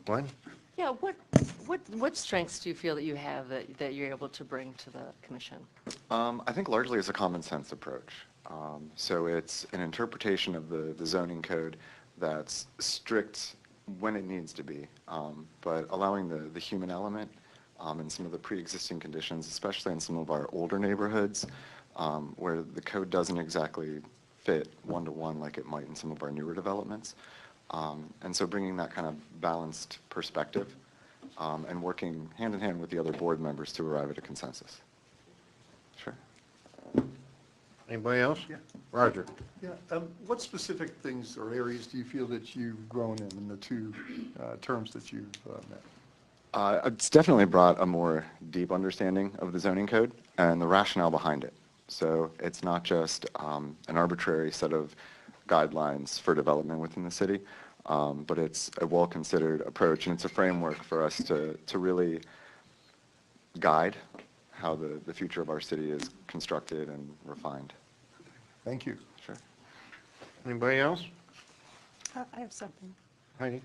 Gwen? Yeah, what strengths do you feel that you have that you're able to bring to the commission? I think largely it's a common sense approach. So it's an interpretation of the zoning code that's strict when it needs to be, but allowing the human element and some of the pre-existing conditions, especially in some of our older neighborhoods where the code doesn't exactly fit one-to-one like it might in some of our newer developments. And so bringing that kind of balanced perspective and working hand in hand with the other board members to arrive at a consensus. Sure. Anybody else? Yeah. Roger. Yeah. What specific things or areas do you feel that you've grown in the two terms that you've met? It's definitely brought a more deep understanding of the zoning code and the rationale behind it. So it's not just an arbitrary set of guidelines for development within the city, but it's a well-considered approach, and it's a framework for us to really guide how the future of our city is constructed and refined. Thank you. Sure. Anybody else? I have something. Heidi?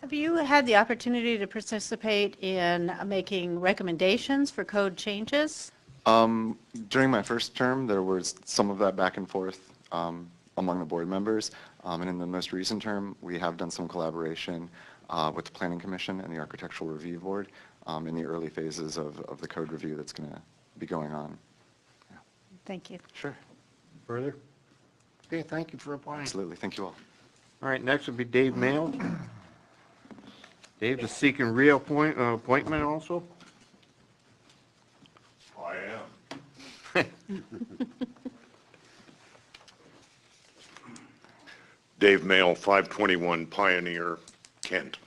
Have you had the opportunity to participate in making recommendations for code changes? During my first term, there was some of that back and forth among the board members, and in the most recent term, we have done some collaboration with the Planning Commission and the Architectural Review Board in the early phases of the code review that's going to be going on. Yeah. Thank you. Sure. Further? Okay, thank you for applying. Absolutely. Thank you all. All right, next would be Dave Mail. Dave is seeking appointment also? I am. Dave Mail, 521 Pioneer, Kent.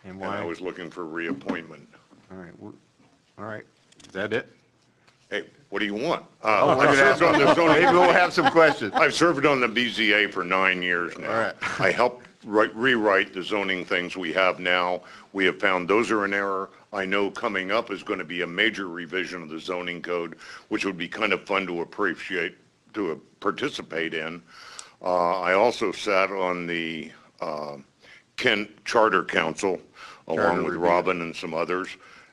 And And I why? was looking for reappointment. All right, is that it? Hey, what do you want? Oh, we're I've gonna served on the zoning- Maybe we'll have some questions. I've served on the BZA for 9 years now. All right. I helped rewrite the zoning things we have now. We have found those are in error. I know coming up is going to be a major revision of the zoning code, which would be kind of fun to participate in. I also sat on the Kent Charter Council along with Robin and some others.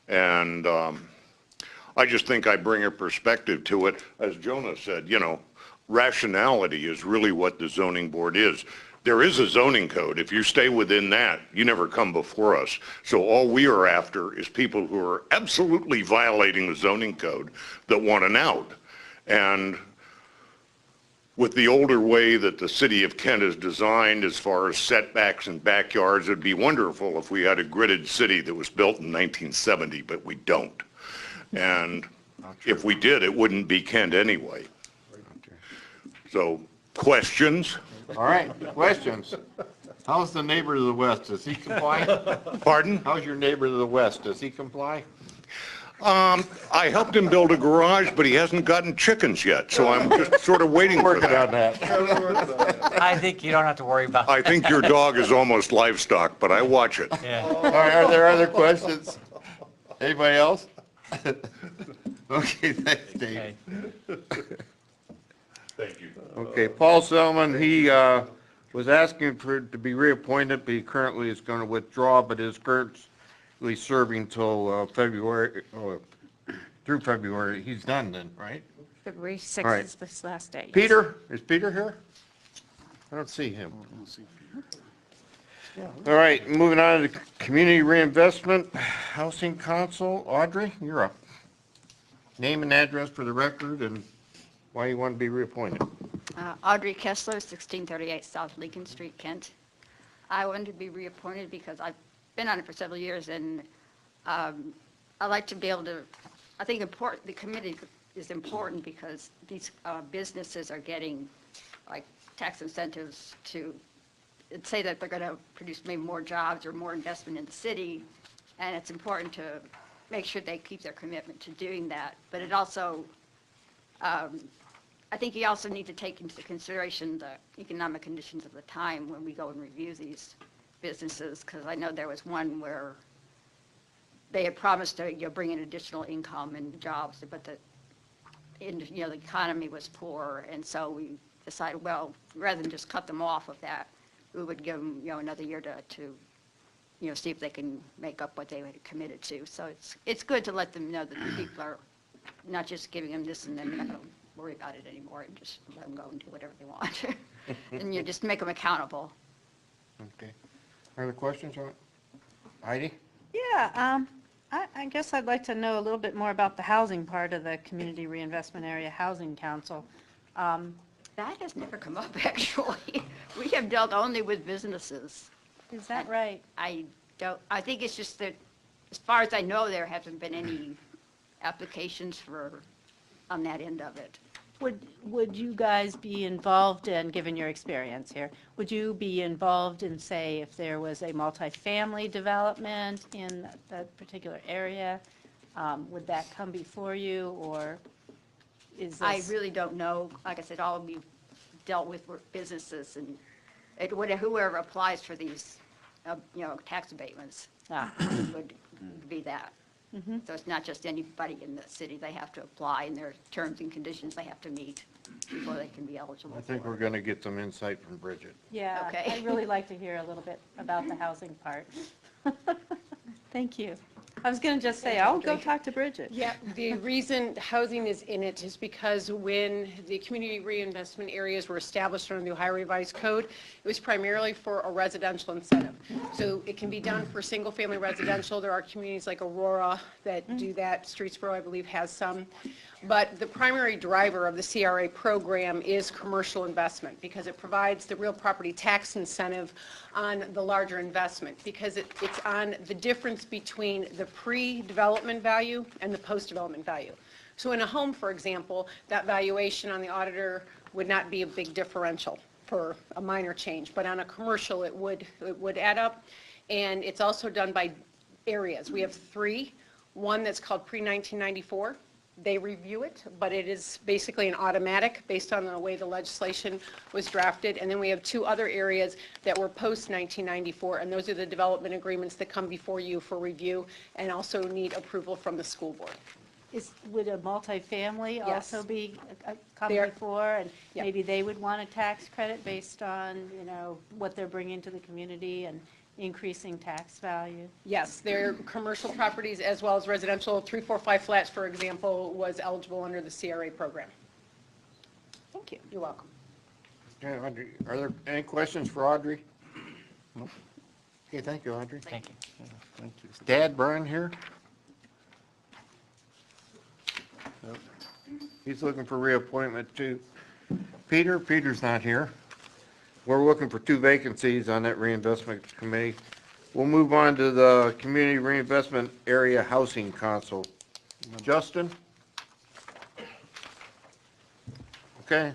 And I just think I bring a perspective to it. As Jonah said, you know, rationality is really what the zoning board is. There is a zoning code. If you stay within that, you never come before us. So all we are after is people who are absolutely violating the zoning code that want an out. And with the older way that the city of Kent is designed as far as setbacks and backyards, it'd be wonderful if we had a gridded city that was built in 1970, but we don't. And if we did, it wouldn't be Kent anyway. So, questions? All right, questions? How's the neighbor to the west? Does he comply? Pardon? How's your neighbor to the west? Does he comply? I helped him build a garage, but he hasn't gotten chickens yet, so I'm just sort of waiting for Working on that. that. I think you don't have to worry about I think your dog is almost livestock, but I watch it. Yeah. All right, are there other questions? Anybody else? Okay, thanks, Dave. Okay. Thank you. Okay, Paul Selman, he was asking to be reappointed, but he currently is going to withdraw, but is currently serving till February, through February. He's done then, right? February All right. 6th is this last day. Peter, is Peter here? I don't see him. All right, moving on to the Community Reinvestment Housing Council. Audrey, you're up. Name and address for the record and why you want to be reappointed. Audrey Kessler, 1638 South Lincoln Street, Kent. I wanted to be reappointed because I've been on it for several years, and I like to be able to, I think the committee is important because these businesses are getting like tax incentives to say that they're going to produce maybe more jobs or more investment in the city, and it's important to make sure they keep their commitment to doing that. But it also, I think you also need to take into consideration the economic conditions of the time when we go and review these businesses, because I know there was one where they had promised to bring in additional income and jobs, but the economy was poor, and so we decided, well, rather than just cut them off of that, we would give them another year to see if they can make up what they had committed to. So it's good to let them know that the people are not just giving them this and then they're not going to worry about it anymore and just let them go and do whatever they want. And you just make them accountable. Okay. Other questions on it? Heidi? Yeah, I guess I'd like to know a little bit more about the housing part of the Community Reinvestment Area Housing Council. That has never come up, actually. We have dealt only with businesses. Is that right? I think it's just that, as far as I know, there hasn't been any applications on that end of it. Would you guys be involved in, given your experience here, would you be involved in, say, if there was a multifamily development in that particular area? Would that come before you, or is this? I really don't know. Like I said, all we've dealt with were businesses, and whoever applies for these, tax abatements would be that. So it's not just anybody in the city. They have to apply, and there are terms and conditions they have to meet before they can be eligible. I think we're going to get some insight from Bridget. Yeah, Okay. I'd really like to hear a little bit about the housing part. Thank you. I was going to just say, I'll go talk to Bridget. Yeah, the reason housing is in it is because when the community reinvestment areas were established under the Ohio Revised Code, it was primarily for a residential incentive. So it can be done for single-family residential. There are communities like Aurora that do that. Streetsboro, I believe, has some. But the primary driver of the CRA program is commercial investment because it provides the real property tax incentive on the larger investment because it's on the difference between the pre-development value and the post-development value. So in a home, for example, that valuation on the auditor would not be a big differential for a minor change, but on a commercial it would add up. And it's also done by areas. We have 3, one that's called pre-1994. They review it, but it is basically an automatic based on the way the legislation was drafted. And then we have 2 other areas that were post-1994, and those are the development agreements that come before you for review and also need approval from the school board. Would a multifamily Yes. also be come They're- before, and Yep. maybe they would want a tax credit based on, what they're bringing to the community and increasing tax value? Yes, they're commercial properties as well as residential. 3, 4, 5 flats, for example, was eligible under the CRA program. Thank you. You're welcome. Okay, Audrey, are there any questions for Audrey? No. Okay, thank you, Audrey. Thank you. Thank you. Is Dad Brian here? Nope. He's looking for reappointment too. Peter's not here. We're looking for 2 vacancies on that reinvestment committee. We'll move on to the Community Reinvestment Area Housing Council. Justin? Okay,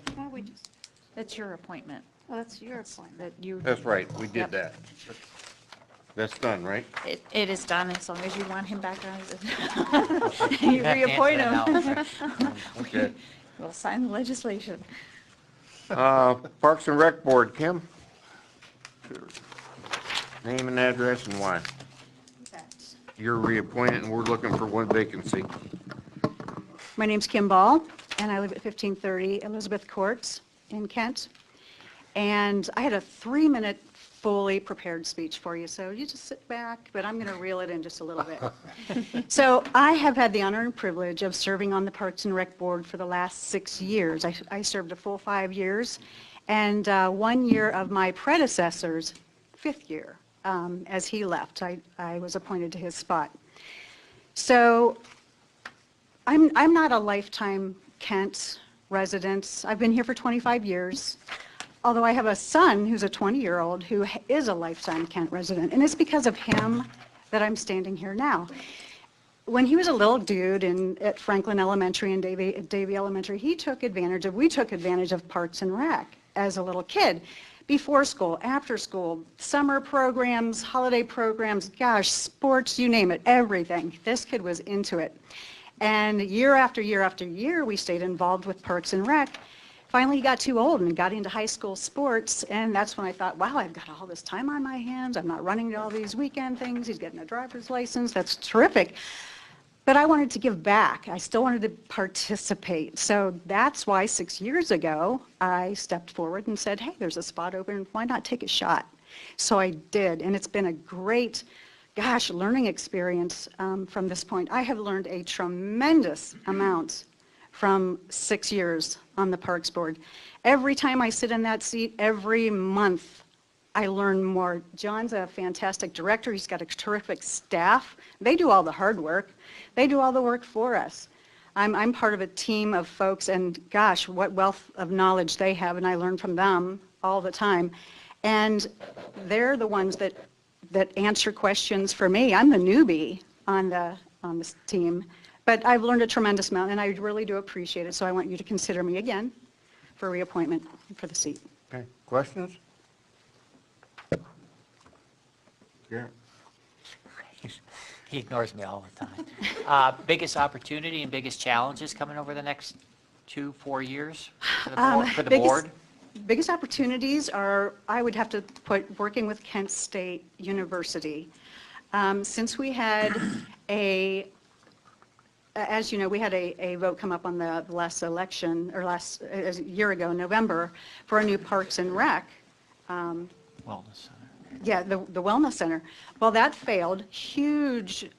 That's your appointment. Oh, that's your appointment. That you. that's right, we did Yep. that. That's done, right? It is done as long as you want him back on. have You to reappoint answer him. Okay. We'll sign the legislation. Parks and Rec Board, Kim? Name and address and why. You're reappointed and we're looking for 1 vacancy. My name's Kim Ball, and I live at 1530 Elizabeth Courts in Kent. And I had a 3-minute fully prepared speech for you, so you just sit back, but I'm going to reel it in just a little bit. So I have had the honor and privilege of serving on the Parks and Rec Board for the last 6 years. I served a full 5 years, and 1 year of my predecessor's 5th year as he left. I was appointed to his spot. So I'm not a lifetime Kent resident. I've been here for 25 years. Although I have a son who's a 20-year-old who is a lifetime Kent resident, and it's because of him that I'm standing here now. When he was a little dude at Franklin Elementary and Davie Elementary, we took advantage of Parks and Rec as a little kid. Before school, after school, summer programs, holiday programs, gosh, sports, you name it, everything. This kid was into it. And year after year after year, we stayed involved with Parks and Rec. Finally, he got too old and got into high school sports, and that's when I thought, wow, I've got all this time on my hands. I'm not running to all these weekend things. He's getting a driver's license. That's terrific. But I wanted to give back. I still wanted to participate. So that's why 6 years ago, I stepped forward and said, hey, there's a spot open. Why not take a shot? So I did, and it's been a great, gosh, learning experience from this point. I have learned a tremendous amount from 6 years on the Parks Board. Every time I sit in that seat, every month, I learn more. John's a fantastic director. He's got a terrific staff. They do all the hard work. They do all the work for us. I'm part of a team of folks, and gosh, what wealth of knowledge they have, and I learn from them all the time. And they're the ones that answer questions for me. I'm the newbie on this team, but I've learned a tremendous amount, and I really do appreciate it. So I want you to consider me again for reappointment for the seat. Okay, questions? Yeah. He ignores me all the time. Biggest opportunity and biggest challenges coming over the next 2-4 years for the board? Biggest opportunities are, I would have to put, working with Kent State University. Since we had as you know, we had a vote come up on the last election, or a year ago, November, for a new Parks and Rec. Wellness Center. Yeah, the Wellness Center. Well, that failed. Huge,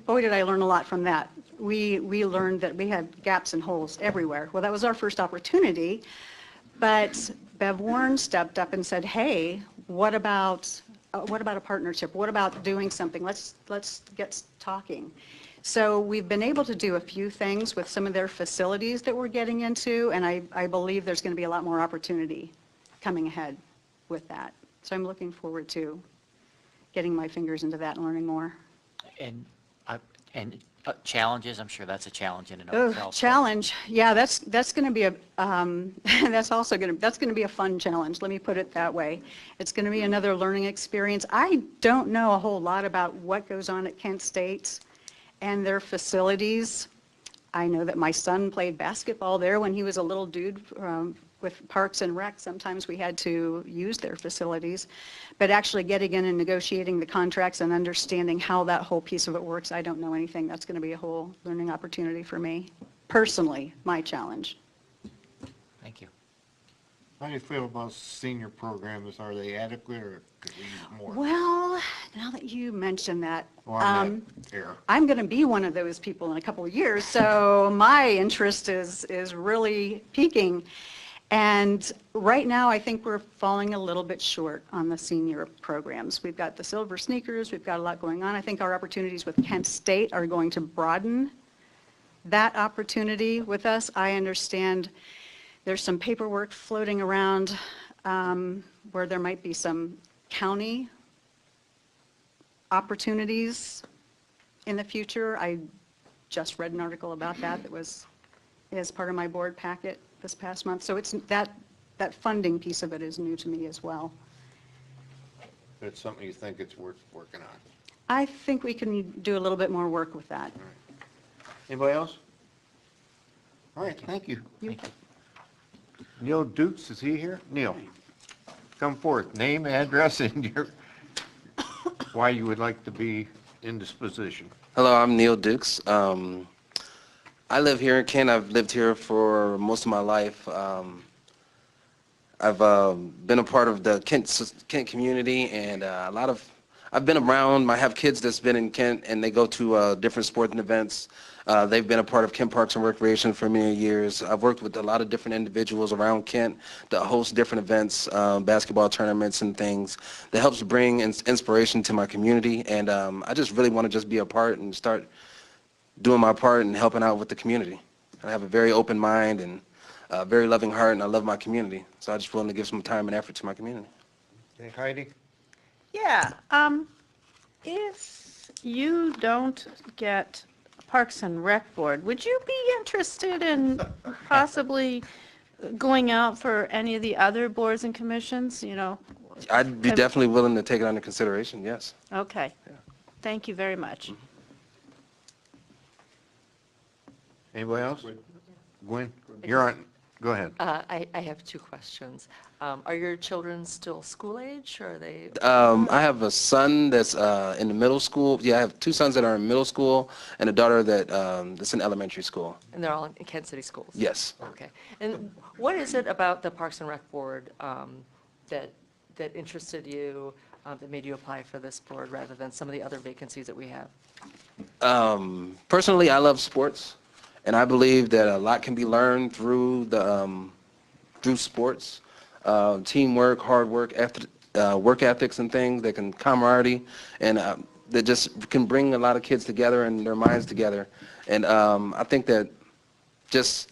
boy, did I learn a lot from that. We learned that we had gaps and holes everywhere. Well, that was our first opportunity. But Bev Warren stepped up and said, hey, what about a partnership? What about doing something? Let's get talking. So we've been able to do a few things with some of their facilities that we're getting into, and I believe there's going to be a lot more opportunity coming ahead with that. So I'm looking forward to getting my fingers into that and learning more. And challenges, I'm sure that's a challenge in and of Oh, itself. challenge. Yeah, that's going to be a that's going to be a fun challenge. Let me put it that way. It's going to be another learning experience. I don't know a whole lot about what goes on at Kent State and their facilities. I know that my son played basketball there when he was a little dude. With Parks and Rec, sometimes we had to use their facilities. But actually getting in and negotiating the contracts and understanding how that whole piece of it works, I don't know anything. That's going to be a whole learning opportunity for me. Personally, my challenge. Thank you. How do you feel about senior programs? Are they adequate, or could we use more? Well, now that you mention that, On that era? I'm going to be one of those people in a couple of years, so my interest is really peaking. And right now, I think we're falling a little bit short on the senior programs. We've got the silver sneakers, we've got a lot going on. I think our opportunities with Kent State are going to broaden that opportunity with us. I understand there's some paperwork floating around where there might be some county opportunities in the future. I just read an article about that was as part of my board packet this past month. So it's that funding piece of it is new to me as well. But it's something you think it's worth working on. I think we can do a little bit more work with that. All right. Anybody else? All right, thank you. Thank you. Neil Dukes, is he here? Neil, come forth. Name, address, and why you would like to be in this position. Hello, I'm Neil Dukes. I live here in Kent. I've lived here for most of my life. I've been a part of the Kent community, and I've been around. I have kids that's been in Kent, and they go to different sporting events. They've been a part of Kent Parks and Recreation for many years. I've worked with a lot of different individuals around Kent to host different events, basketball tournaments and things that helps bring inspiration to my community. And I just really want to just be a part and start doing my part and helping out with the community. I have a very open mind and a very loving heart, and I love my community. So I just willing to give some time and effort to my community. Okay, Heidi? Yeah, if you don't get Parks and Rec Board, would you be interested in possibly going out for any of the other boards and commissions, you know? I'd be definitely willing to take it under consideration, yes. Okay. Thank you very much. Anybody else? Gwen, you're on. Go ahead. I have two questions. Are your children still school age, or are they? I have a son that's in the middle school. Yeah, I have two sons that are in middle school and a daughter that's in elementary school. And they're all in Kent City schools? Yes. Okay. And what is it about the Parks and Rec Board that that interested you, that made you apply for this board rather than some of the other vacancies that we have? Personally, I love sports, and I believe that a lot can be learned through through sports, teamwork, hard work, work ethics, and things that can camaraderie, and that just can bring a lot of kids together and their minds together. And I think that just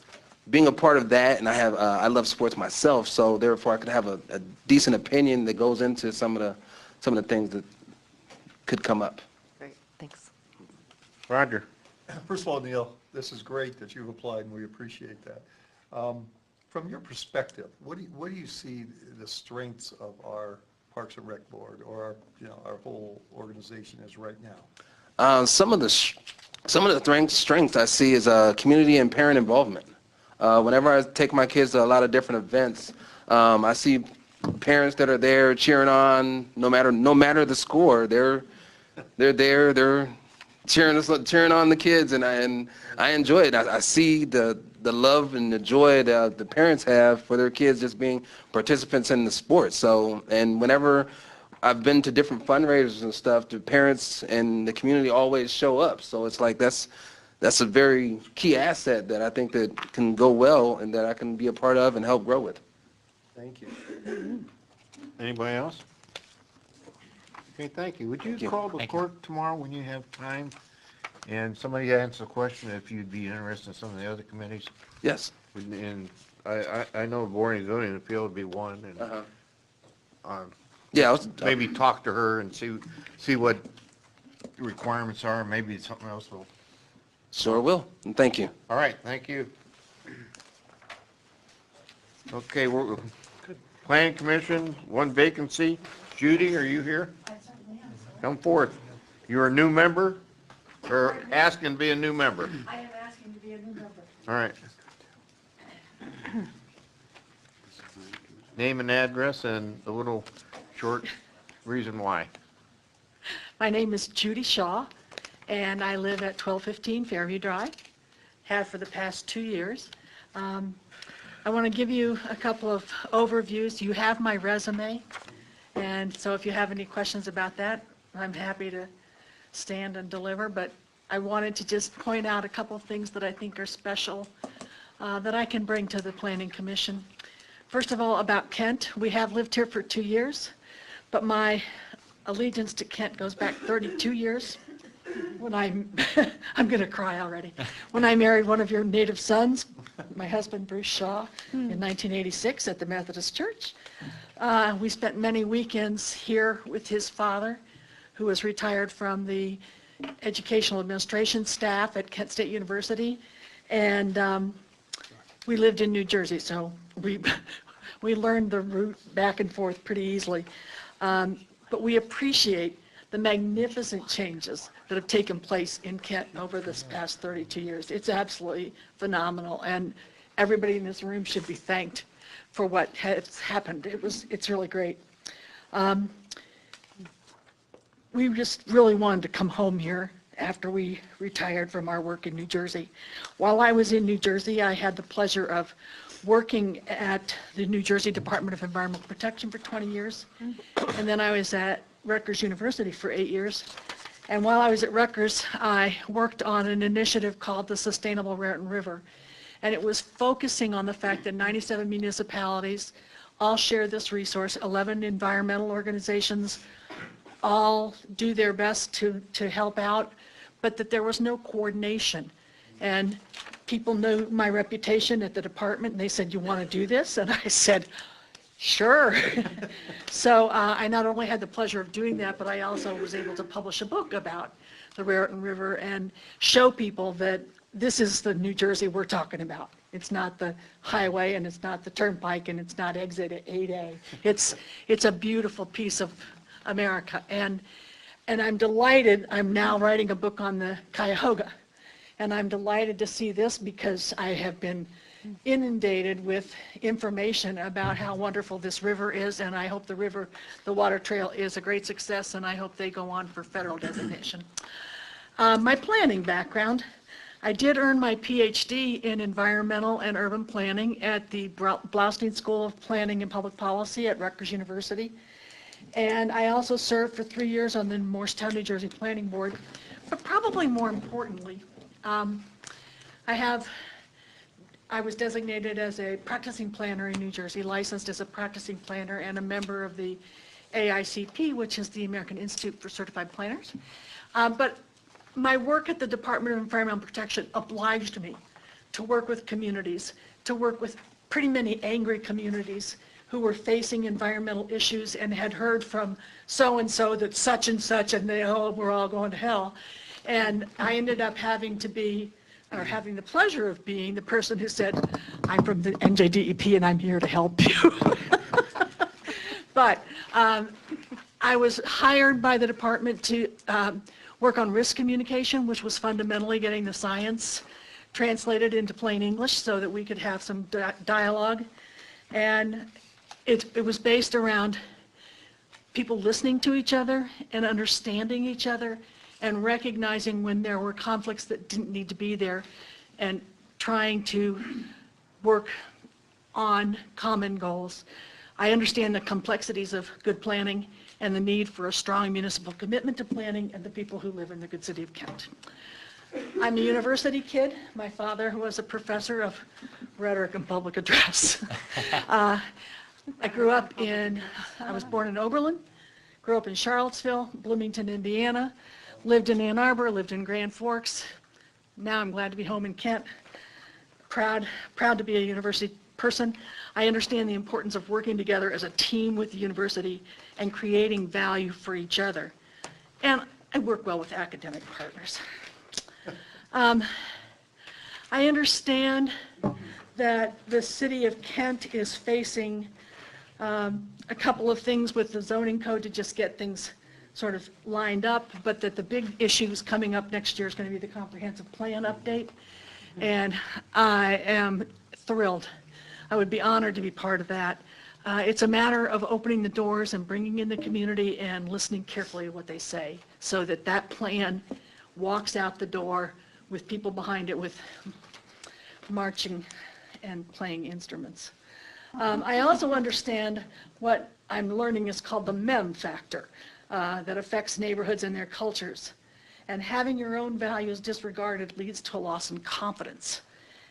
being a part of that, and I love sports myself, so therefore I could have a decent opinion that goes into some of the things that could come up. Great, thanks. Roger. First of all, Neil, this is great that you've applied, and we appreciate that. From your perspective, what do you see the strengths of our Parks and Rec Board, or our whole organization is right now? Some of the strengths I see is community and parent involvement. Whenever I take my kids to a lot of different events, I see parents that are there cheering on, no matter the score. They're there. They're cheering on the kids, and I enjoy it. I see the love and the joy that the parents have for their kids just being participants in the sport. So, and whenever I've been to different fundraisers and stuff, the parents and the community always show up. So it's like that's a very key asset that I think that can go well and that I can be a part of and help grow with. Thank you. Anybody else? Okay, thank you. Would you call the clerk tomorrow when you have time? And somebody asked a question if you'd be interested in some of the other committees. Yes. And I know board and zoning appeal would be one, and Yeah. maybe talk to her and see what the requirements are. Maybe something else will. Sure will. And thank you. All right, thank you. Okay, we're Planning Commission, one vacancy. Judy, are you here? Come forth. You're a new member, or asking to be a new member? I am asking to be a new member. All right. Name and address and a little short reason why. My name is Judy Shaw, and I live at 1215 Fairview Drive, have for the past 2 years. I want to give you a couple of overviews. You have my resume, and so if you have any questions about that, I'm happy to stand and deliver, but I wanted to just point out a couple of things that I think are special that I can bring to the Planning Commission. First of all, about Kent, we have lived here for 2 years, but my allegiance to Kent goes back 32 years. When I'm going to cry already. When I married one of your native sons, my husband Bruce Shaw, in 1986 at the Methodist Church. We spent many weekends here with his father, who was retired from the educational administration staff at Kent State University, and we lived in New Jersey, so we learned the route back and forth pretty easily. But we appreciate the magnificent changes that have taken place in Kent over this past 32 years. It's absolutely phenomenal, and everybody in this room should be thanked for what has happened. It's really great. We just really wanted to come home here after we retired from our work in New Jersey. While I was in New Jersey, I had the pleasure of working at the New Jersey Department of Environmental Protection for 20 years, and then I was at Rutgers University for 8 years. And while I was at Rutgers, I worked on an initiative called the Sustainable Raritan River. And it was focusing on the fact that 97 municipalities all share this resource, 11 environmental organizations all do their best to help out, but that there was no coordination. And people know my reputation at the department, and they said, "You want to do this?" And I said, "Sure." So I not only had the pleasure of doing that, but I also was able to publish a book about the Raritan River and show people that this is the New Jersey we're talking about. It's not the highway, and it's not the turnpike, and it's not exit 8A. It's a beautiful piece of America. And I'm delighted. I'm now writing a book on the Cuyahoga, and I'm delighted to see this because I have been inundated with information about how wonderful this river is, and I hope the water trail is a great success, and I hope they go on for federal designation. My planning background, I did earn my PhD in environmental and urban planning at the Blaustein School of Planning and Public Policy at Rutgers University. And I also served for 3 years on the Morristown, New Jersey Planning Board. But probably more importantly, I was designated as a practicing planner in New Jersey, licensed as a practicing planner and a member of the AICP, which is the American Institute for Certified Planners. But my work at the Department of Environmental Protection obliged me to work with communities, to work with pretty many angry communities who were facing environmental issues and had heard from so-and-so that such and such, and they were all going to hell. And I ended up having the pleasure of being the person who said, I'm from the NJDEP and I'm here to help you. But I was hired by the department to work on risk communication, which was fundamentally getting the science translated into plain English so that we could have some dialogue. And it was based around people listening to each other and understanding each other and recognizing when there were conflicts that didn't need to be there and trying to work on common goals. I understand the complexities of good planning and the need for a strong municipal commitment to planning and the people who live in the good city of Kent. I'm a university kid. My father was a professor of rhetoric and public address. I was born in Oberlin, grew up in Charlottesville, Bloomington, Indiana, lived in Ann Arbor, lived in Grand Forks. Now I'm glad to be home in Kent. Proud to be a university person. I understand the importance of working together as a team with the university and creating value for each other. And I work well with academic partners. I understand that the city of Kent is facing a couple of things with the zoning code to just get things sort of lined up, but that the big issues coming up next year is going to be the comprehensive plan update. And I am thrilled. I would be honored to be part of that. It's a matter of opening the doors and bringing in the community and listening carefully to what they say so that that plan walks out the door with people behind it with marching and playing instruments. I also understand what I'm learning is called the MEM factor that affects neighborhoods and their cultures. And having your own values disregarded leads to a loss in confidence.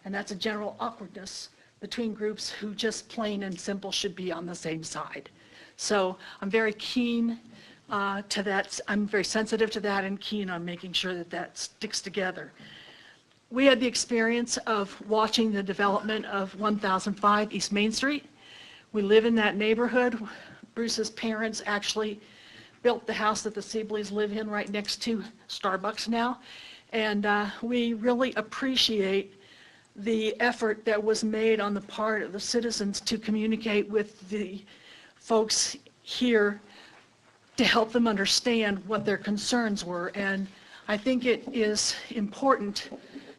And that's a general awkwardness between groups who just plain and simple should be on the same side. So I'm very keen to that. I'm very sensitive to that and keen on making sure that that sticks together. We had the experience of watching the development of 1005 East Main Street. We live in that neighborhood. Bruce's parents actually built the house that the Siebleys live in right next to Starbucks now. And we really appreciate the effort that was made on the part of the citizens to communicate with the folks here to help them understand what their concerns were. And I think it is important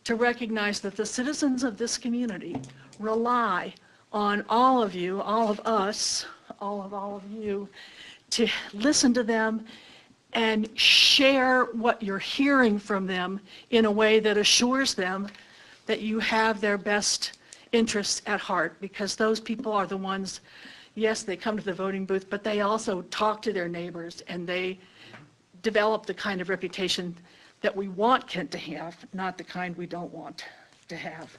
to recognize that the citizens of this community rely on all of you, all of us, all of you, to listen to them and share what you're hearing from them in a way that assures them that you have their best interests at heart, because those people are the ones, yes, they come to the voting booth, but they also talk to their neighbors and they develop the kind of reputation that we want Kent to have, not the kind we don't want to have.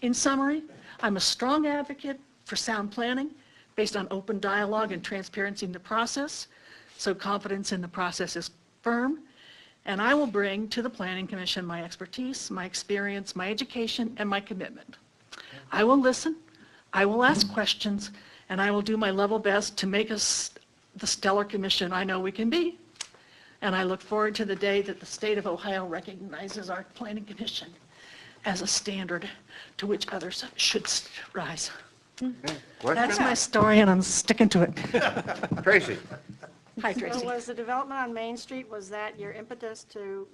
In summary, I'm a strong advocate for sound planning based on open dialogue and transparency in the process, so confidence in the process is firm. And I will bring to the Planning Commission my expertise, my experience, my education, and my commitment. I will listen, I will ask questions, and I will do my level best to make us the stellar commission I know we can be. And I look forward to the day that the state of Ohio recognizes our Planning Commission as a standard to which others should rise. That's my story, and I'm sticking to it. Tracy? Hi, So Tracy. was the development on Main Street, was that your impetus to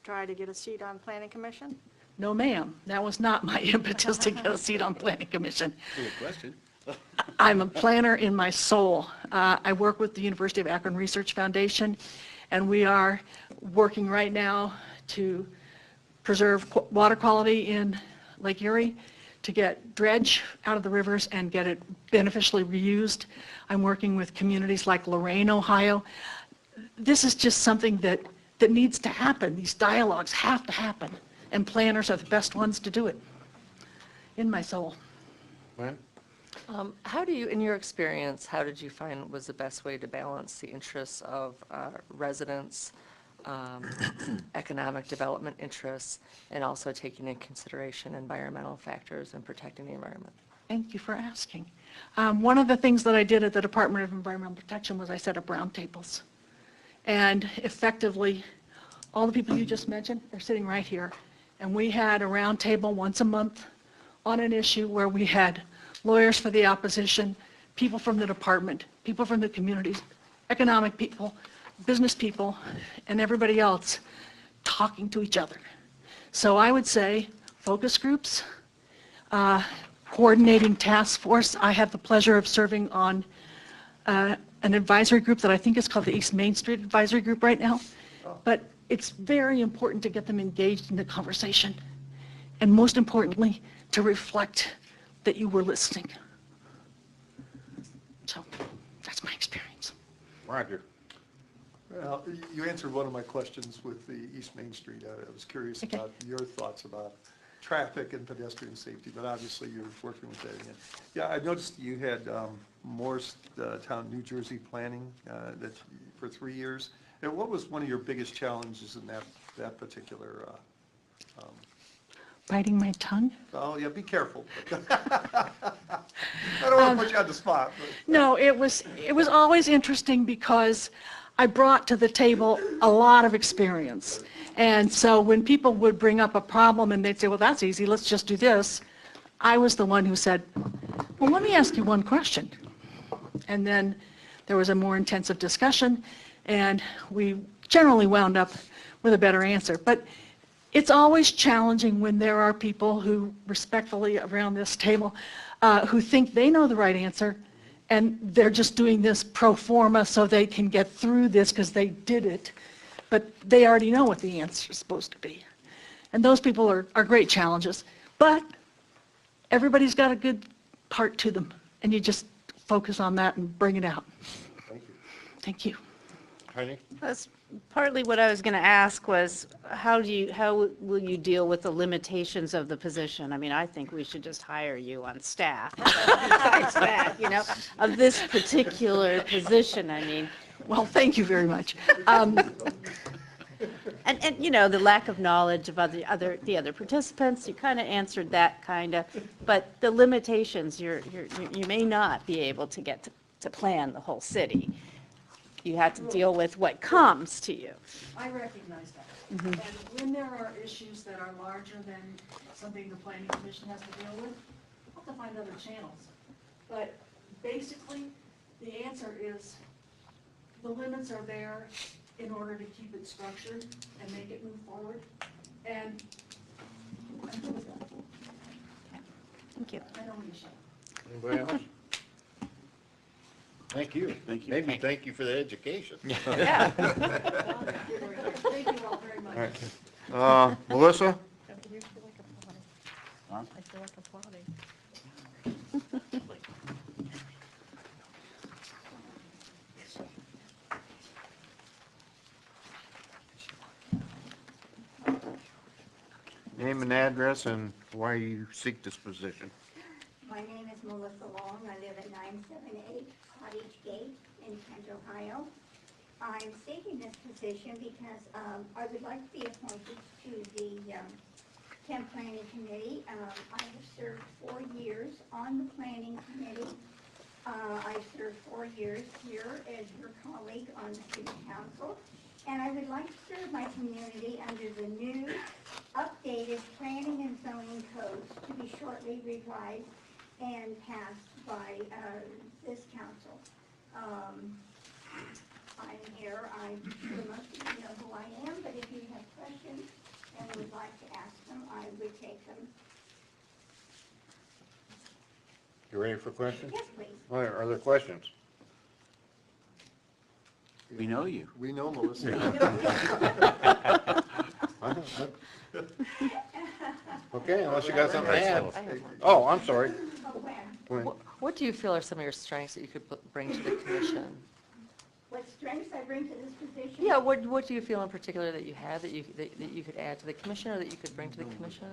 try to get a seat on Planning Commission? No, ma'am. That was not my impetus to get a seat on Planning Commission. Good question. I'm a planner in my soul. I work with the University of Akron Research Foundation, and we are working right now to preserve water quality in Lake Erie, to get dredge out of the rivers and get it beneficially reused. I'm working with communities like Lorain, Ohio. This is just something that needs to happen. These dialogues have to happen, and planners are the best ones to do it, in my soul. Gwen? How do you, in your experience, how did you find was the best way to balance the interests of residents, economic development interests, and also taking into consideration environmental factors and protecting the environment? Thank you for asking. One of the things that I did at the Department of Environmental Protection was I set up roundtables. And effectively, all the people you just mentioned are sitting right here. And we had a roundtable once a month on an issue where we had lawyers for the opposition, people from the department, people from the communities, economic people, business people, and everybody else talking to each other. So I would say focus groups, coordinating task force. I have the pleasure of serving on an advisory group that I think is called the East Main Street Advisory Group right now. But it's very important to get them engaged in the conversation. And most importantly, to reflect that you were listening. So that's my experience. Roger. Well, you answered one of my questions with the East Main Street. I was curious Okay. about your thoughts about traffic and pedestrian safety, but obviously you're working with that again. Yeah, I noticed you had Morristown, New Jersey planning that for 3 years. And what was one of your biggest challenges in that particular? Biting my tongue? Oh, yeah, be careful. I don't want to put you on the spot. But. No, it was always interesting because I brought to the table a lot of experience. And so when people would bring up a problem and they'd say, well, that's easy, let's just do this, I was the one who said, well, let me ask you one question. And then there was a more intensive discussion, and we generally wound up with a better answer. But it's always challenging when there are people who, respectfully around this table, who think they know the right answer, and they're just doing this pro forma so they can get through this because they did it, but they already know what the answer is supposed to be. And those people are great challenges. But everybody's got a good part to them, and you just focus on that and bring it out. Thank you. Thank you. Heidi? That's partly what I was going to ask was, how will you deal with the limitations of the position? I mean, I think we should just hire you on staff. Besides that, of this particular position, I mean. Well, thank you very much. And the lack of knowledge of the other participants, you kind of answered that kind of, but the limitations, you may not be able to get to plan the whole city. You have to deal with what comes to you. I recognize that. And when there are issues that are larger than something the planning commission has to deal with, we'll have to find other channels. But basically, the answer is the limits are there in order to keep it structured and make it move forward. And I'm good with that. Thank you. I don't want to shout. Anybody else? Thank you. Thank you. Maybe thank you for the education. Yeah. Thank you all very much. All right. Melissa? Huh? I feel like applauding. Name and address and why you seek this position. My name is Melissa Long. I live at 978 Cottage Gate in Kent, Ohio. I'm seeking this position because I would like to be appointed to the Kent Planning Committee. I have served 4 years on the Planning Committee. I served 4 years here as your colleague on the City Council. And I would like to serve my community under the new updated planning and zoning codes to be shortly revised and passed by this council. I'm here. I'm sure most of you know who I am, but if you have questions and would like to ask them, I would take them. You ready for questions? Yes, please. All right, are there questions? We know you. We know Melissa. Okay, unless you got something to add. I have one. Oh, I'm sorry. Gwen. What do you feel are some of your strengths that you could bring to the commission? What strengths I bring to this position? Yeah, what do you feel in particular that you have that you could add to the commission or that you could bring to the commission?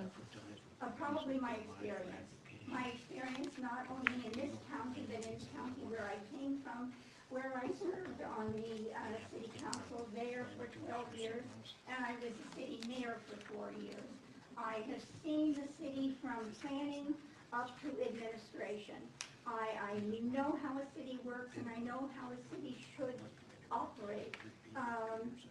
Probably my experience. My experience not only in this county, but in the county where I came from, where I served on the city council there for 12 years, and I was the city mayor for 4 years. I have seen the city from planning up to administration. I know how a city works, and I know how a city should operate.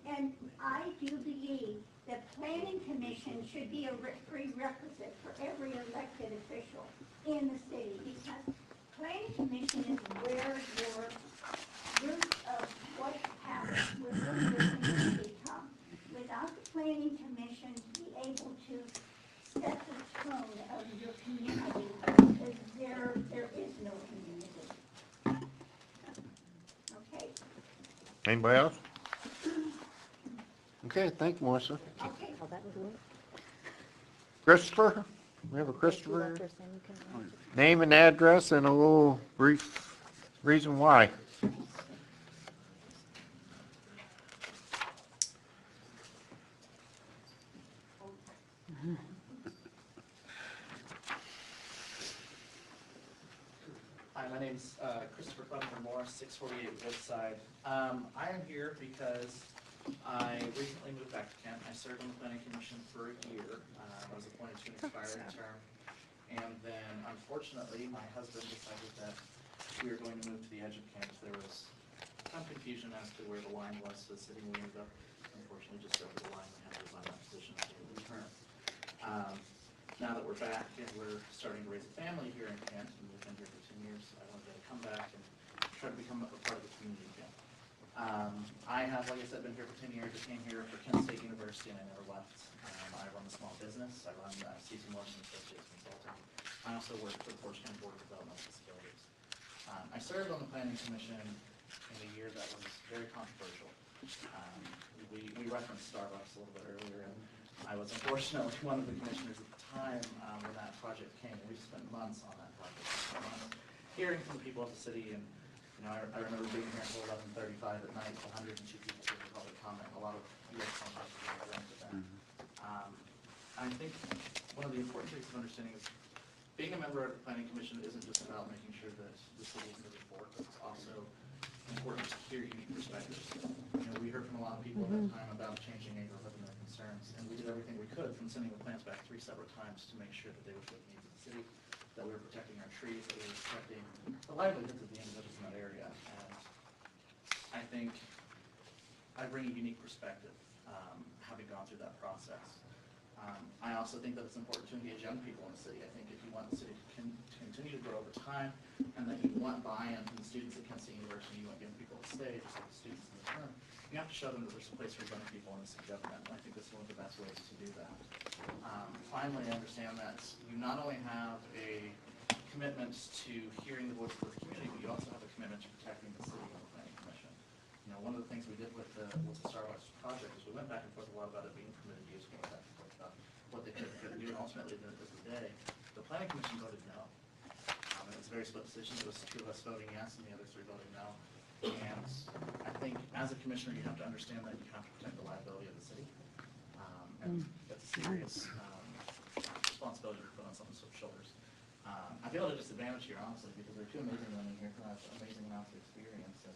And I do believe that planning commission should be a prerequisite for every elected official in the city, because planning commission is where your root of what happens within your community come. Without the planning commission to be able to set the tone of your community, there is no community. Okay. Anybody else? Okay, thank you, Melissa. Okay. Christopher? We have a Christopher here? Name and address and a little brief reason why. Hi, my name's Christopher Clement Morris, 648 Woodside. I am here because I recently moved back to Kent. I served on the planning commission for a year. I was appointed to an expiring term. And then, unfortunately, my husband decided that we were going to move to the edge of Kent. There was some confusion as to where the line was to the city. We ended up, unfortunately, just over the line. We had to resign that position at the end of the term. Now that we're back and we're starting to raise a family here in Kent, and we've been here for 10 years, I wanted to come back and try to become a part of the community again. I have, like I said, been here for 10 years. I came here for Kent State University and I never left. I run a small business. I run C.C. Morrison Associates Consulting. I also work for the Portage County Board of Development Facilities. I served on the Planning Commission in a year that was very controversial. We referenced Starbucks a little bit earlier, and I was unfortunately one of the commissioners at the time when that project came. We spent months on that project, hearing from the people of the city, and I remember being here until 11:35 at night, 102 people gave a public comment. A lot of U.S. contractors were granted that. I think one of the important things of understanding is being a member of the Planning Commission isn't just about making sure that the city is moving forward, but it's also important to hear unique perspectives. We heard from a lot of people at that time about changing neighborhood and their concerns, and we did everything we could from sending the plans back 3 separate times to make sure that they would fit the needs of the city, that we were protecting our trees, that we were protecting the livelihoods of the individuals in that area. And I think I bring a unique perspective, having gone through that process. I also think that it's important to engage young people in the city. I think if you want the city to continue to grow over time, and that you want buy-in from the students at Kent State University, you want young people to stay, just like the students in the term, you have to show them that there's a place for young people in the city government, and I think this is one of the best ways to do that. Finally, I understand that you not only have a commitment to hearing the voice of the community, but you also have a commitment to protecting the city and the planning commission. One of the things we did with the Starbucks project is we went back and forth a lot about it being permitted use, we went back and forth about what they could do, and ultimately, at the end of the day, the planning commission voted no. And it was a very split decision. It was 2 of us voting yes and the other 3 voting no. And I think as a commissioner, you have to understand that you have to protect the liability of the city. And that's a serious responsibility to put on someone's shoulders. I feel at a disadvantage here, honestly, because there are 2 amazing women here who have amazing amounts of experience. And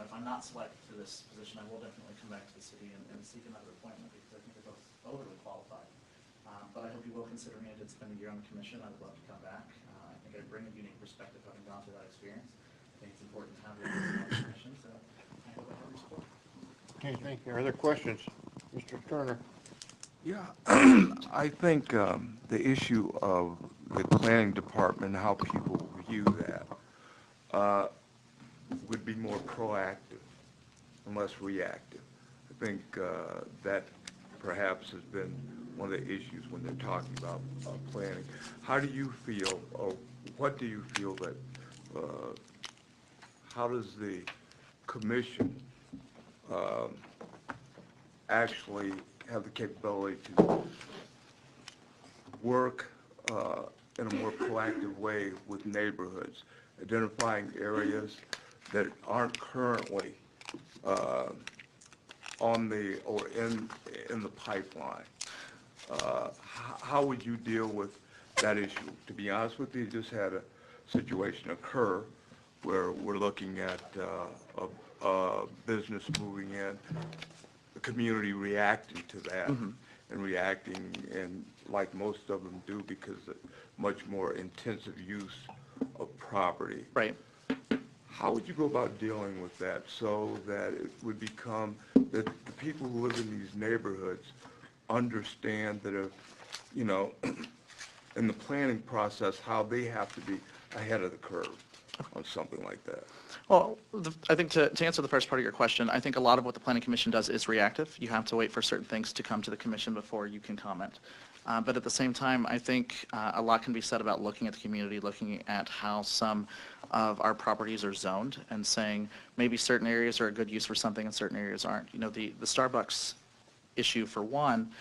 if I'm not selected for this position, I will definitely come back to the city and seek another appointment, because I think they're both overly qualified. But I hope you will consider me. I did spend a year on the commission. I would love to come back. I think I bring a unique perspective having gone through that experience. I think it's important to have a on the commission, so I hope I have your support. Okay, thank you. Are there questions? Mr. Turner? Yeah, I think the issue of the planning department, how people view that, would be more proactive and less reactive. I think that perhaps has been one of the issues when they're talking about planning. How do you feel, or what do you feel that, how does the commission actually have the capability to work in a more proactive way with neighborhoods, identifying areas that aren't currently on the, or in the pipeline. How would you deal with that issue? To be honest with you, just had a situation occur where we're looking at a business moving in, the community reacting to that, and reacting, and like most of them do, because of much more intensive use of property. Right. How would you go about dealing with that so that it would become that the people who live in these neighborhoods understand that if, you know, in the planning process, how they have to be ahead of the curve on something like that? Well, I think to answer the first part of your question, I think a lot of what the Planning Commission does is reactive. You have to wait for certain things to come to the commission before you can comment. But at the same time, I think a lot can be said about looking at the community, looking at how some of our properties are zoned and saying maybe certain areas are a good use for something and certain areas aren't. You know, the Starbucks issue, for one,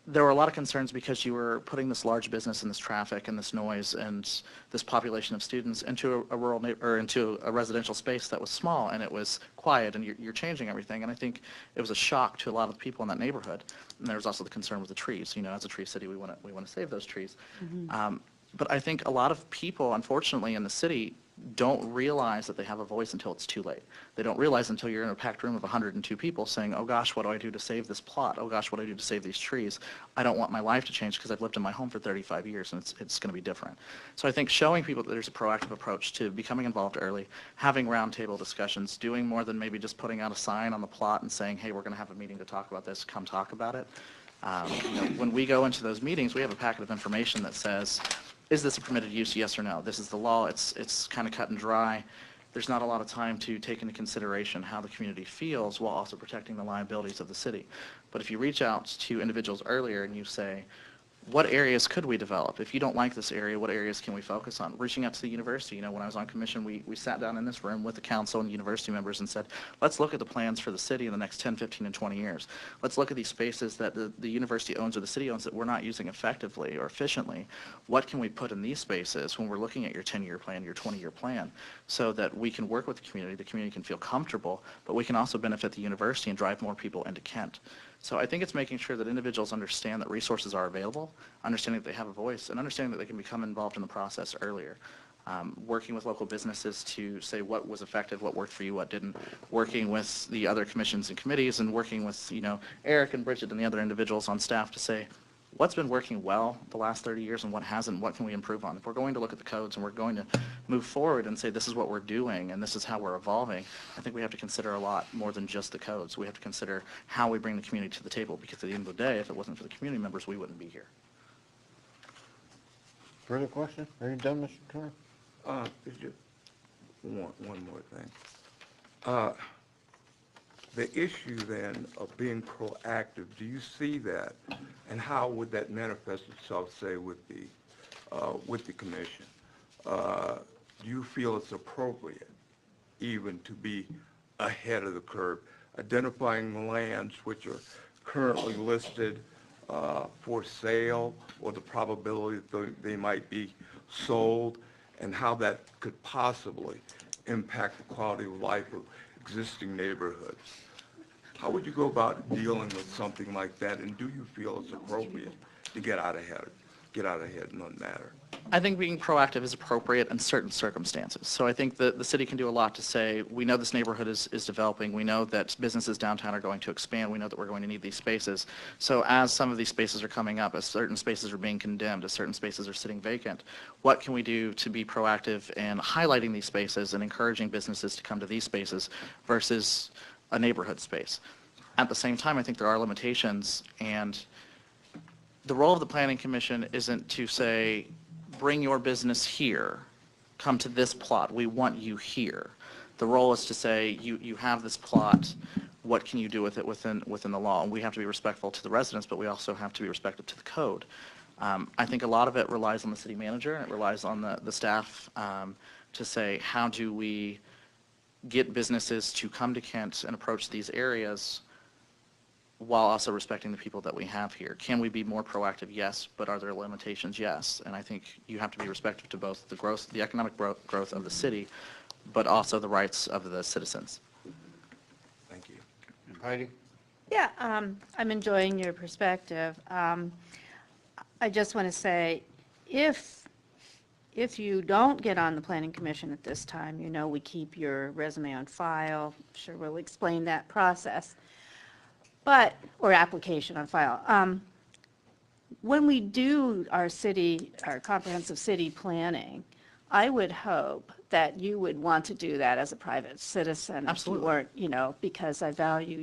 there were a lot of concerns because you were putting this large business and this traffic and this noise and this population of students into a rural or into a residential space that was small and it was quiet, and you're changing everything. And I think it was a shock to a lot of people in that neighborhood. And there was also the concern with the trees. You know, as a tree city, we want to save those trees. But I think a lot of people, unfortunately, in the city don't realize that they have a voice until it's too late. They don't realize until you're in a packed room of 102 people saying, oh gosh, what do I do to save this plot? Oh gosh, what do I do to save these trees? I don't want my life to change because I've lived in my home for 35 years and it's going to be different. So I think showing people that there's a proactive approach to becoming involved early, having roundtable discussions, doing more than maybe just putting out a sign on the plot and saying, hey, we're going to have a meeting to talk about this, come talk about it. You know, when we go into those meetings, we have a packet of information that says, is this a permitted use, yes or no? This is the law. It's kind of cut and dry. There's not a lot of time to take into consideration how the community feels while also protecting the liabilities of the city. But if you reach out to individuals earlier and you say, what areas could we develop? If you don't like this area, what areas can we focus on? Reaching out to the university, you know, when I was on commission, we sat down in this room with the council and university members and said, let's look at the plans for the city in the next 10, 15, and 20 years. Let's look at these spaces that the university owns or the city owns that we're not using effectively or efficiently. What can we put in these spaces when we're looking at your 10-year plan, your 20-year plan, so that we can work with the community can feel comfortable, but we can also benefit the university and drive more people into Kent. So I think it's making sure that individuals understand that resources are available, understanding that they have a voice, and understanding that they can become involved in the process earlier. Working with local businesses to say what was effective, what worked for you, what didn't. Working with the other commissions and committees, and working with, you know, Eric and Bridget and the other individuals on staff to say what's been working well the last 30 years and what hasn't, what can we improve on. If we're going to look at the codes and we're going to move forward and say this is what we're doing and this is how we're evolving, I think we have to consider a lot more than just the codes. We have to consider how we bring the community to the table, because at the end of the day, if it wasn't for the community members, we wouldn't be here. Further question? Are you done, Mr. Turner? Just one more thing. The issue then of being proactive, do you see that, and how would that manifest itself, say, with the commission? Do you feel it's appropriate even to be ahead of the curve, identifying lands which are currently listed for sale, or the probability that they might be sold, and how that could possibly impact the quality of life of existing neighborhoods? How would you go about dealing with something like that, and do you feel it's appropriate to get out ahead in that matter? I think being proactive is appropriate in certain circumstances. So I think the city can do a lot to say, we know this neighborhood is developing. We know that businesses downtown are going to expand. We know that we're going to need these spaces. So as some of these spaces are coming up, as certain spaces are being condemned, as certain spaces are sitting vacant, what can we do to be proactive in highlighting these spaces and encouraging businesses to come to these spaces versus a neighborhood space? At the same time, I think there are limitations, and the role of the Planning Commission isn't to say, bring your business here, come to this plot, we want you here. The role is to say, you have this plot, what can you do with it within the law? And we have to be respectful to the residents, but we also have to be respectful to the code. I think a lot of it relies on the city manager, and it relies on the staff to say, how do we get businesses to come to Kent and approach these areas while also respecting the people that we have here. Can we be more proactive? Yes. But are there limitations? Yes. And I think you have to be respectful to both the growth, the economic growth of the city, but also the rights of the citizens. Thank you. Heidi? Yeah, I'm enjoying your perspective. I just want to say, if you don't get on the Planning Commission at this time, you know we keep your resume on file. Sure, we'll explain that process, or application on file. When we do our comprehensive city planning, I would hope that you would want to do that as a private citizen. Absolutely. If you weren't, because I value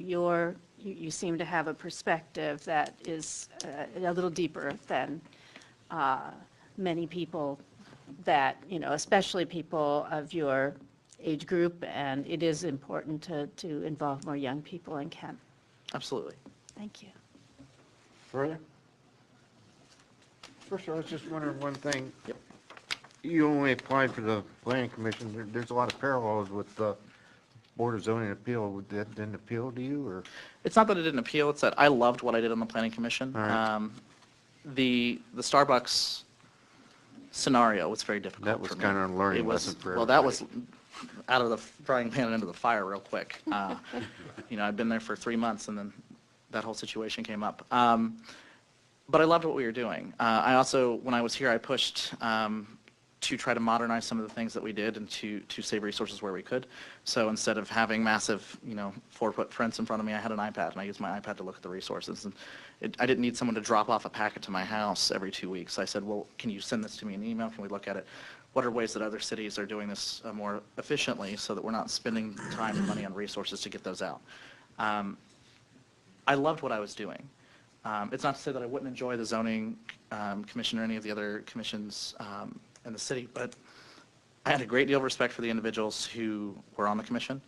you seem to have a perspective that is a little deeper than many people that, especially people of your age group, and it is important to involve more young people in Kent. Absolutely. Thank you. Further? First, I was just wondering one thing. Yep. You only applied for the planning commission. There's a lot of parallels with the Board of Zoning Appeal. That didn't appeal to you, or? It's not that it didn't appeal, it's that I loved what I did on the Planning Commission. All right. The Starbucks scenario was very difficult for me. That was kind of a learning lesson for Well, that was out of the frying pan and into the fire real quick. I'd been there for 3 months, and then that whole situation came up. But I loved what we were doing. I also, when I was here, I pushed to try to modernize some of the things that we did and to save resources where we could. So instead of having massive, 4-foot prints in front of me, I had an iPad, and I used my iPad to look at the resources. And I didn't need someone to drop off a packet to my house every 2 weeks. I said, well, can you send this to me in email? Can we look at it? What are ways that other cities are doing this more efficiently so that we're not spending time and money on resources to get those out? I loved what I was doing. It's not to say that I wouldn't enjoy the zoning commission or any of the other commissions in the city, but I had a great deal of respect for the individuals who were on the commission.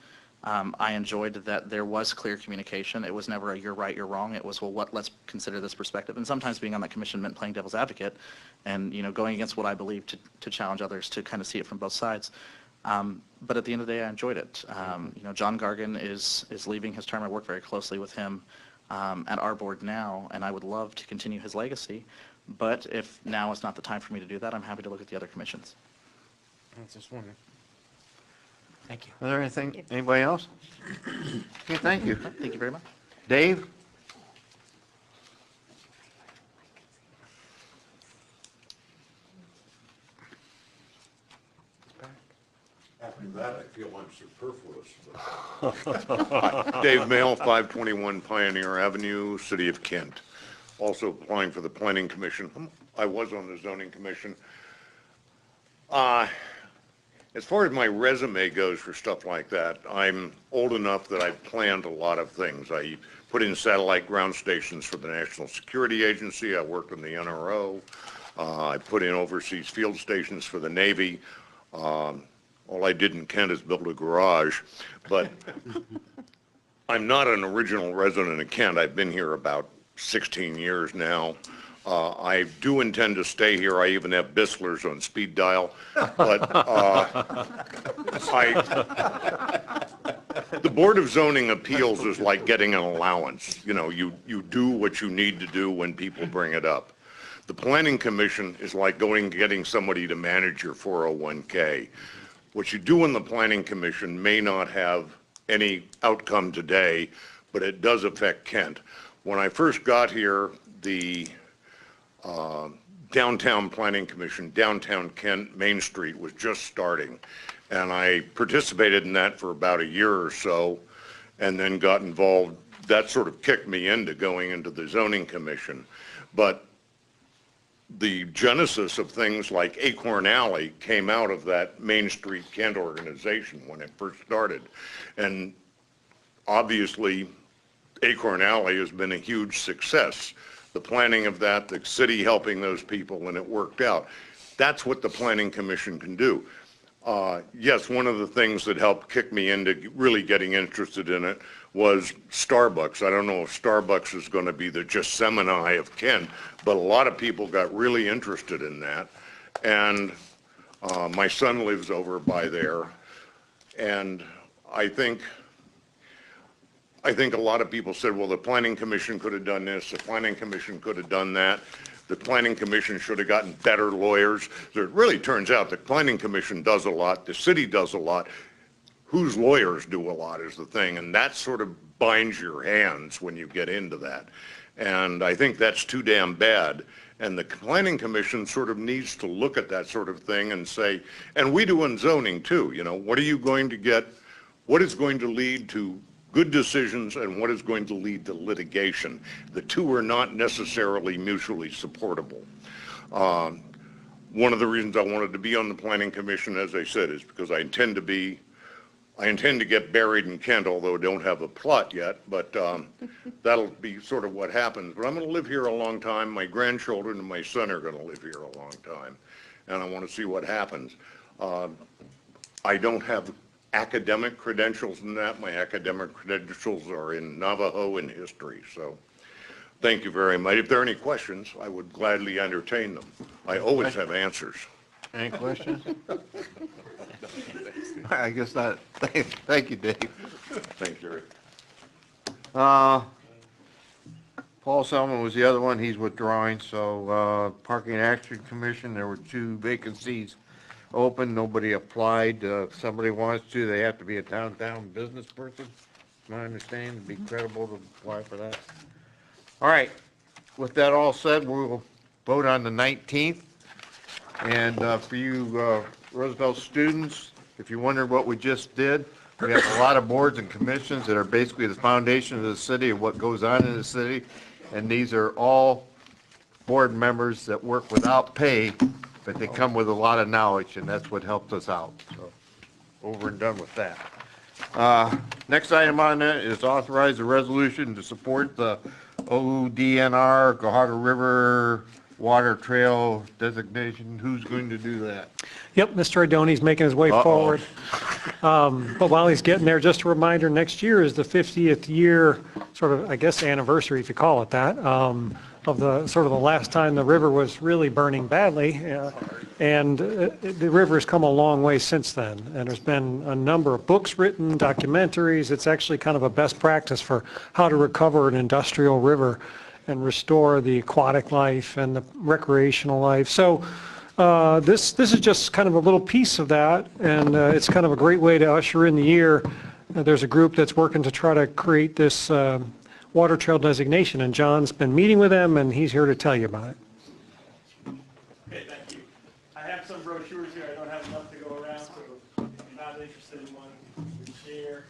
I enjoyed that there was clear communication. It was never a you're right, you're wrong. It was, well, let's consider this perspective. And sometimes being on that commission meant playing devil's advocate and, going against what I believe to challenge others to kind of see it from both sides. But at the end of the day, I enjoyed it. John Gargan is leaving his term. I work very closely with him at our board now, and I would love to continue his legacy. But if now is not the time for me to do that, I'm happy to look at the other commissions. I was just wondering. Thank you. Is there anybody else? Okay, thank you. Thank you very much. Dave? After that, I feel I'm superfluous. Dave Mail, 521 Pioneer Avenue, City of Kent. Also applying for the Planning Commission. I was on the Zoning Commission. As far as my resume goes for stuff like that, I'm old enough that I've planned a lot of things. I put in satellite ground stations for the National Security Agency. I worked in the NRO. I put in overseas field stations for the Navy. All I did in Kent is build a garage, but I'm not an original resident of Kent. I've been here about 16 years now. I do intend to stay here. I even have Bissler's on speed dial, but the Board of Zoning Appeals is like getting an allowance. You do what you need to do when people bring it up. The Planning Commission is like getting somebody to manage your 401k. What you do in the Planning Commission may not have any outcome today, but it does affect Kent. When I first got here, the Downtown Planning Commission, downtown Kent, Main Street was just starting. And I participated in that for about a year or so and then got involved. That sort of kicked me into going into the Zoning Commission. But the genesis of things like Acorn Alley came out of that Main Street Kent organization when it first started. And obviously, Acorn Alley has been a huge success. The planning of that, the city helping those people, and it worked out. That's what the Planning Commission can do. Yes, one of the things that helped kick me into really getting interested in it was Starbucks. I don't know if Starbucks is going to be the Gethsemane of Kent, but a lot of people got really interested in that. And my son lives over by there. And I think I think a lot of people said, well, the planning commission could have done this, the planning commission could have done that, the planning commission should have gotten better lawyers. So it really turns out the planning commission does a lot, the city does a lot, whose lawyers do a lot is the thing, and that sort of binds your hands when you get into that. And I think that's too damn bad. And the planning commission sort of needs to look at that sort of thing and say, and we do in zoning too, you know, what are you going to get, what is going to lead to good decisions and what is going to lead to litigation. The two are not necessarily mutually supportable. One of the reasons I wanted to be on the planning commission, as I said, is because I intend to get buried in Kent, although I don't have a plot yet, but that'll be sort of what happens. But I'm going to live here a long time. My grandchildren and my son are going to live here a long time, and I want to see what happens. I don't have academic credentials in that. My academic credentials are in Navajo and history, so thank you very much. If there are any questions, I would gladly entertain them. I always have answers. Any questions? I guess not. Thank you, Dave. Thanks, Jerry. Paul Selman was the other one. He's withdrawing. So Parking Action Commission, there were 2 vacancies open. Nobody applied. If somebody wants to, they have to be a downtown business person, my understanding, to be credible to apply for that. All right. With that all said, we'll vote on the 19th. And for you Roosevelt students, if you wonder what we just did, we have a lot of boards and commissions that are basically the foundation of the city and what goes on in the city. And these are all board members that work without pay, but they come with a lot of knowledge, and that's what helped us out. So, over and done with that. Next item on that is authorize a resolution to support the ODNR Cuyahoga River Water Trail designation. Who's going to do that? Yep, Mr. Idoni's making his way forward. But while he's getting there, just a reminder, next year is the 50th year, sort of, I guess, anniversary, if you call it that, of the sort of the last time the river was really burning badly. And the river has come a long way since then. And there's been a number of books written, documentaries. It's actually kind of a best practice for how to recover an industrial river and restore the aquatic life and the recreational life. So this is just kind of a little piece of that, and it's kind of a great way to usher in the year. There's a group that's working to try to create this water trail designation, and John's been meeting with them, and he's here to tell you about it. Okay, thank you. I have some brochures here. I don't have enough to go around, so if you're not interested in one, you can share.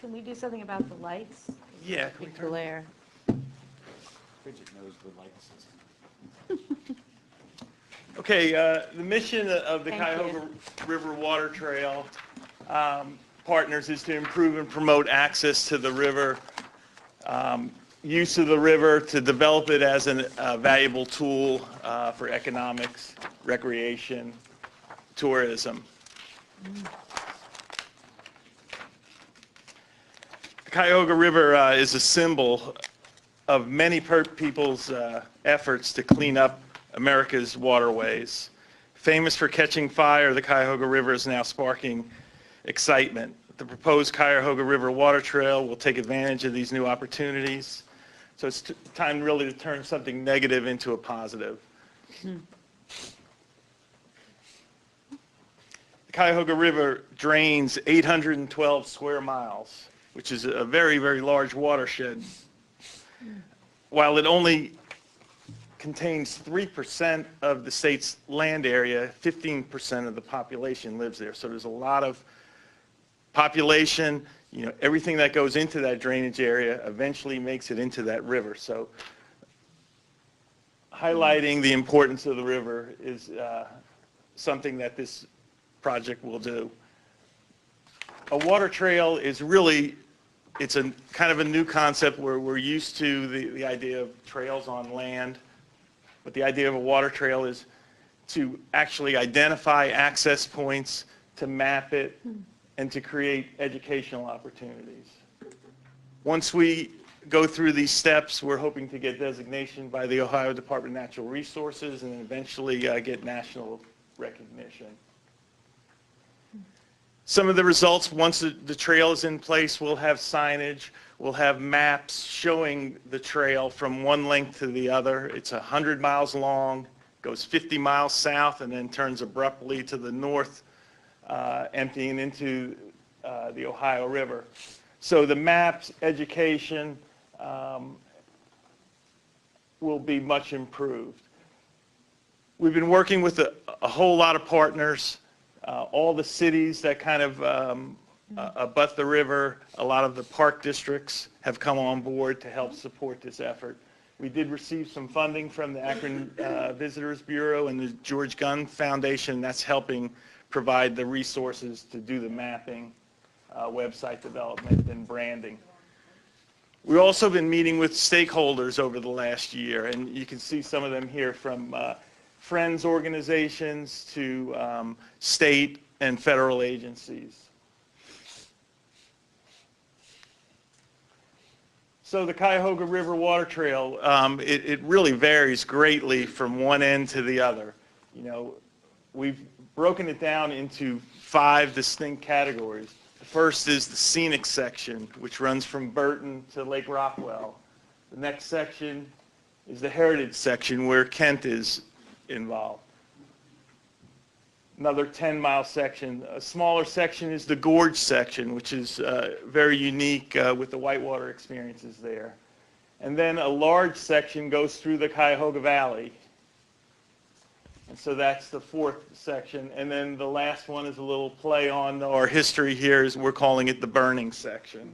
Can we do something about the lights? Yeah. Big glare. Bridget knows the light system. Okay, the mission of the Thank Cuyahoga River Water Trail partners is to improve and promote access to the river, use of the river, to develop it as a valuable tool for economics, recreation, tourism. The Cuyahoga River is a symbol of many people's efforts to clean up America's waterways. Famous for catching fire, the Cuyahoga River is now sparking excitement. The proposed Cuyahoga River Water Trail will take advantage of these new opportunities. So it's time really to turn something negative into a positive. The Cuyahoga River drains 812 square miles, which is a very, very large watershed. While it only contains 3% of the state's land area, 15% of the population lives there. So there's a lot of population. You know, everything that goes into that drainage area eventually makes it into that river. So highlighting the importance of the river is something that this project will do. A water trail is really, it's a kind of a new concept where we're used to the idea of trails on land. But the idea of a water trail is to actually identify access points, to map it, and to create educational opportunities. Once we go through these steps, we're hoping to get designation by the Ohio Department of Natural Resources and eventually get national recognition. Some of the results, once the trail is in place, we'll have signage, we'll have maps showing the trail from one length to the other. It's 100 miles long, goes 50 miles south, and then turns abruptly to the north, emptying into the Ohio River. So the maps, education will be much improved. We've been working with a whole lot of partners. All the cities that kind of abut the river, a lot of the park districts have come on board to help support this effort. We did receive some funding from the Akron Visitors Bureau and the George Gunn Foundation. That's helping provide the resources to do the mapping, website development, and branding. We've also been meeting with stakeholders over the last year, and you can see some of them here, from friends organizations to state and federal agencies. So the Cuyahoga River Water Trail, it really varies greatly from one end to the other. You know, we've broken it down into 5 distinct categories. The first is the scenic section, which runs from Burton to Lake Rockwell. The next section is the heritage section, where Kent is involved. Another 10-mile section. A smaller section is the gorge section, which is very unique with the whitewater experiences there. And then a large section goes through the Cuyahoga Valley. And so that's the 4th section. And then the last one is a little play on our history here, is we're calling it the burning section.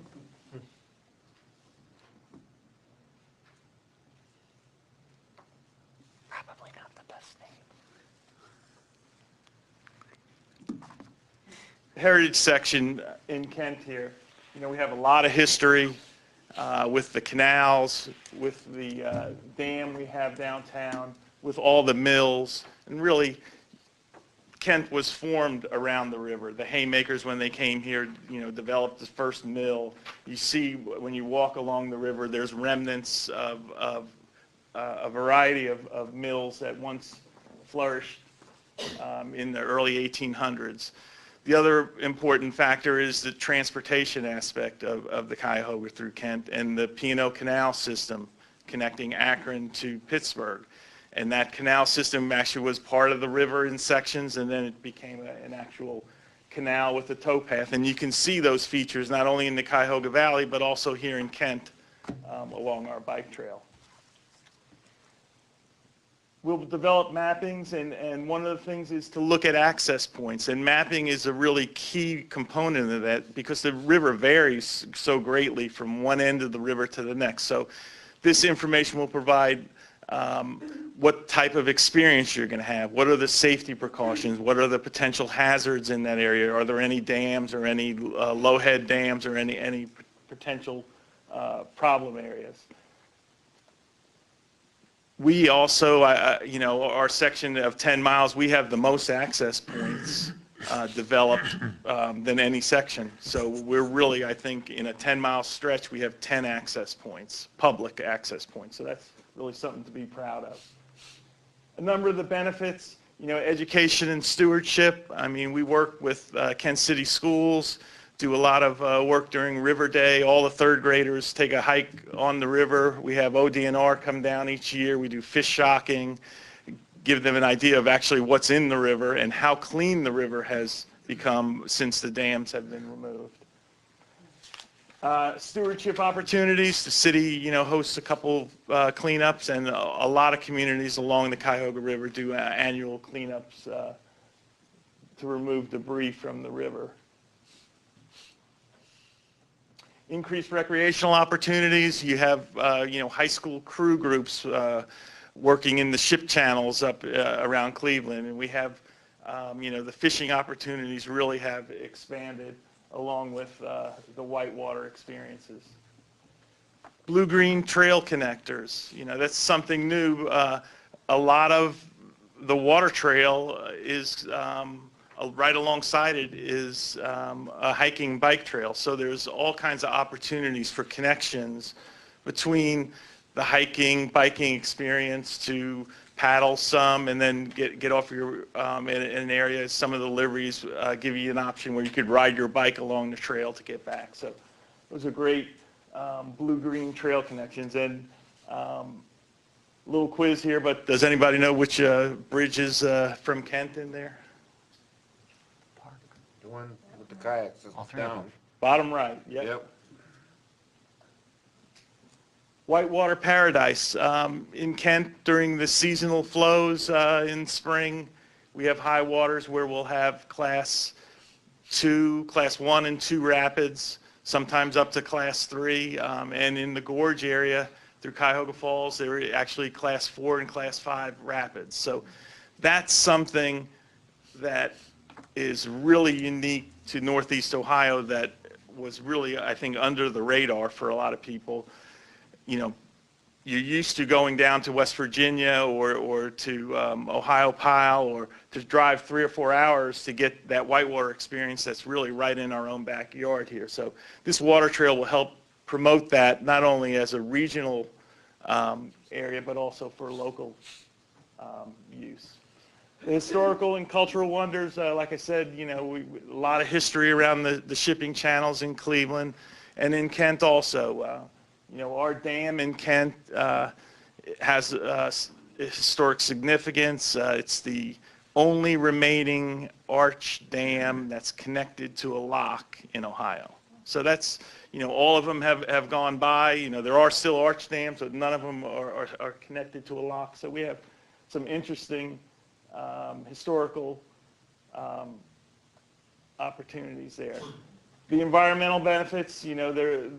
Probably not the best name. Heritage section in Kent here. You know, we have a lot of history with the canals, with the dam we have downtown, with all the mills, and really Kent was formed around the river. The haymakers, when they came here, you know, developed the first mill. You see, when you walk along the river, there's remnants of a variety of mills that once flourished in the early 1800s. The other important factor is the transportation aspect of the Cuyahoga through Kent, and the P&O Canal system connecting Akron to Pittsburgh. And that canal system actually was part of the river in sections, and then it became an actual canal with a towpath. And you can see those features not only in the Cuyahoga Valley, but also here in Kent along our bike trail. We'll develop mappings, and one of the things is to look at access points. And mapping is a really key component of that, because the river varies so greatly from one end of the river to the next. So this information will provide what type of experience you're going to have, what are the safety precautions, what are the potential hazards in that area, are there any dams or any low-head dams or any potential problem areas. We also, you know, our section of 10 miles, we have the most access points developed than any section. So we're really, I think, in a 10-mile stretch, we have 10 access points, public access points. So that's really something to be proud of. A number of the benefits, you know, education and stewardship. I mean, we work with Kent City Schools, do a lot of work during River Day. All the 3rd graders take a hike on the river. We have ODNR come down each year. We do fish shocking, give them an idea of actually what's in the river and how clean the river has become since the dams have been removed. Stewardship opportunities. The city, you know, hosts a couple cleanups, and a lot of communities along the Cuyahoga River do annual cleanups to remove debris from the river. Increased recreational opportunities. You have, you know, high school crew groups working in the ship channels up around Cleveland, and we have, you know, the fishing opportunities really have expanded along with the whitewater experiences. Blue-green trail connectors, you know, that's something new. A lot of the water trail is, right alongside it is a hiking bike trail. So there's all kinds of opportunities for connections between the hiking, biking experience to paddle some, and then get off your in an area. Some of the liveries give you an option where you could ride your bike along the trail to get back. So those are great blue-green trail connections. And little quiz here, but does anybody know which bridge is from Kent in there? The one with the kayaks is down. Bottom right, yep. Whitewater Paradise. In Kent, during the seasonal flows in spring, we have high waters where we'll have class 1 and 2 rapids, sometimes up to class 3. And in the gorge area through Cuyahoga Falls, there are actually class 4 and class 5 rapids. So that's something that is really unique to Northeast Ohio that was really, I think, under the radar for a lot of people. You know, you're used to going down to West Virginia or to Ohio Pile, or to drive 3 or 4 hours to get that whitewater experience that's really right in our own backyard here. So this water trail will help promote that, not only as a regional area, but also for local use. The historical and cultural wonders, like I said, you know, a lot of history around the shipping channels in Cleveland and in Kent also. You know, our dam in Kent has historic significance. It's the only remaining arch dam that's connected to a lock in Ohio. So that's, you know, all of them have gone by. You know, there are still arch dams, but none of them are connected to a lock. So we have some interesting historical opportunities there. The environmental benefits, you know, they're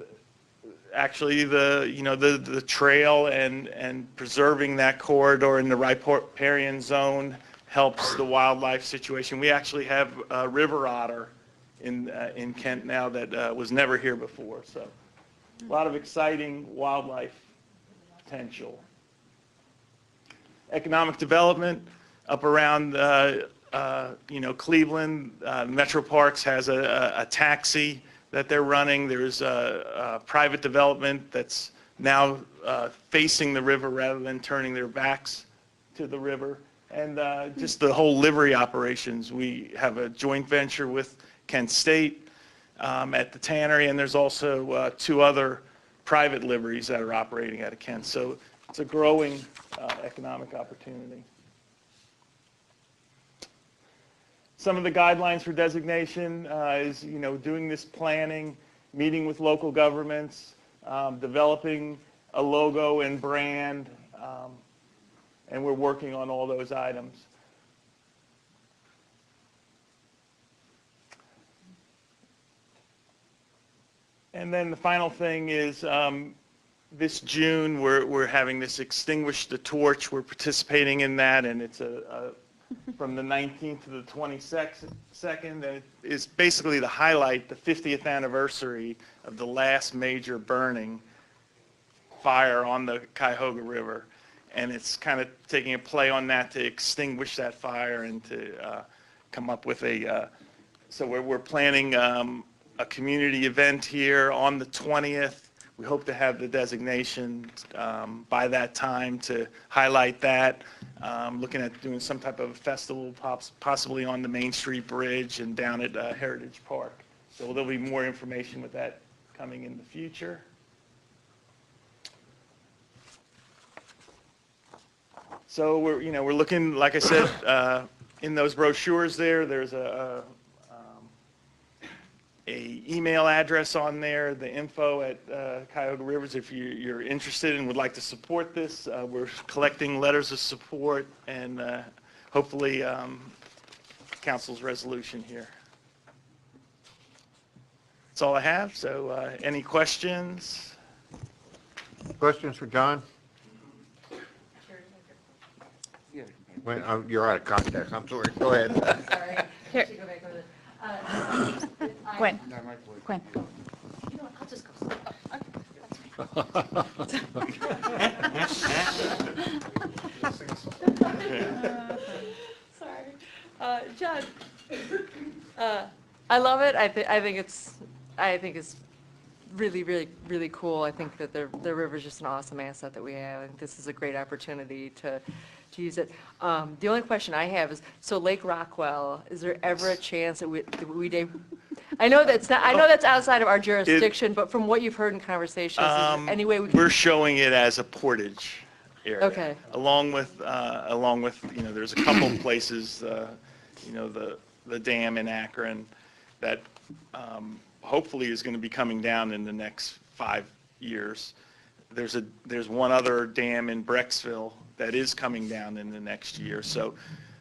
actually the trail and preserving that corridor in the riparian zone helps the wildlife situation. We actually have a river otter in Kent now that was never here before. So a lot of exciting wildlife potential. Economic development up around you know, Cleveland. Metro Parks has a taxi that they're running. There's a private development that's now facing the river rather than turning their backs to the river. And just the whole livery operations. We have a joint venture with Kent State at the tannery, and there's also 2 other private liveries that are operating out of Kent. So it's a growing economic opportunity. Some of the guidelines for designation is, you know, doing this planning, meeting with local governments, developing a logo and brand, and we're working on all those items. And then the final thing is this June we're having this Extinguish the Torch. We're participating in that, and it's from the 19th to the 22nd, and it is basically to highlight the 50th anniversary of the last major burning fire on the Cuyahoga River. And it's kind of taking a play on that to extinguish that fire and to come up with so we're planning a community event here on the 20th. We hope to have the designation by that time to highlight that. Looking at doing some type of festival, possibly on the Main Street Bridge and down at Heritage Park. So there'll be more information with that coming in the future. So we're looking, like I said, in those brochures there's a email address on there, the info at Cuyahoga Rivers. If you're interested and would like to support this, we're collecting letters of support and hopefully council's resolution here. That's all I have. So any questions? Questions for John? Wait, you're out of context. I'm sorry. Go ahead. Sorry. Here. Should go back over Gwen. Gwen. You know what, I'll just go. Sorry. John, I love it. I think it's really, really, really cool. I think that the river's just an awesome asset that we have. I think this is a great opportunity to to use it. The only question I have is, so Lake Rockwell, is there ever a chance that I know that's outside of our jurisdiction, but from what you've heard in conversations, is there any way we can? We're showing it as a portage area. Okay. Along with, there's a couple places, the dam in Akron that hopefully is going to be coming down in the next 5 years. There's one other dam in Brecksville that is coming down in the next year. So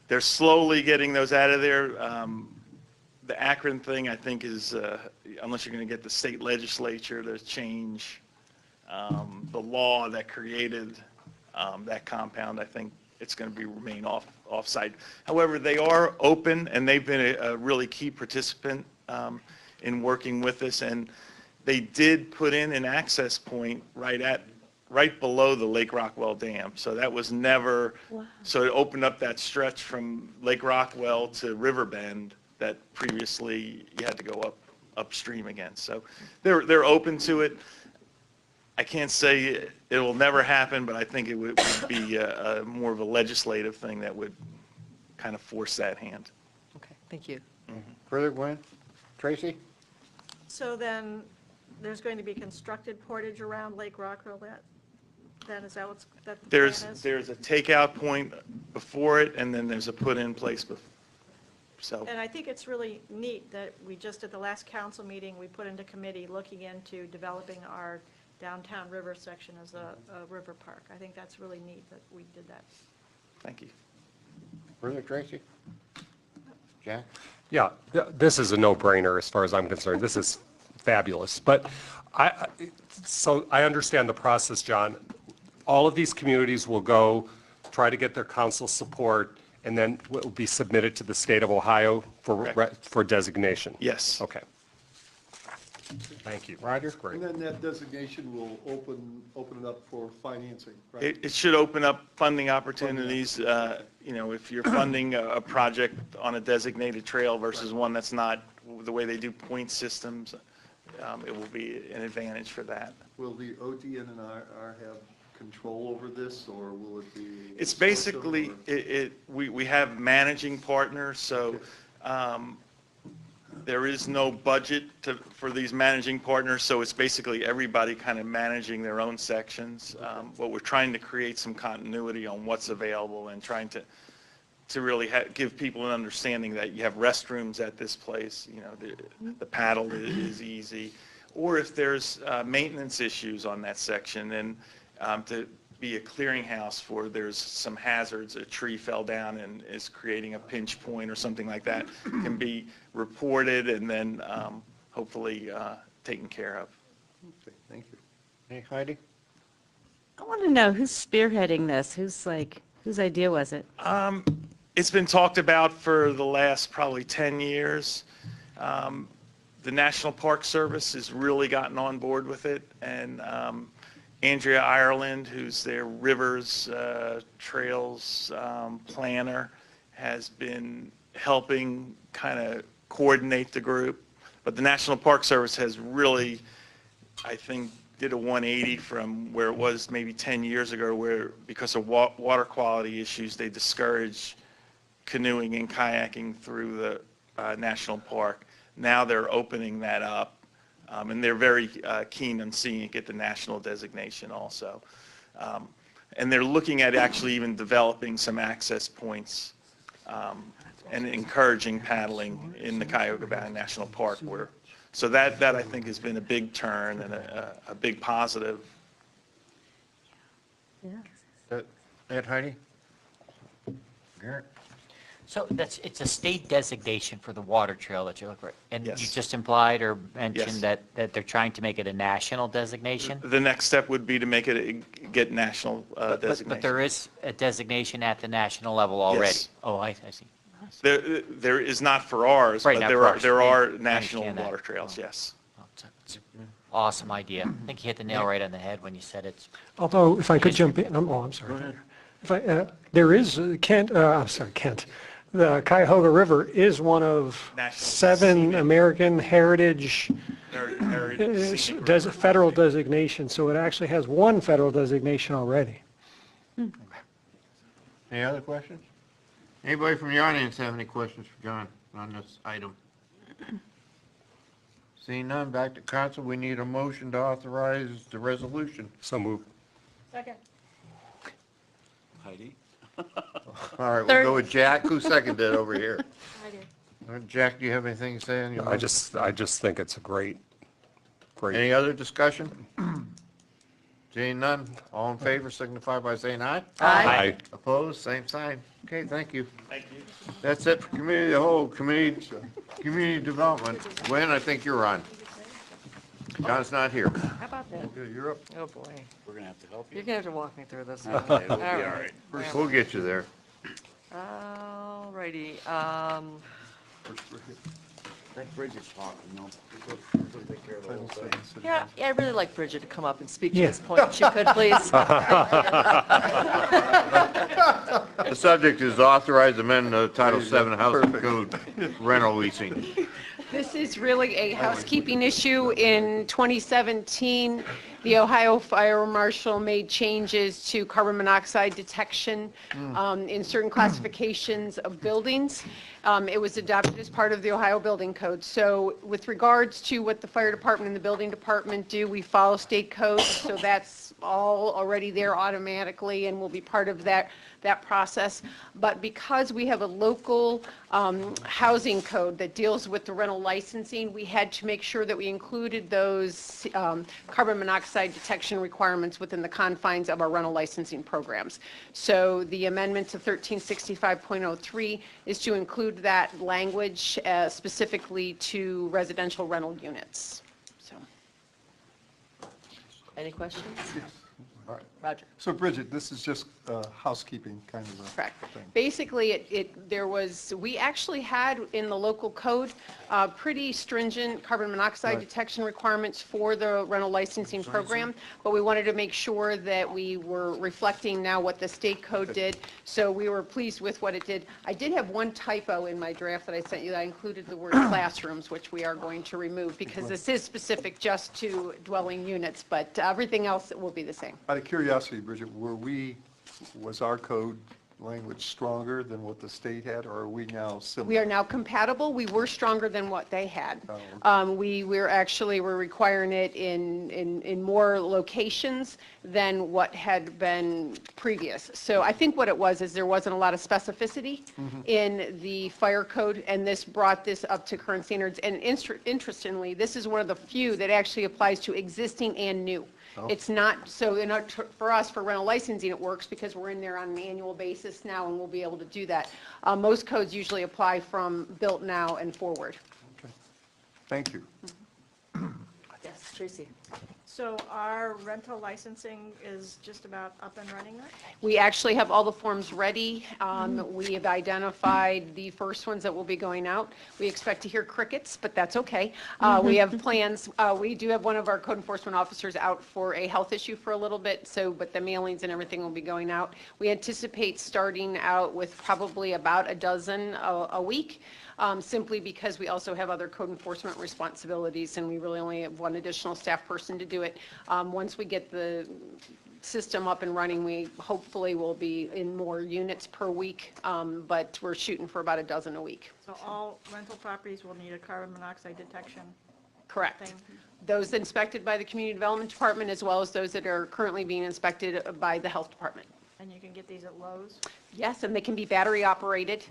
they're slowly getting those out of there. The Akron thing, I think, is, unless you're going to get the state legislature to change the law that created that compound, I think it's going to remain off-site. However, they are open, and they've been a really key participant in working with us, and they did put in an access point right below the Lake Rockwell Dam. So that was never, so it opened up that stretch from Lake Rockwell to Riverbend that previously you had to go upstream again. So they're open to it. I can't say it will never happen, but I think it would be more of a legislative thing that would kind of force that hand. Okay, thank you. Further, Gwen? Tracy? So then, there's going to be constructed portage around Lake Rockwell, that is that what's, that the plan is? There's a takeout point before it, and then there's a put-in place before. So. And I think it's really neat that we just, at the last council meeting, we put into committee looking into developing our downtown river section as a river park. I think that's really neat that we did that. Thank you. Further, Tracy? Jack? Yeah, this is a no-brainer as far as I'm concerned. This is fabulous. But so I understand the process, John. All of these communities will go try to get their council support, and then will be submitted to the state of Ohio for designation. Yes. Okay. Thank you. Roger? Great. And then that designation will open it up for financing, right? It should open up funding opportunities. If you're funding a project on a designated trail versus one that's not, the way they do point systems, it will be an advantage for that. Will the ODNR have control over this, or will it be? It's basically, we have managing partners, so there is no budget for these managing partners, so it's basically everybody kind of managing their own sections. But we're trying to create some continuity on what's available and trying to really give people an understanding that you have restrooms at this place, the paddle is easy. Or if there's maintenance issues on that section, then to be a clearinghouse for there's some hazards, a tree fell down and is creating a pinch point or something like that, can be reported and then hopefully taken care of. Okay, thank you. Hey, Heidi? I want to know who's spearheading this? Whose idea was it? It's been talked about for the last probably 10 years. The National Park Service has really gotten on board with it, and Andrea Ireland, who's their rivers, trails planner, has been helping kind of coordinate the group. But the National Park Service has really, I think, did a 180 from where it was maybe 10 years ago, where because of water quality issues, they discouraged canoeing and kayaking through the national park. Now they're opening that up. And they're very keen on seeing it get the national designation also. And they're looking at actually even developing some access points and encouraging paddling in the Cuyahoga Valley National Park. So that I think has been a big turn and a big positive. Yeah. Ed, Heidi? Garret? So it's a state designation for the water trail that you're looking for. And Yes. you just implied or mentioned Yes. that they're trying to make it a national designation? The next step would be to make it get national designation. But there is a designation at the national level already? Yes. Oh, I see. There is not for ours, Right, but not there for are ours. there Yeah, are I national understand that. water trails. Yes. It's an awesome idea. I think you hit the nail right on the head when you said it's. Although, if I could jump in, I'm sorry. There is Kent, the Cuyahoga River is one of 7 American heritage federal designations, so it actually has 1 federal designation already. Any other questions? Anybody from the audience have any questions for John on this item? Seeing none, back to council. We need a motion to authorize the resolution. So move. Second. Heidi? All right, we'll go with Jack. Who seconded it over here? I did. Jack, do you have anything to say on your I motion? just think it's a great. Any other discussion? Seeing none, all in favor signify by saying aye. Aye. Opposed, same sign. Okay, thank you. Thank you. That's it for committee, of the whole community development. Gwen, I think you're on. John's not here. How about that? Okay, you're up. Oh, boy. We're going to have to help You're gonna have to walk me through this. Okay, we'll be all right. We'll get you there. All righty, Let Bridget talk, you know. We'll take care of the whole thing. yeah, I'd really like Bridget to come up and speak to this point, if she could, please. The subject is authorize amend the Title VII Housing Code rental leasing. This is really a housekeeping issue. In 2017, the Ohio Fire Marshal made changes to carbon monoxide detection in certain classifications of buildings. It was adopted as part of the Ohio Building Code. So with regards to what the fire department and the building department do, we follow state codes, so that's all already there automatically and will be part of that process. But because we have a local housing code that deals with the rental licensing, we had to make sure that we included those carbon monoxide detection requirements within the confines of our rental licensing programs. So the amendment to 1365.03 is to include that language specifically to residential rental units. So, Any questions? All right. Roger. So Bridget, this is just housekeeping kind of a Correct. thing. Basically, we actually had in the local code pretty stringent carbon monoxide Right. detection requirements for the rental licensing program, but we wanted to make sure that we were reflecting now what the state code did, so we were pleased with what it did. I did have one typo in my draft that I sent you. I included the word classrooms, which we are going to remove because this is specific just to dwelling units, but everything else will be the same. Out of curiosity, Bridget, was our code language stronger than what the state had, or are we now similar? We are now compatible. We were stronger than what they had. Oh. We're requiring it in more locations than what had been previous. So I think what it was is there wasn't a lot of specificity in the fire code, and this brought this up to current standards. And interestingly, this is one of the few that actually applies to existing and new. It's not, so for us, for rental licensing, it works because we're in there on an annual basis now and we'll be able to do that. Most codes usually apply from built now and forward. Okay. Thank you. Yes, Tracy. So our rental licensing is just about up and running now? We actually have all the forms ready. We have identified the first ones that will be going out. We expect to hear crickets, but that's okay. We have plans. We do have one of our code enforcement officers out for a health issue for a little bit, but the mailings and everything will be going out. We anticipate starting out with probably about a dozen a week. Simply because we also have other code enforcement responsibilities and we really only have one additional staff person to do it. Once we get the system up and running, we hopefully will be in more units per week, but we're shooting for about a dozen a week. So all rental properties will need a carbon monoxide detection? Correct. Thing. Those inspected by the Community Development Department as well as those that are currently being inspected by the Health Department. And you can get these at Lowe's? Yes, and they can be battery operated.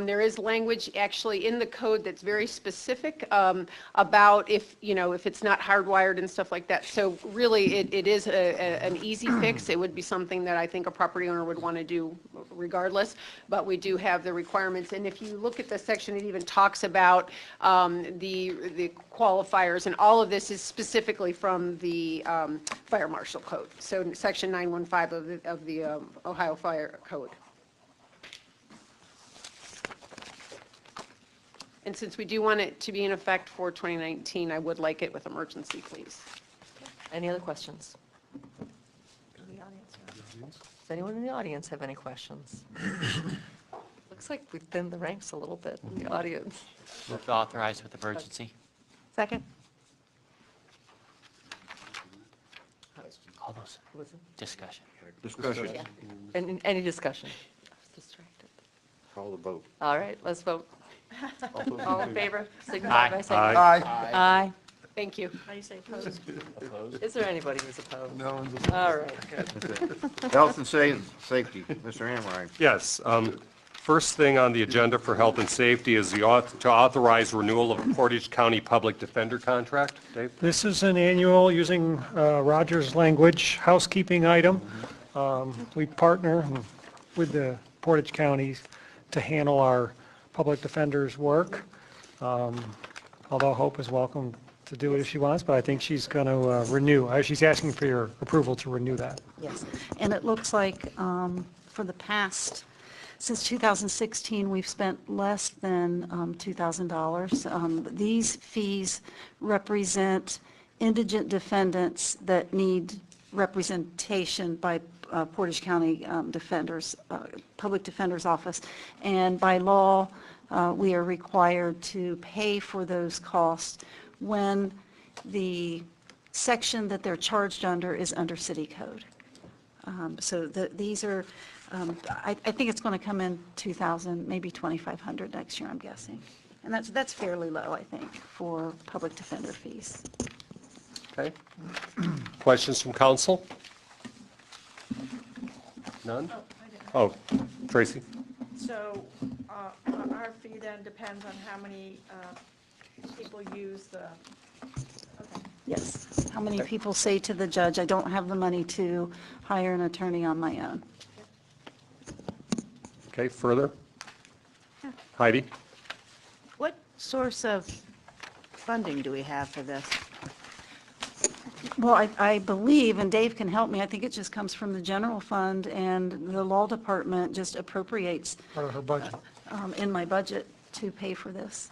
There is language actually in the code that's very specific about if it's not hardwired and stuff like that. So really, it is an easy fix. It would be something that I think a property owner would want to do regardless, but we do have the requirements. And if you look at the section, it even talks about the qualifiers, and all of this is specifically from the Fire Marshal Code. So section 915 of the Ohio Fire Code. And since we do want it to be in effect for 2019, I would like it with emergency, please. Any other questions? Does anyone in the audience have any questions? Looks like we've thinned the ranks a little bit in the audience. Move to authorize with emergency. Second? All those, discussion. Discussion. Any discussion? Distracted. Call the vote. All right, let's vote. All in favor, signify Aye. by saying Aye. aye. Aye. Thank you. How do you say opposed? Is there anybody who's opposed? No one's opposed. All right, good. Health and safety, Mr. Amrhein. Yes. First thing on the agenda for health and safety is to authorize renewal of a Portage County Public Defender contract. Dave? This is an annual, using Roger's language, housekeeping item. We partner with the Portage counties to handle our public defenders' work. Although Hope is welcome to do it if she wants, but I think she's going to renew. She's asking for your approval to renew that. Yes, and it looks like for the past, since 2016, we've spent less than $2,000. These fees represent indigent defendants that need representation by Portage County Defenders, Public Defender's Office, and by law, we are required to pay for those costs when the section that they're charged under is under city code. So these are, I think it's going to come in 2,000, maybe 2,500 next year, I'm guessing. And that's fairly low, I think, for public defender fees. Okay. Questions from council? None? Oh, Tracy? So our fee then depends on how many people use the, okay. Yes. How many people say to the judge, I don't have the money to hire an attorney on my own? Okay, further? Heidi? What source of funding do we have for this? Well, I believe, and Dave can help me, I think it just comes from the general fund, and the law department just appropriates Part of her budget. in my budget to pay for this.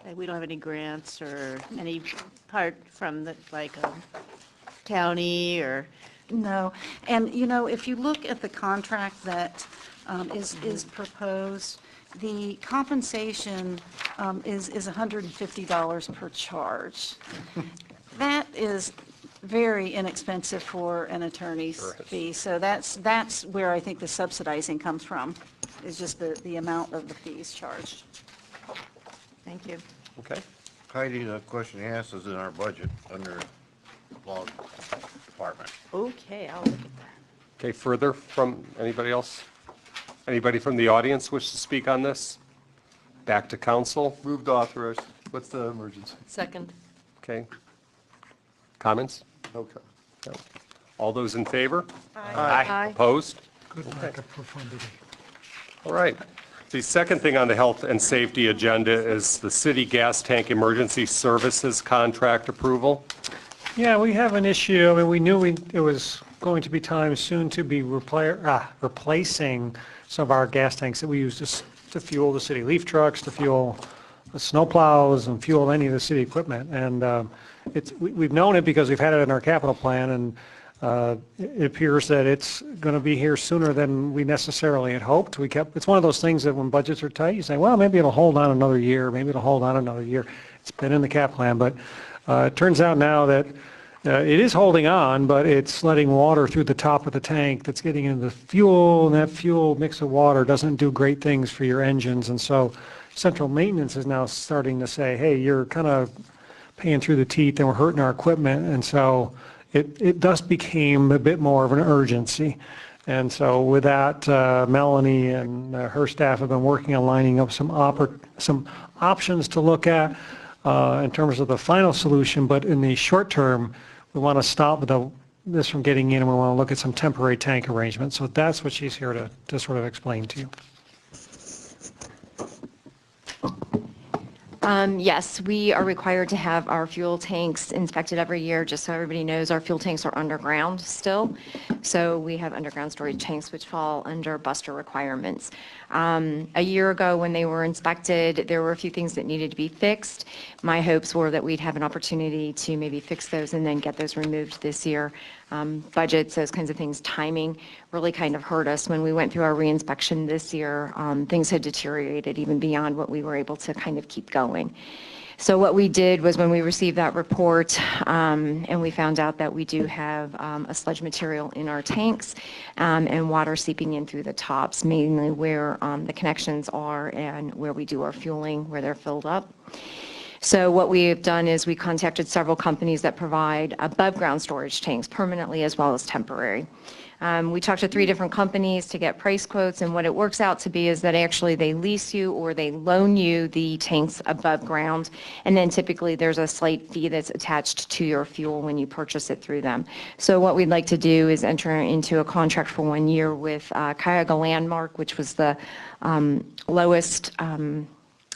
Okay, we don't have any grants or any part from the, like, county or? No, and you know, if you look at the contract that is proposed, the compensation is $150 per charge. That is very inexpensive for an attorney's fee, so that's where I think the subsidizing comes from, is just the amount of the fees charged. Thank you. Okay. Heidi, the question he asked is in our budget under law department. Okay, I'll look at that. Okay, further from anybody else? Anybody from the audience wish to speak on this? Back to council? Moved to authorize. What's the emergency? Second. Okay. Comments? Okay. No. All those in favor? Aye. Opposed? Good lack of profundity. All right. The second thing on the health and safety agenda is the city gas tank emergency services contract approval. Yeah, we have an issue. I mean, we knew it was going to be time soon to be replacing some of our gas tanks that we use to fuel the city leaf trucks, to fuel the snow plows, and fuel any of the city equipment. And we've known it because we've had it in our capital plan, and it appears that it's going to be here sooner than we necessarily had hoped. It's one of those things that when budgets are tight, you say, well, maybe it'll hold on another year, maybe it'll hold on another year. It's been in the cap plan, but it turns out now that it is holding on, but it's letting water through the top of the tank that's getting into the fuel, and that fuel mixed with water doesn't do great things for your engines. And so central maintenance is now starting to say, hey, you're kind of paying through the teeth and we're hurting our equipment. And so it thus became a bit more of an urgency. And so with that, Melanie and her staff have been working on lining up some options to look at in terms of the final solution. But in the short term, we want to stop this from getting in, and we want to look at some temporary tank arrangements. So that's what she's here to sort of explain to you. Yes, we are required to have our fuel tanks inspected every year. Just so everybody knows, our fuel tanks are underground still. So we have underground storage tanks which fall under buster requirements. A year ago when they were inspected, there were a few things that needed to be fixed. My hopes were that we'd have an opportunity to maybe fix those and then get those removed this year. Budgets, those kinds of things, timing really kind of hurt us. When we went through our reinspection this year, things had deteriorated even beyond what we were able to kind of keep going. So what we did was when we received that report and we found out that we do have a sludge material in our tanks and water seeping in through the tops, mainly where the connections are and where we do our fueling, where they're filled up. So what we have done is we contacted several companies that provide above ground storage tanks permanently as well as temporary. We talked to 3 different companies to get price quotes, and what it works out to be is that actually they lease you or they loan you the tanks above ground, and then typically there's a slight fee that's attached to your fuel when you purchase it through them. So what we'd like to do is enter into a contract for 1 year with Cuyahoga Landmark, which was the lowest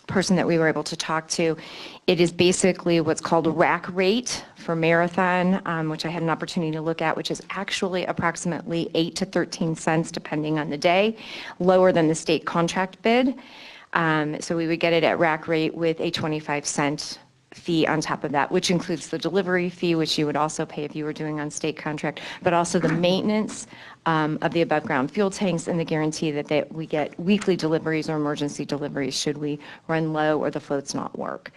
person that we were able to talk to. It is basically what's called a rack rate for marathon, which I had an opportunity to look at, which is actually approximately 8 to 13 cents depending on the day, lower than the state contract bid. So we would get it at rack rate with a 25-cent fee on top of that, which includes the delivery fee, which you would also pay if you were doing on state contract, but also the maintenance of the above ground fuel tanks and the guarantee that we get weekly deliveries or emergency deliveries should we run low or the floats not work.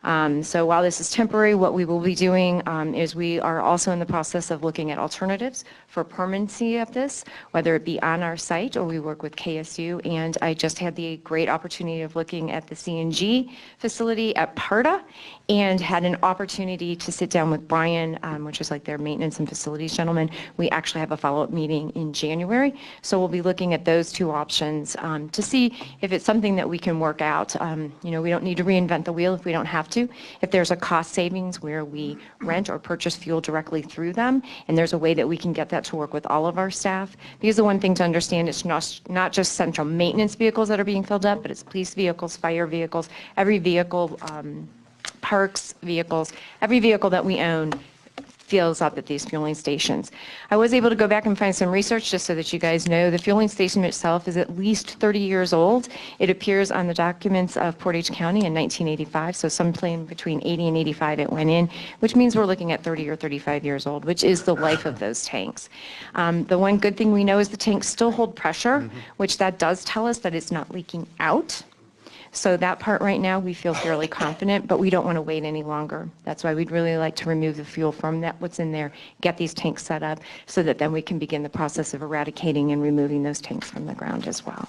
So while this is temporary, what we will be doing is we are also in the process of looking at alternatives for permanency of this, whether it be on our site or we work with KSU. And I just had the great opportunity of looking at the CNG facility at Parda and had an opportunity to sit down with Brian, which is like their maintenance and facilities gentleman. We actually have a follow-up meeting in January. So we'll be looking at those 2 options to see if it's something that we can work out. We don't need to reinvent the wheel if we don't have to. If there's a cost savings where we rent or purchase fuel directly through them, and there's a way that we can get that to work with all of our staff. Because the one thing to understand, it's not just central maintenance vehicles that are being filled up, but it's police vehicles, fire vehicles, every vehicle, parks vehicles, every vehicle that we own fills up at these fueling stations. I was able to go back and find some research just so that you guys know the fueling station itself is at least 30 years old. It appears on the documents of Portage County in 1985, so sometime between 80 and 85 it went in, which means we're looking at 30 or 35 years old, which is the life of those tanks. The one good thing we know is the tanks still hold pressure, which that does tell us that it's not leaking out. So that part right now, we feel fairly confident, but we don't want to wait any longer. That's why we'd really like to remove the fuel from that, what's in there, get these tanks set up so that then we can begin the process of eradicating and removing those tanks from the ground as well.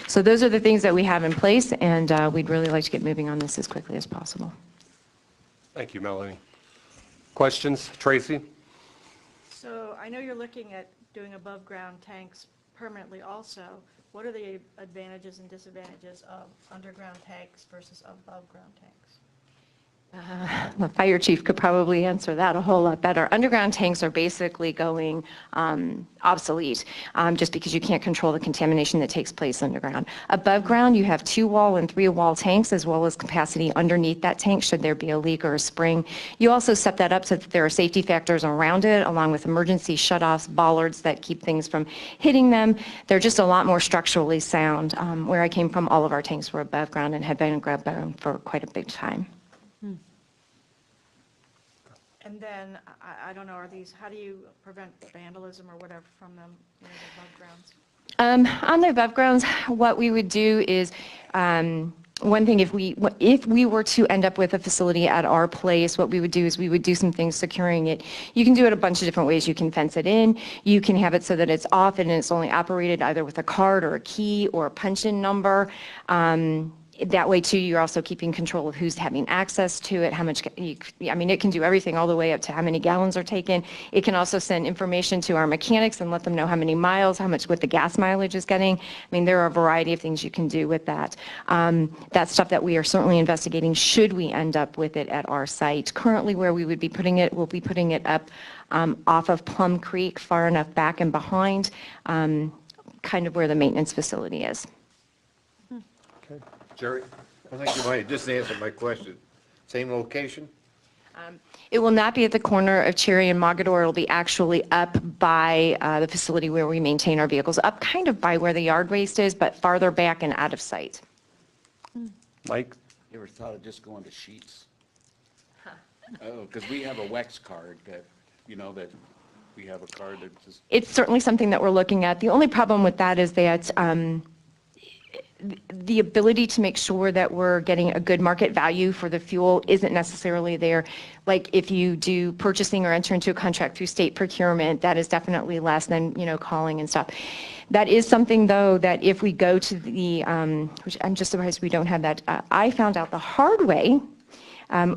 So those are the things that we have in place, and we'd really like to get moving on this as quickly as possible. Thank you, Melanie. Questions? Tracy? So I know you're looking at doing above-ground tanks permanently also. What are the advantages and disadvantages of underground tanks versus above-ground tanks? The fire chief could probably answer that a whole lot better. Underground tanks are basically going obsolete just because you can't control the contamination that takes place underground. Above ground, you have 2-wall and 3-wall tanks as well as capacity underneath that tank should there be a leak or a spring. You also set that up so that there are safety factors around it along with emergency shutoffs, bollards that keep things from hitting them. They're just a lot more structurally sound. Where I came from, all of our tanks were above ground and had been above ground for quite a big time. And then, I don't know, how do you prevent vandalism or whatever from them near the above grounds? On the above grounds, what we would do is, one thing, if we were to end up with a facility at our place, what we would do is we would do some things securing it. You can do it a bunch of different ways. You can fence it in. You can have it so that it's off and it's only operated either with a card or a key or a punch-in number. That way, too, you're also keeping control of who's having access to it, how much, it can do everything all the way up to how many gallons are taken. It can also send information to our mechanics and let them know how many miles, what the gas mileage is getting. There are a variety of things you can do with that. That's stuff that we are certainly investigating should we end up with it at our site. Currently, where we would be putting it, we'll be putting it up off of Plum Creek, far enough back and behind, kind of where the maintenance facility is. Jerry? I think you might just answer my question. Same location? It will not be at the corner of Cherry and Mogador. It'll be actually up by the facility where we maintain our vehicles, up kind of by where the yard waste is, but farther back and out of sight. Mike? You ever thought of just going to Sheets? Oh, because we have a WEX card that we have a card that just... It's certainly something that we're looking at. The only problem with that is that the ability to make sure that we're getting a good market value for the fuel isn't necessarily there. Like if you do purchasing or enter into a contract through state procurement, that is definitely less than, calling and stuff. That is something, though, that if we go to the, which I'm just surprised we don't have that, I found out the hard way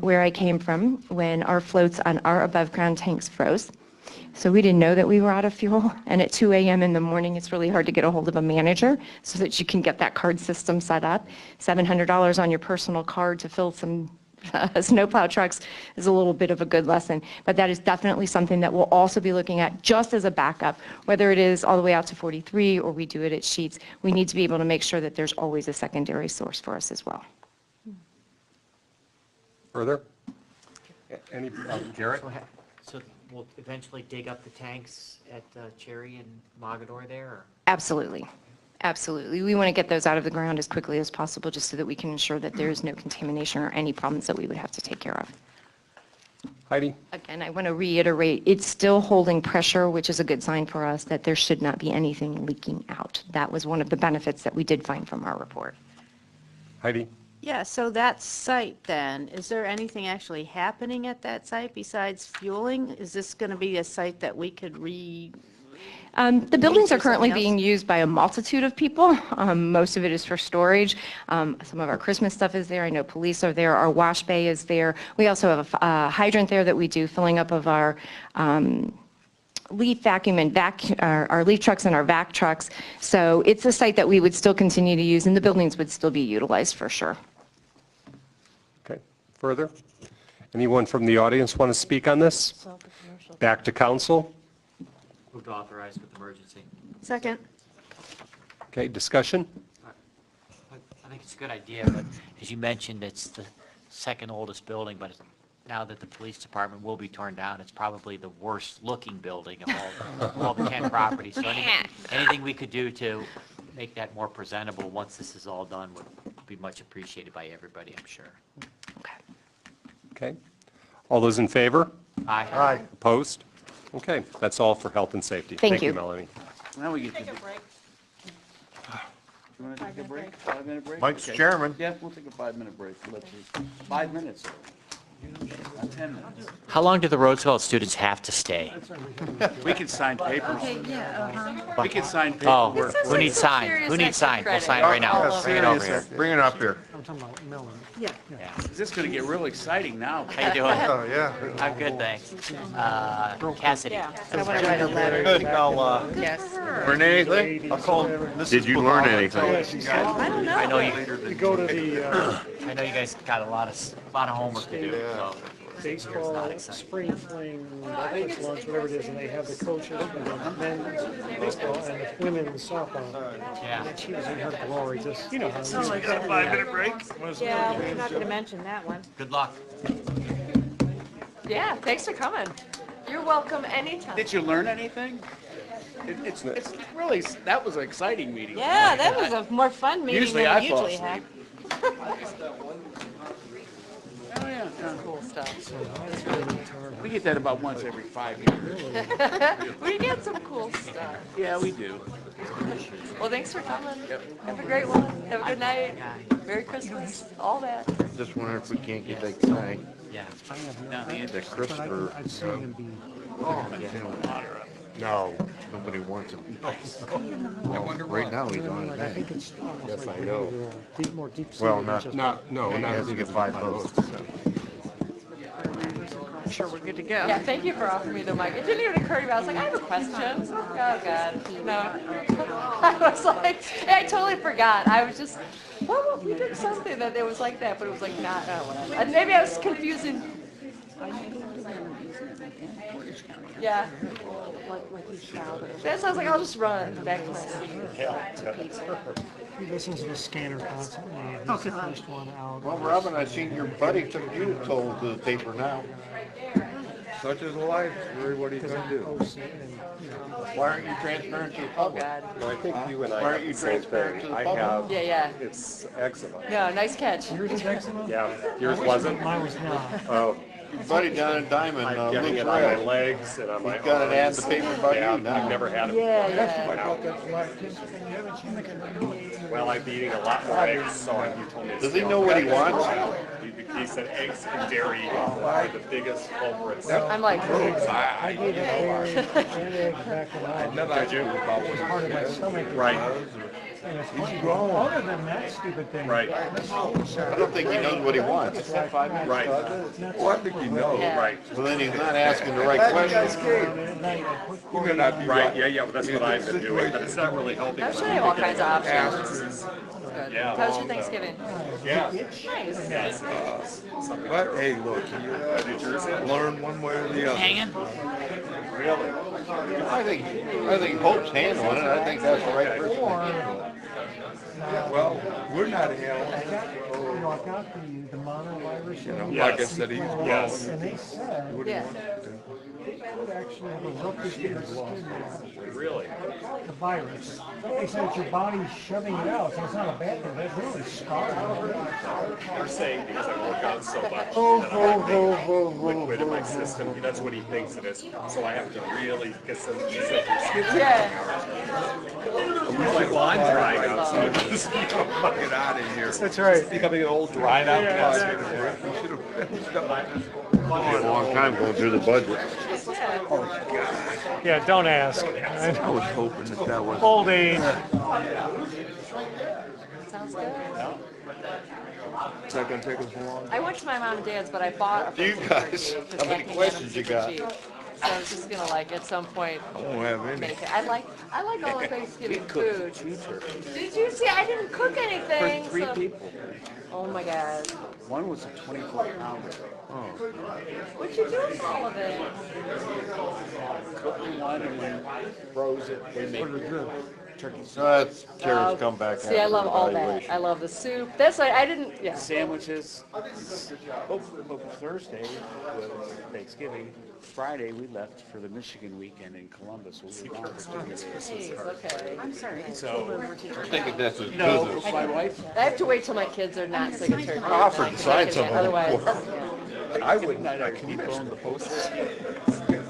where I came from when our floats on our above-ground tanks froze. So we didn't know that we were out of fuel, and at 2 a.m. in the morning, it's really hard to get a hold of a manager so that you can get that card system set up. $700 on your personal card to fill some snowplow trucks is a little bit of a good lesson, but that is definitely something that we'll also be looking at just as a backup, whether it is all the way out to 43 or we do it at Sheets. We need to be able to make sure that there's always a secondary source for us as well. Further? Any, Garrett? So we'll eventually dig up the tanks at Cherry and Mogador there? Or? Absolutely. Absolutely. We want to get those out of the ground as quickly as possible just so that we can ensure that there is no contamination or any problems that we would have to take care of. Heidi? Again, I want to reiterate, it's still holding pressure, which is a good sign for us that there should not be anything leaking out. That was one of the benefits that we did find from our report. Heidi? Yeah, so that site then, is there anything actually happening at that site besides fueling? Is this going to be a site that we could the buildings are currently being used by a multitude of people. Most of it is for storage. Some of our Christmas stuff is there. I know police are there. Our wash bay is there. We also have a hydrant there that we do filling up of our leaf vacuum and our leaf trucks and our vac trucks. So it's a site that we would still continue to use, and the buildings would still be utilized for sure. Okay. Further? Anyone from the audience want to speak on this? Back to council. Move to authorize with emergency. Second. Okay, discussion? I think it's a good idea, but as you mentioned, it's the second oldest building, but now that the police department will be torn down, it's probably the worst looking building of all the Kent properties. So anything we could do to make that more presentable once this is all done would be much appreciated by everybody, I'm sure. Okay. All those in favor? Aye. Aye. Opposed? Okay, that's all for health and safety. Thank you. Melanie. Now we get Take to. a break. You want to take a break? 5-minute break? Mike's Okay. chairman. Yeah, we'll take a 5-minute break. Let's just, 5 minutes. Not 10 minutes. How long do the Roosevelt students have to stay? We can sign papers. We can sign Oh, paperwork. who needs sign? Who needs sign? We'll sign right now. Bring it over here. Bring it up here. I'm talking about Melanie. Yeah. Is this going to get real exciting now? How you doing? Oh, yeah. I'm good, thanks. Cassidy. Yeah, I want to write a letter. Good. I'll, Yes. Renee, I'll call Did you learn anything? I don't know. I know you Go to the I know you guys got a lot of homework to do, so. baseball, spring fling, breakfast lunch, whatever it is, and they have the coaches and the men's baseball and the women's softball. Yeah. And she was in her glory, just, you know how. So we got a 5-minute break? Yeah, we're not going to mention that one. Good luck. Yeah, thanks for coming. You're welcome anytime. Did you learn anything? It's really, that was an exciting meeting. Yeah, that was a more fun meeting Usually than I we fall usually have. Oh, yeah. Cool stuff. We get that about once every 5 years. We get some cool stuff. Yeah, we do. Well, thanks for coming. Yep. Have a great one. Have a good night. Merry Christmas. All that. Just wondering if we can't get that guy, Yeah. that Christopher. I've seen him be. No, nobody wants him. Right now, he's on his I back. think it's almost Yes, like I know. more deep. Well, seated, not, just- he has to get 5 votes. I'm sure we're good to go. Yeah, thank you for offering me the mic. It didn't even occur to me. I was like, I have a question. Oh, God. No. I was like, I totally forgot. I was just, well, we did something that it was like that, but it was like not, oh, whatever. And maybe I was confusing. Yeah. That sounds like I'll just run back to my seat. He listens to the scanner constantly. and He's the first one out. Well, Robin, I seen your buddy took you told to the paper now. Such is life, really, what are you gonna do? Why aren't you transparent to the public? Well, I think you and I Why aren't have you the same transparent thing. to the I public? have, Yeah. it's eczema. No, nice catch. Yours is eczema? Yeah, yours wasn't? Mine was not. Oh, your buddy down in Diamond, I'm Luke getting it on my Rail. legs and on my He's got an ad in arms. the paper about Yeah, you now. I've never had it. Yeah, Well, I'm eating a lot more eggs, so you told me. Does he know what he wants? He said eggs and dairy are the biggest culprits. I'm like, I gave it dairy and eggs back when I was part of my stomach. Right. And it's funny, other than that stupid thing. Right. I don't think he knows what he wants. Right. Well, I think you know. Right. So then he's not asking the right questions. You may not be Right, yeah, well, that's what I've been doing, but it's not really helping. I'm sure they have all kinds of options. Good. Yeah. How was your Thanksgiving? Yeah. Nice. But hey, look, you learn one way or the other. Hanging? Really? I think Hope's handling it. I think that's the right person to handle it. Well, we're not handling I've got the monovirus. You know, Yes. like I said, he's wrong. Yes. And they said What do you Yeah. want to do? it would actually have a herpes skin Really? the virus. They said it's your body shoving it out, so it's not a bad thing. That's really scarring. You're saying because I work out so much that I have liquid in my system, that's what he thinks it is. So I have to really get some, he said your skin's Yeah. He's like, well, I'm drying out, so just, Get out of here. That's right. becoming an old dried out guy. You should have finished up. It's been a long time going through the budget. Yeah, don't ask. I was hoping that was. Old age. Sounds good. Is that gonna take us long? I went to my mom and dad's, but I bought a Do you guys, how many questions you got? So I was just gonna like at some point. I won't have any. Make it. I like all the Thanksgiving food. Did you see? I didn't cook anything. For 3 so- people. Oh my God. One was a 24-pounder. What'd you do with all of it? Cooked one and then froze it. They made turkey So that's Kara's comeback. See, I love all that. I love the soup. That's why I didn't. Yeah. sandwiches. Thursday was Thanksgiving. Friday, we left for the Michigan weekend in Columbus. We were gone for 2 days. Jeez, okay. I'm sorry. So, I'm thinking that's his no, business. my wife, I have to wait till my kids are not sick of turkey. I offered to sign some of them. Otherwise, before. I wouldn't, I keep on the post.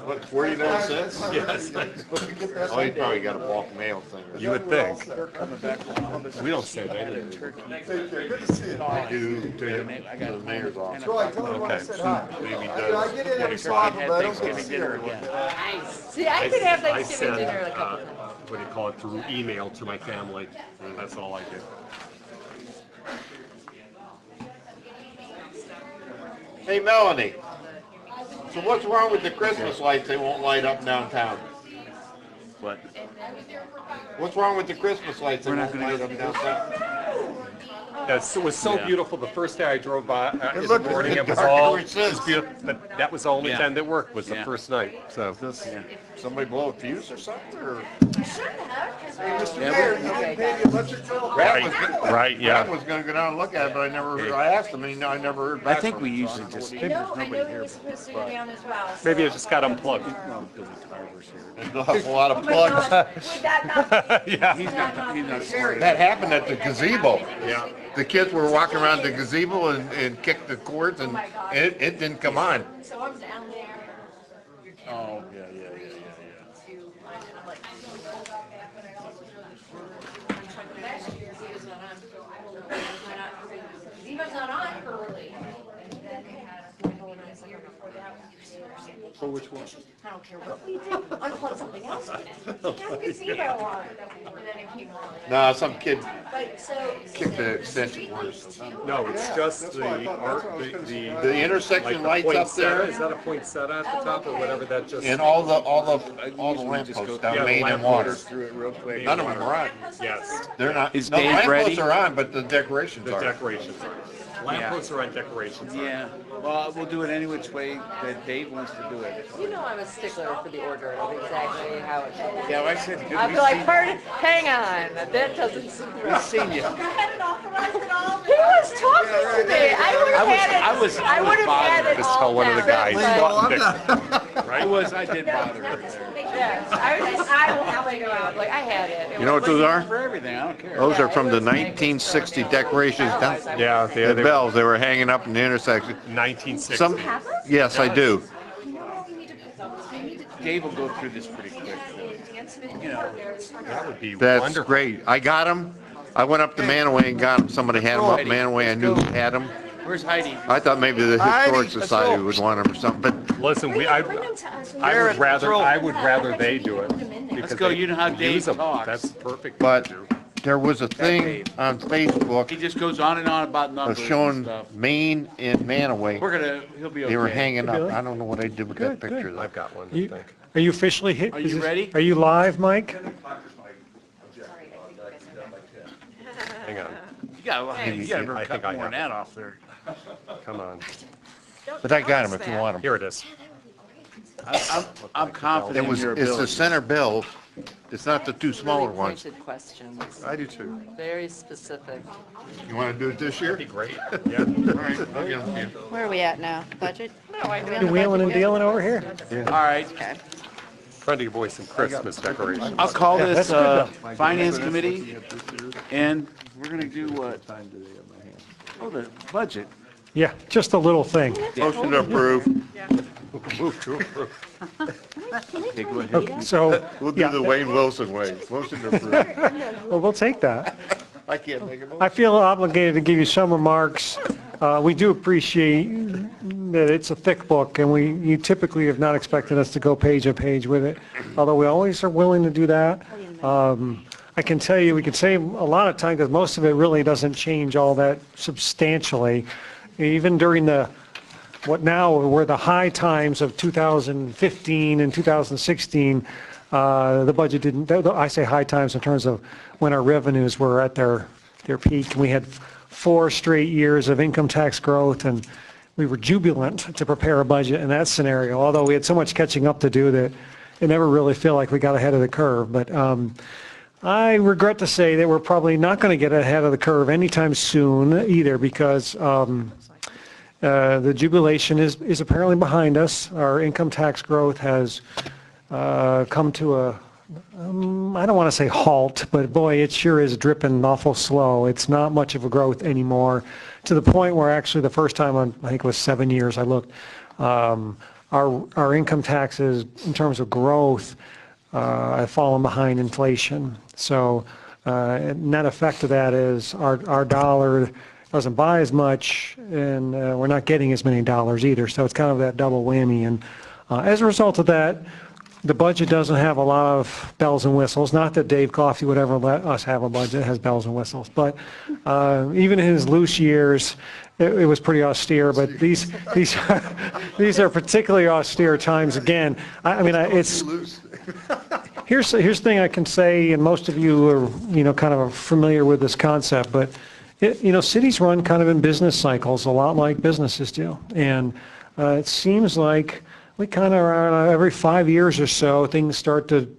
What, 49 cents? Yes. Oh, he probably got a bulk mail thing. You would think. They're coming back from Columbus. We don't send anything. Turkey. I do to the mayor's office. Okay. Maybe does. Had Thanksgiving dinner again. see, I could have I Thanksgiving send, dinner in a couple of what do you call it, through email to my family. That's all I do. Hey, Melanie. So what's wrong with the Christmas lights they won't light up downtown? What? What's wrong with the Christmas lights they won't light up downtown? It was so beautiful. The first day I drove by in the looked morning, it was dark all where it says. just beautiful. But that was the only Yeah. time that worked was the Yeah. first night. So Somebody blow a fuse or something? Or? right, yeah. Brad was going to go down and look at it, but I never heard. I asked him, and I never heard I back think from we him. usually just, maybe there's nobody here, but Maybe it just got unplugged. Billy Carver's here. They'll have a lot of plugs. Yeah. He's not smart. That happened at the gazebo. Yeah. The kids were walking around the gazebo and kicked the cords, and it didn't come on. So I'm down there. Oh, yeah. He was not on early. For which one? I don't care what we did, unplug something else. Have a gazebo on. And then it came on. No, some kid But so. kicked the extension cords. No, it's just the The intersection lights up there. Is that a poinsettia at the top or whatever that just? And all the lamp posts down Main and Water. Through it real quick. None of them are on. Yes, They're not. Is No, Dave lamp ready? posts are on, but the decorations the are. decorations are. Lamp posts are on decorations. Yeah, well, we'll do it any which way that Dave wants to do it. You know I'm a stickler for the order of exactly how it should be. Yeah, I said, I'd be like, pardon, hang on, that doesn't seem we've right. seen you. Headed off the He was talking to me. I would have had it. I would have had it Just all tell one of the down, guys. but- I did bother her there. Yes, I will help you out. Like, I had it. You know what those are? For everything, I don't care. Those are from the 1960 decorations down. Yeah, The bells, they were hanging up in the intersection. 1960. Some, yes, I do. Dave will go through this pretty quick. You know, That would be That's wonderful. great. I got them. I went up to Manaway and got them. Somebody had them up in Manaway. I knew who had them. where's Heidi? I thought maybe the Historic Heidi, let's Society go. would want them or something, but Listen, I would rather they do it. Let's go, you know how Dave use 'em. talks. That's perfect. but there was a thing on Facebook He just goes on and on about of numbers and showing stuff. Maine and Manaway. He'll be okay. They were hanging up. Really? I don't know what I did with that picture though. I've got one, I You- think. Are you officially hit? Are you ready? Are you live, Mike? Hang on. You gotta, you gotta I cut think I more than have that off there. Come on. But I got them if you want them. Here it is. I'm confident in your It's the ability. center bills. It's not the two smaller Really ones. pointed questions. I do too. Very specific. You want to do it this year? That'd be great. Yeah. All right, I'll get 'em to you. Where are we at now? Budget? You wheeling and dealing over here? All right, Trying to give away some Christmas decorations. I'll call Yeah, this, that's Finance Committee, and we're gonna do what? Oh, the budget. Yeah, just a little thing. Motion to approve. Move to approve. Okay, go ahead. Okay, so, We'll do yeah, the Wayne Wilson way. Motion to approve. well, we'll take that. I can't make a motion. I feel obligated to give you some remarks. We do appreciate that it's a thick book, and you typically have not expected us to go page to page with it, although we always are willing to do that. I can tell you, we could save a lot of time, because most of it really doesn't change all that substantially. Even during what now were the high times of 2015 and 2016, the budget didn't, I say high times in terms of when our revenues were at their peak. We had 4 straight years of income tax growth, and we were jubilant to prepare a budget in that scenario, although we had so much catching up to do that it never really felt like we got ahead of the curve. But I regret to say that we're probably not going to get ahead of the curve anytime soon either, because the jubilation is apparently behind us. Our income tax growth has come to a, I don't want to say halt, but boy, it sure is dripping awful slow. It's not much of a growth anymore, to the point where actually the first time I think it was 7 years I looked, our income taxes in terms of growth have fallen behind inflation. So net effect of that is our dollar doesn't buy as much, and we're not getting as many dollars either. So it's kind of that double whammy. And as a result of that, the budget doesn't have a lot of bells and whistles. Not that Dave Coffey would ever let us have a budget that has bells and whistles, but even in his loose years, it was pretty austere. But these are particularly austere times again. I mean, it's here's the thing I can say, and most of you are kind of familiar with this concept, but cities run kind of in business cycles, a lot like businesses do, and it seems like we kind of around every 5 years or so, things start to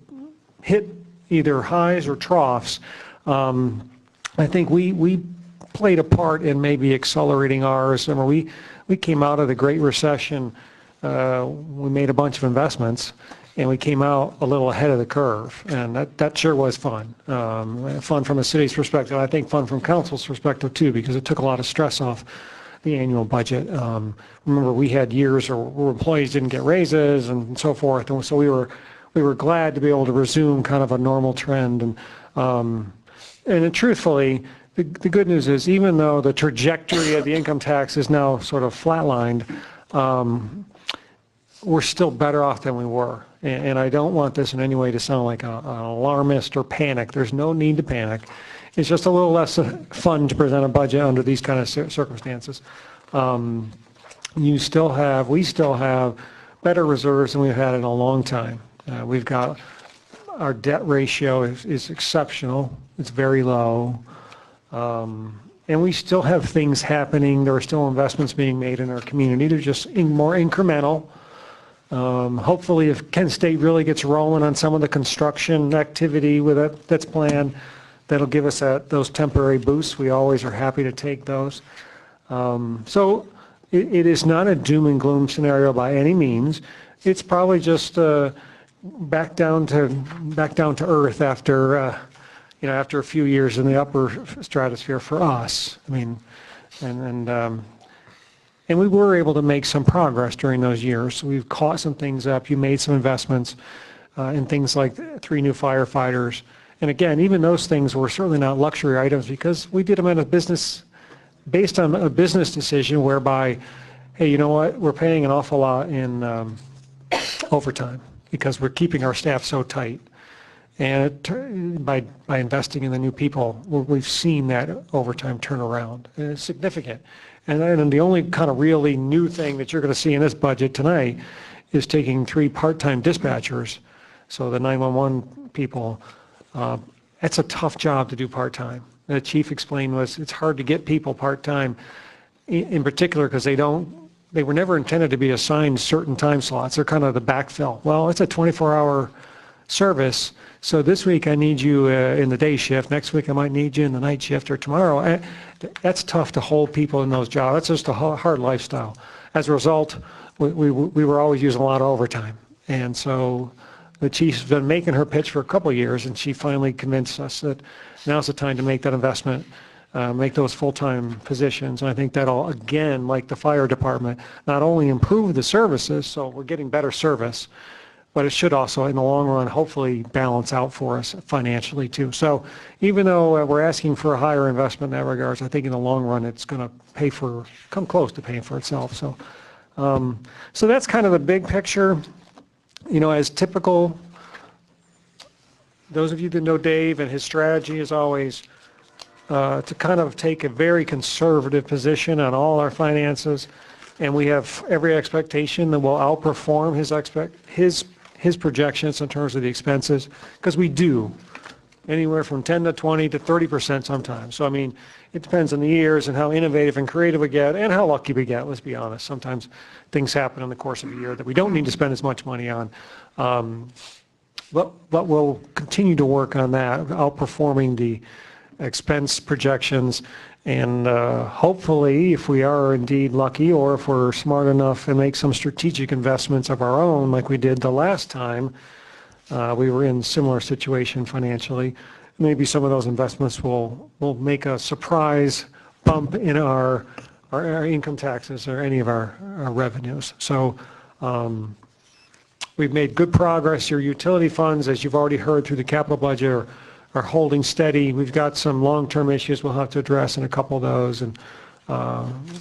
hit either highs or troughs. I think we played a part in maybe accelerating ours. I mean, we came out of the Great Recession, we made a bunch of investments, and we came out a little ahead of the curve, and that sure was fun. Fun from a city's perspective, I think fun from council's perspective too, because it took a lot of stress off the annual budget. Remember, we had years where employees didn't get raises and so forth, and so we were glad to be able to resume kind of a normal trend. And truthfully, the good news is, even though the trajectory of the income tax is now sort of flatlined, we're still better off than we were. And I don't want this in any way to sound like an alarmist or panic. There's no need to panic. It's just a little less fun to present a budget under these kind of circumstances. We still have better reserves than we've had in a long time. We've got, our debt ratio is exceptional. It's very low. And we still have things happening. There are still investments being made in our community. They're just more incremental. Hopefully, if Kent State really gets rolling on some of the construction activity that's planned, that'll give us those temporary boosts. We always are happy to take those. So it is not a doom and gloom scenario by any means. It's probably just back down to earth after after a few years in the upper stratosphere for us. I mean, and we were able to make some progress during those years. We've caught some things up. You made some investments in things like 3 new firefighters. And again, even those things were certainly not luxury items because we did them in a business, based on a business decision whereby, hey, you know what, we're paying an awful lot in overtime because we're keeping our staff so tight. And by investing in the new people, we've seen that overtime turn around. And it's significant. And then the only kind of really new thing that you're going to see in this budget tonight is taking 3 part-time dispatchers. So the 911 people, that's a tough job to do part-time. The chief explained was it's hard to get people part-time, in particular because they were never intended to be assigned certain time slots. They're kind of the backfill. Well, it's a 24-hour service. So this week I need you in the day shift. Next week I might need you in the night shift, or tomorrow. That's tough to hold people in those jobs. That's just a hard lifestyle. As a result, we were always using a lot of overtime. And so the chief's been making her pitch for a couple of years, and she finally convinced us that now's the time to make that investment, make those full-time positions. And I think that'll, again, like the fire department, not only improve the services, so we're getting better service, but it should also, in the long run, hopefully balance out for us financially, too. So even though we're asking for a higher investment in that regards, I think in the long run it's going to come close to paying for itself. So, so that's kind of the big picture. You know, as typical, those of you that know Dave, and his strategy is always to kind of take a very conservative position on all our finances, and we have every expectation that we'll outperform his projections in terms of the expenses, because we do anywhere from 10 to 20 to 30% sometimes. So I mean, it depends on the years and how innovative and creative we get and how lucky we get, let's be honest. Sometimes things happen in the course of a year that we don't need to spend as much money on. But we'll continue to work on that, outperforming the expense projections, and hopefully, if we are indeed lucky, or if we're smart enough and make some strategic investments of our own like we did the last time we were in a similar situation financially, maybe some of those investments will make a surprise bump in our income taxes or any of our revenues. So we've made good progress. Your utility funds, as you've already heard through the capital budget, are holding steady. We've got some long-term issues we'll have to address in a couple of those. And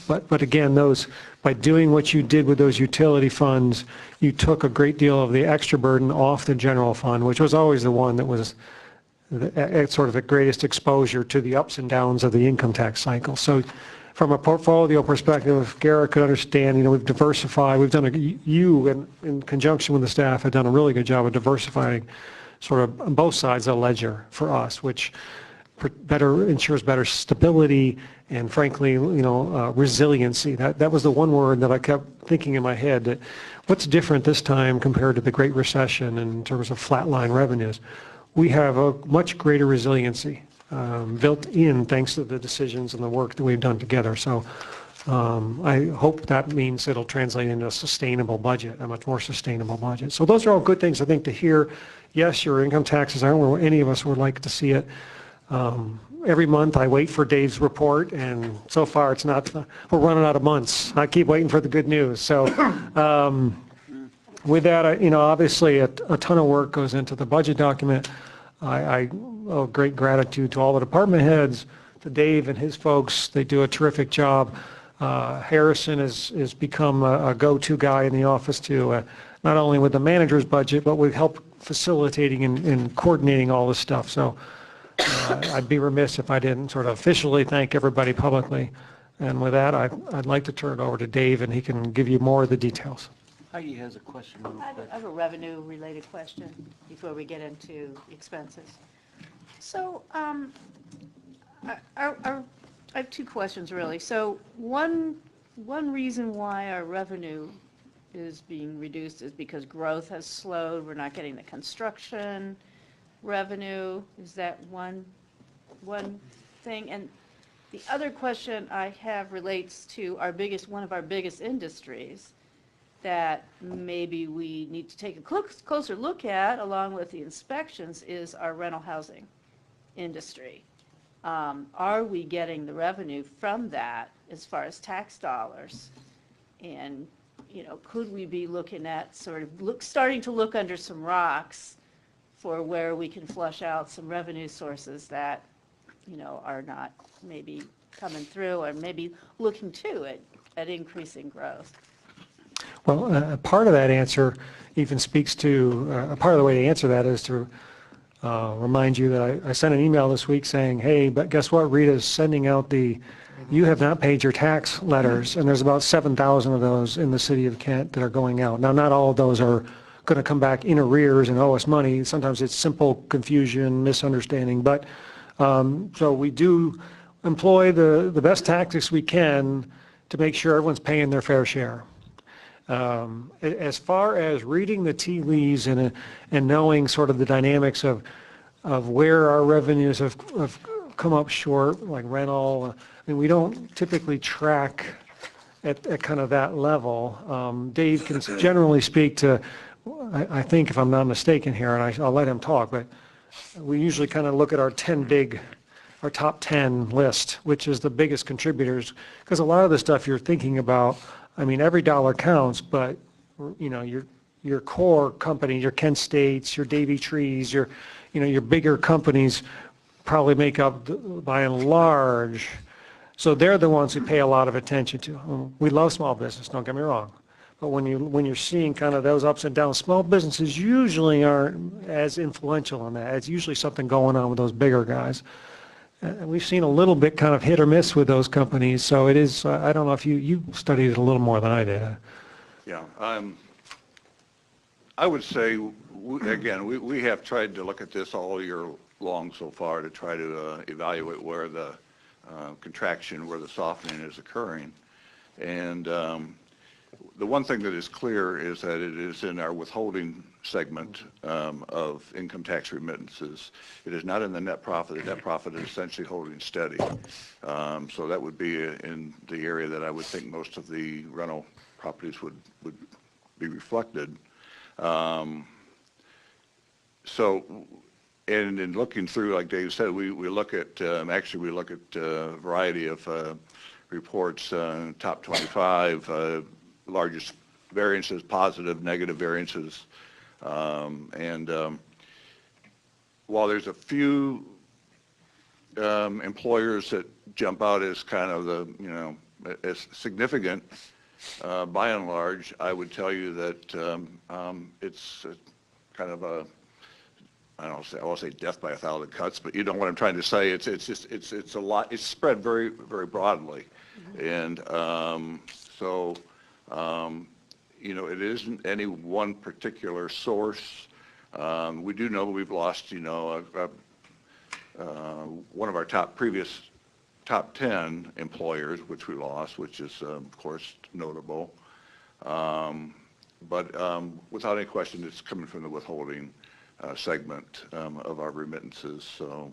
but again, those, by doing what you did with those utility funds, you took a great deal of the extra burden off the general fund, which was always the one that was sort of the greatest exposure to the ups and downs of the income tax cycle. So from a portfolio perspective, Garret could understand, you know, we've diversified. We've done you, in conjunction with the staff, have done a really good job of diversifying sort of on both sides of the ledger for us, which ensures better stability and, frankly, you know, resiliency. That was the one word that I kept thinking in my head, that what's different this time compared to the Great Recession in terms of flatline revenues. We have a much greater resiliency built in thanks to the decisions and the work that we've done together. So I hope that means it'll translate into a sustainable budget, a much more sustainable budget. So those are all good things, I think, to hear. Yes, your income taxes aren't where any of us would like to see it. Every month I wait for Dave's report, and so far it's not, we're running out of months. I keep waiting for the good news. So with that, you know, obviously a ton of work goes into the budget document. I owe great gratitude to all the department heads, to Dave and his folks. They do a terrific job. Harrison has become a go-to guy in the office too, not only with the manager's budget, but with help facilitating and coordinating all this stuff. So I'd be remiss if I didn't sort of officially thank everybody publicly. And with that, I'd like to turn it over to Dave, and he can give you more of the details. Heidi has a question. I have a revenue-related question before we get into expenses. So I have 2 questions, really. So one reason why our revenue is being reduced is because growth has slowed. We're not getting the construction revenue. Is that one one thing. And the other question I have relates to one of our biggest industries that maybe we need to take a closer look at, along with the inspections, is our rental housing industry. Are we getting the revenue from that as far as tax dollars? And, could we be looking at starting to look under some rocks for where we can flush out some revenue sources that, are not maybe coming through, or maybe looking to at increasing growth? Well, part of that answer even speaks to, part of the way to answer that is to remind you that I sent an email this week saying, hey, but guess what, Rita's sending out you have not paid your tax letters, and there's about 7,000 of those in the city of Kent that are going out. Now, not all of those are going to come back in arrears and owe us money. Sometimes it's simple confusion, misunderstanding, but so we do employ the best tactics we can to make sure everyone's paying their fair share. As far as reading the tea leaves and knowing sort of the dynamics of where our revenues have come up short, like rental, I mean, we don't typically track at kind of that level. Dave can generally speak to, I think if I'm not mistaken here, and I'll let him talk, but we usually kind of look at our top 10 list, which is the biggest contributors, because a lot of the stuff you're thinking about, I mean, every dollar counts, but your core company, your Kent States, your Davy Trees, your bigger companies probably make up by and large. So they're the ones who pay a lot of attention to. We love small business, don't get me wrong. But when you're seeing kind of those ups and downs, small businesses usually aren't as influential in that. It's usually something going on with those bigger guys. We've seen a little bit kind of hit or miss with those companies, so it is, I don't know if you studied it a little more than I did. Yeah, I would say, again, we have tried to look at this all year long so far to try to evaluate where the contraction, where the softening is occurring. And the one thing that is clear is that it is in our withholding segment of income tax remittances. It is not in the net profit. The net profit is essentially holding steady. So that would be in the area that I would think most of the rental properties would be reflected. So, and in looking through, like Dave said, we look at, actually we look at a variety of reports, top 25, largest variances, positive, negative variances. And while there's a few employers that jump out as kind of the, as significant, by and large, I would tell you that it's kind of a, I won't say death by a thousand cuts, but you know what I'm trying to say. It's a lot. It's spread very, very broadly, and so it isn't any one particular source. We do know we've lost, one of our previous top 10 employers, which we lost, which is of course notable. But without any question, it's coming from the withholding segment of our remittances. So,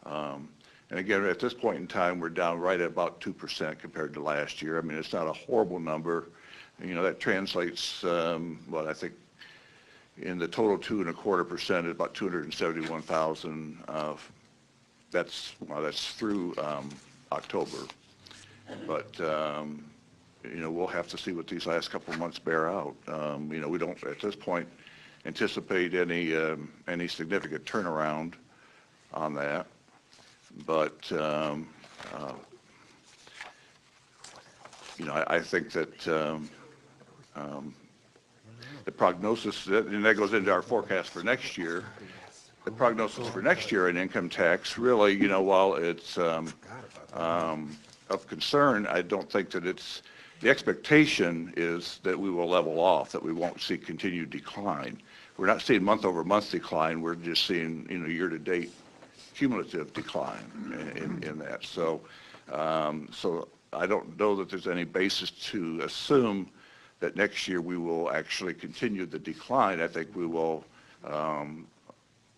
and again, at this point in time, we're down right at about 2% compared to last year. I mean, it's not a horrible number. That translates, I think in the total 2.25% is about 271,000. That's through October. But, we'll have to see what these last couple of months bear out. We don't, at this point, anticipate any significant turnaround on that. But, I think that the prognosis, and that goes into our forecast for next year, the prognosis for next year in income tax, really, while it's of concern, I don't think that the expectation is that we will level off, that we won't see continued decline. We're not seeing month-over-month decline. We're just seeing, year-to-date cumulative decline in that. So, so I don't know that there's any basis to assume that next year we will actually continue the decline. I think we will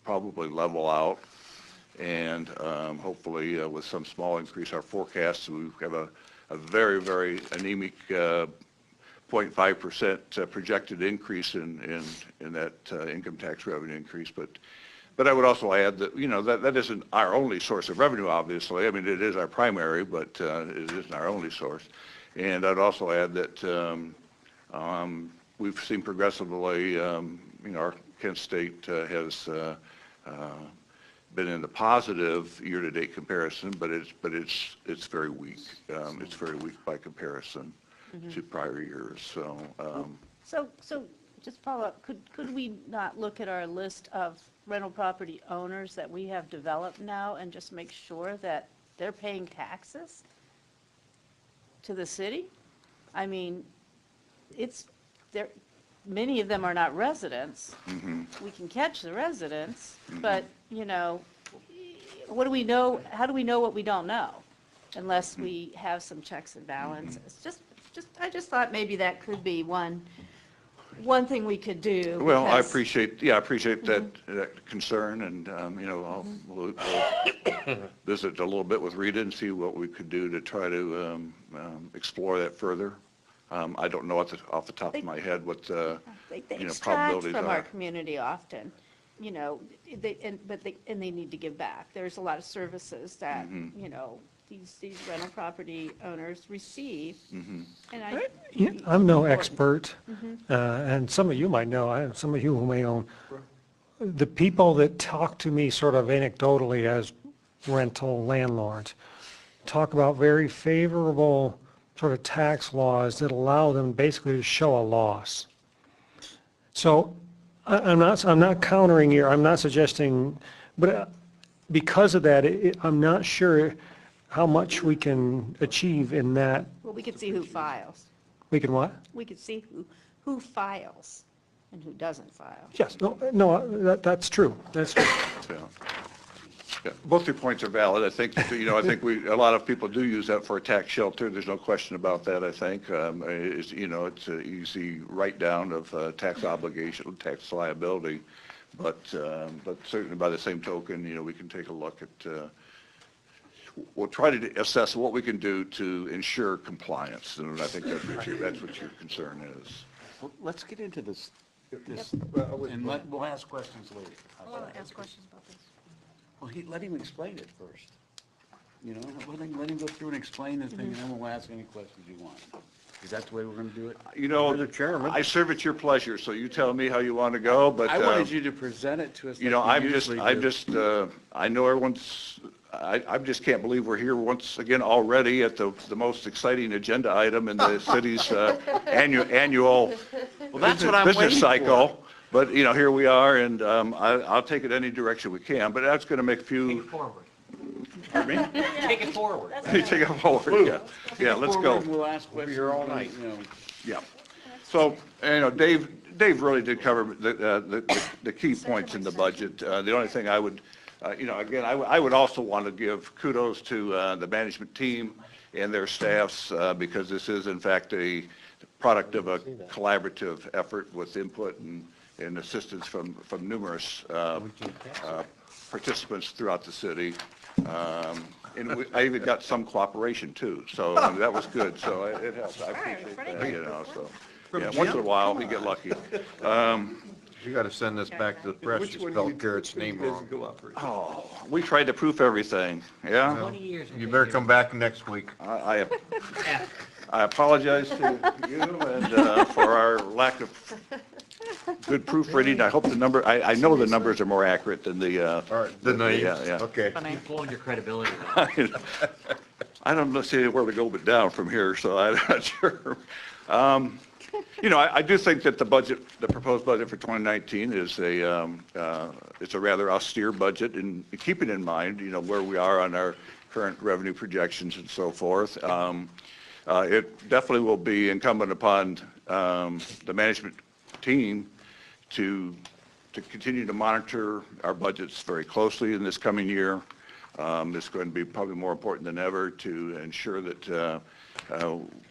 probably level out. And hopefully with some small increase, our forecast, we have a very, very anemic 0.5% projected increase in that income tax revenue increase. But I would also add that, that isn't our only source of revenue, obviously. I mean, it is our primary, but it isn't our only source. And I'd also add that we've seen progressively, our Kent State has been in the positive year-to-date comparison, but it's very weak. It's very weak by comparison to prior years. So just follow up, could we not look at our list of rental property owners that we have developed now and just make sure that they're paying taxes to the city? I mean, many of them are not residents. We can catch the residents, but, what do we know, how do we know what we don't know? Unless we have some checks and balances. I just thought maybe that could be one thing we could do. Well, I because- appreciate that concern, and, we'll visit a little bit with Rita and see what we could do to try to explore that further. I don't know off the top of my head what the, They extract probabilities from are. our community often, but they need to give back. There's a lot of services that, these rental property owners receive. And I'm no expert, and some of you might know, some of you who may own, the people that talk to me sort of anecdotally as rental landlords talk about very favorable sort of tax laws that allow them basically to show a loss. So I'm not countering you, I'm not suggesting, but because of that, I'm not sure how much we can achieve in that. Well, we could see who files. We can what? We could see who files and who doesn't file. Yes, no, that's true. That's true. Yeah, both your points are valid. I think, a lot of people do use that for a tax shelter. There's no question about that, I think. It's an easy write-down of tax obligation, tax liability. But certainly by the same token, we can take a look at, we'll try to assess what we can do to ensure compliance. And I think that's what your concern is. Well, let's get into this, and we'll ask questions later. I want to ask questions about this. Well, let him explain it first. Let him go through and explain the thing, and then we'll ask any questions you want. Is that the way we're going to do it? You're the chairman. I serve at your pleasure, so you tell me how you want to go, but. I wanted you to present it to us. I know everyone's, I just can't believe we're here once again already at the most exciting agenda item in the city's annual business cycle. But, here we are, and I'll take it any direction we can, but that's going to make a few. Take it forward. Pardon me? Take it forward. Take it forward, yeah. Yeah, let's go. We'll ask questions. Here all night. Yeah. So, Dave really did cover the key points in the budget. The only thing I would, again, I would also want to give kudos to the management team and their staffs because this is in fact a product of a collaborative effort with input and assistance from numerous participants throughout the city. And I even got some cooperation too, so that was good. So it helps. I appreciate that. So yeah, once in a while we get lucky. You got to send this back to the press. You spelled Garrett's name wrong. Oh, we tried to proof everything. Yeah. 20 years. You better come back next week. I apologize to you and for our lack of good proofreading. I hope the number. I know the numbers are more accurate than the. The names. Yeah. Okay. You've blown your credibility. I don't see where to go but down from here, so I'm not sure. I do think that the proposed budget for 2019 is it's a rather austere budget, and keeping in mind, where we are on our current revenue projections and so forth. It definitely will be incumbent upon the management team to continue to monitor our budgets very closely in this coming year. It's going to be probably more important than ever to ensure that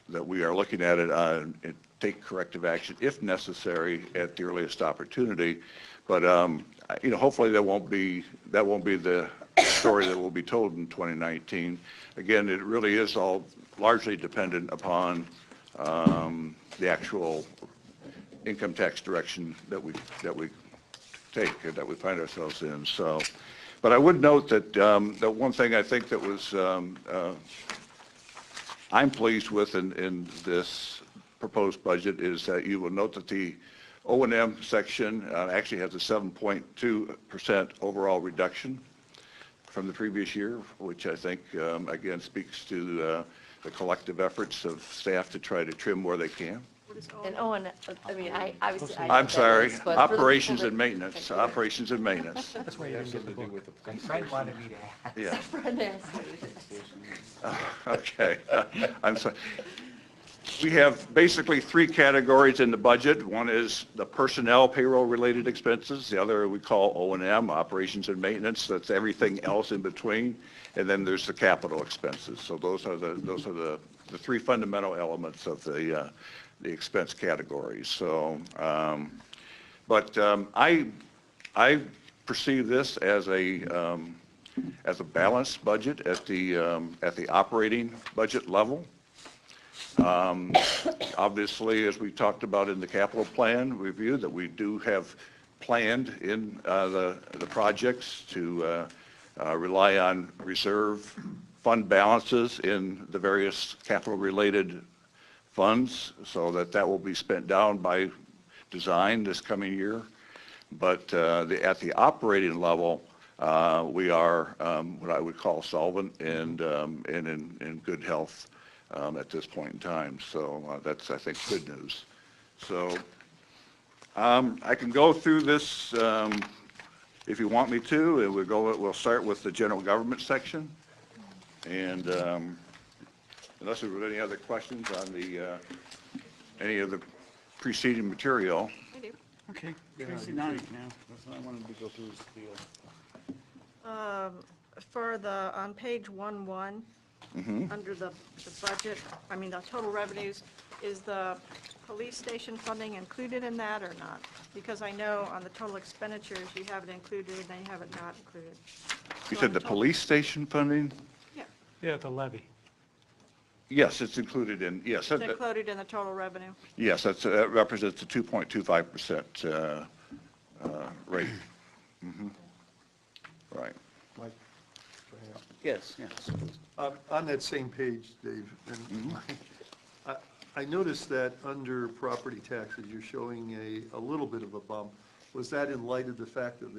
that we are looking at it and take corrective action if necessary at the earliest opportunity. But hopefully that won't be the story that will be told in 2019. Again, it really is all largely dependent upon the actual income tax direction that we take, that we find ourselves in. So, but I would note that that one thing I think that was I'm pleased with in this proposed budget is that you will note that the O&M section actually has a 7.2% overall reduction from the previous year, which I think, again, speaks to the collective efforts of staff to try to trim where they can. And Owen, I mean, I obviously. I know I'm that sorry, is, but for the operations people and maintenance, operations and maintenance. That's why you didn't get the book. Fred wanted me to ask. Yeah. Fred asked. Okay, I'm sorry. We have basically three categories in the budget. One is the personnel payroll-related expenses. The other we call O&M, operations and maintenance. That's everything else in between. And then there's the capital expenses. So those are the three fundamental elements of the expense categories. So, I perceive this as a balanced budget at the operating budget level. Obviously, as we talked about in the capital plan review, that we do have planned in the projects to rely on reserve fund balances in the various capital-related funds, so that will be spent down by design this coming year. But at the operating level, we are what I would call solvent and in good health at this point in time. So that's, I think, good news. So I can go through this if you want me to, and we'll start with the general government section. And unless there were any other questions on any of the preceding material. I do. Okay, Tracy, now you can. That's what I wanted to go through this deal. On page 1.1, under the budget, I mean, the total revenues, is the police station funding included in that or not? Because I know on the total expenditures, you have it included and then you have it not included. You said the police station funding? Yeah. Yeah, the levy. Yes, it's included in, yes. It's included in the total revenue. Yes, that represents a 2.25% rate. Right. Mike? Yes, yes. On that same page, Dave, and I noticed that under property taxes, you're showing a little bit of a bump. Was that in light of the fact that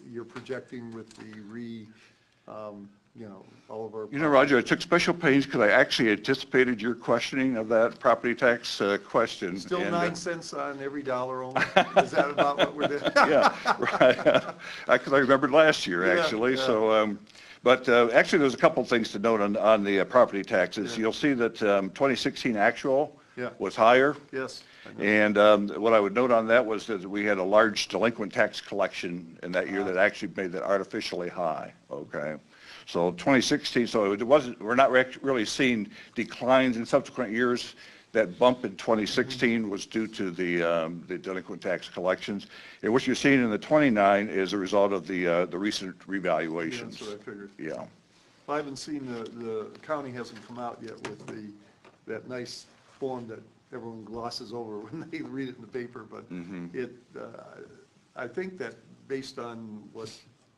you're projecting with the all of our... Roger, I took special pains because I actually anticipated your questioning of that property tax question. Still 9 cents on every dollar only? Is that about what we're doing? Yeah, right. Because I remembered last year, actually. Yeah. So, but actually, there's a couple things to note on the property taxes. Yeah. You'll see that 2016 actual was higher. Yes. And what I would note on that was that we had a large delinquent tax collection in that year that actually made that artificially high. Okay. So 2016, so it wasn't, we're not really seeing declines in subsequent years. That bump in 2016 was due to the delinquent tax collections. And what you're seeing in the 29 is a result of the recent revaluations. Yeah, that's what I figured. Yeah. I haven't seen, the county hasn't come out yet with that nice form that everyone glosses over when they read it in the paper, but I think that based on what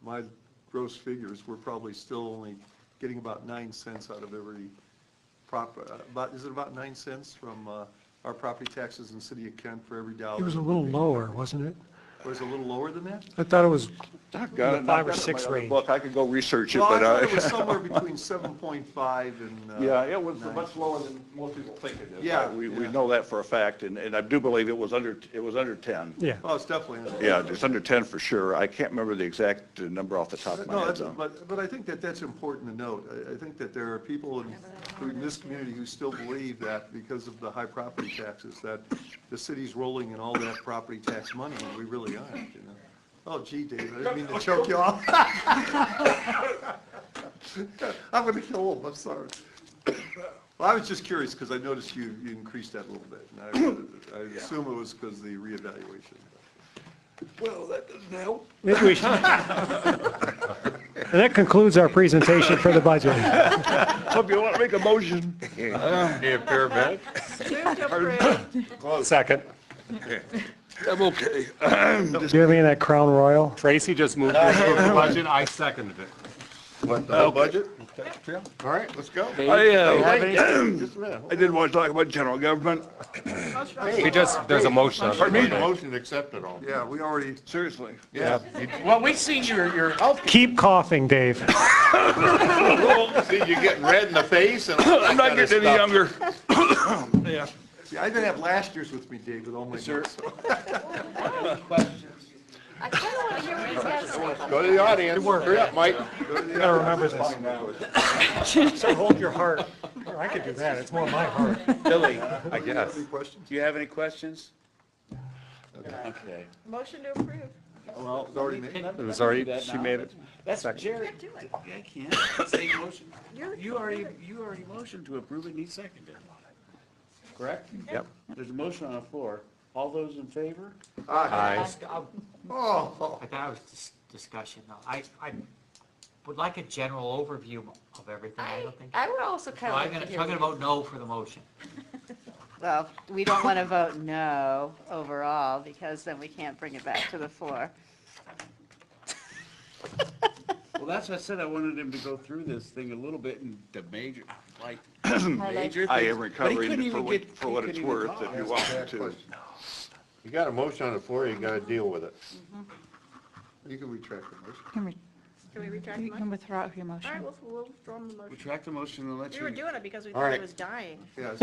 my gross figures, we're probably still only getting about 9 cents out of every is it about 9 cents from our property taxes in the city of Kent for every dollar? It was a little lower, wasn't it? Was it a little lower than that? I thought it was Got it. 5 or 6 range. Look, I could go research it, Well, but I thought it was somewhere between 7.5 and... yeah, it was 9. much lower than most people think it is. Yeah, We know that for a fact, and I do believe it was under 10. Yeah. Oh, it's definitely under. Yeah, it's under 10 for sure. I can't remember the exact number off the top of my No, head, that's, though. but I think that that's important to note. I think that there are people in this community who still believe that because of the high property taxes, that the city's rolling in all that property tax money, and we really aren't, you know. Oh, gee, David, I didn't mean to choke you off. I'm going to kill him, I'm sorry. Well, I was just curious because I noticed you increased that a little bit. And I assume it was because of the reevaluation. Well, that doesn't help. Maybe we should- And that concludes our presentation for the budget. Hope you want to make a motion. Need a paramedic? Move to approve. Second. I'm okay. Do you have any of that Crown Royal? Tracy just moved to approve the budget, I seconded it. What, the whole budget? All right, let's go. I did want to talk about general government. There's a motion on the Pardon me, the budget. motion to accept it all. Yeah, we already, seriously. Yeah. Well, we've seen your health. Keep coughing, Dave. See, you're getting red in the face and all that I'm not kind of getting any stuff. younger. Yeah. See, I didn't have last year's with me, Dave, with all my notes. I kind of want to hear what he's got to say. Go to the audience. Hurry up, Mike. You gotta remember this. So hold your heart. Or I could do that, it's more my heart. Billy, I guess. do you have any questions? Okay. Motion to approve. Well, It's already made. It was already, she made it. That's Second. Jared. I can't. Say motion. You already motioned to approve it and he seconded it. Correct? Yep. There's a motion on the floor. All those in favor? Aye. Oh. I thought it was discussion, though. I would like a general overview of everything. I don't think. I would also kind So of I'm like to gonna hear. vote no for the motion. Well, we don't want to vote no overall, because then we can't bring it back to the floor. Well, that's what I said. I wanted him to go through this thing a little bit and the major, like, major I things. am But he recovering couldn't for even what, get- for he what couldn't it's even worth, talk. if you want me to. You got a motion on the floor, you got to deal with it. You can retract the motion. Can we retract the You motion? can withdraw your motion. All right, we'll withdraw the motion. Retract the motion and let you. We were doing it because we All thought he right. was dying. Yeah.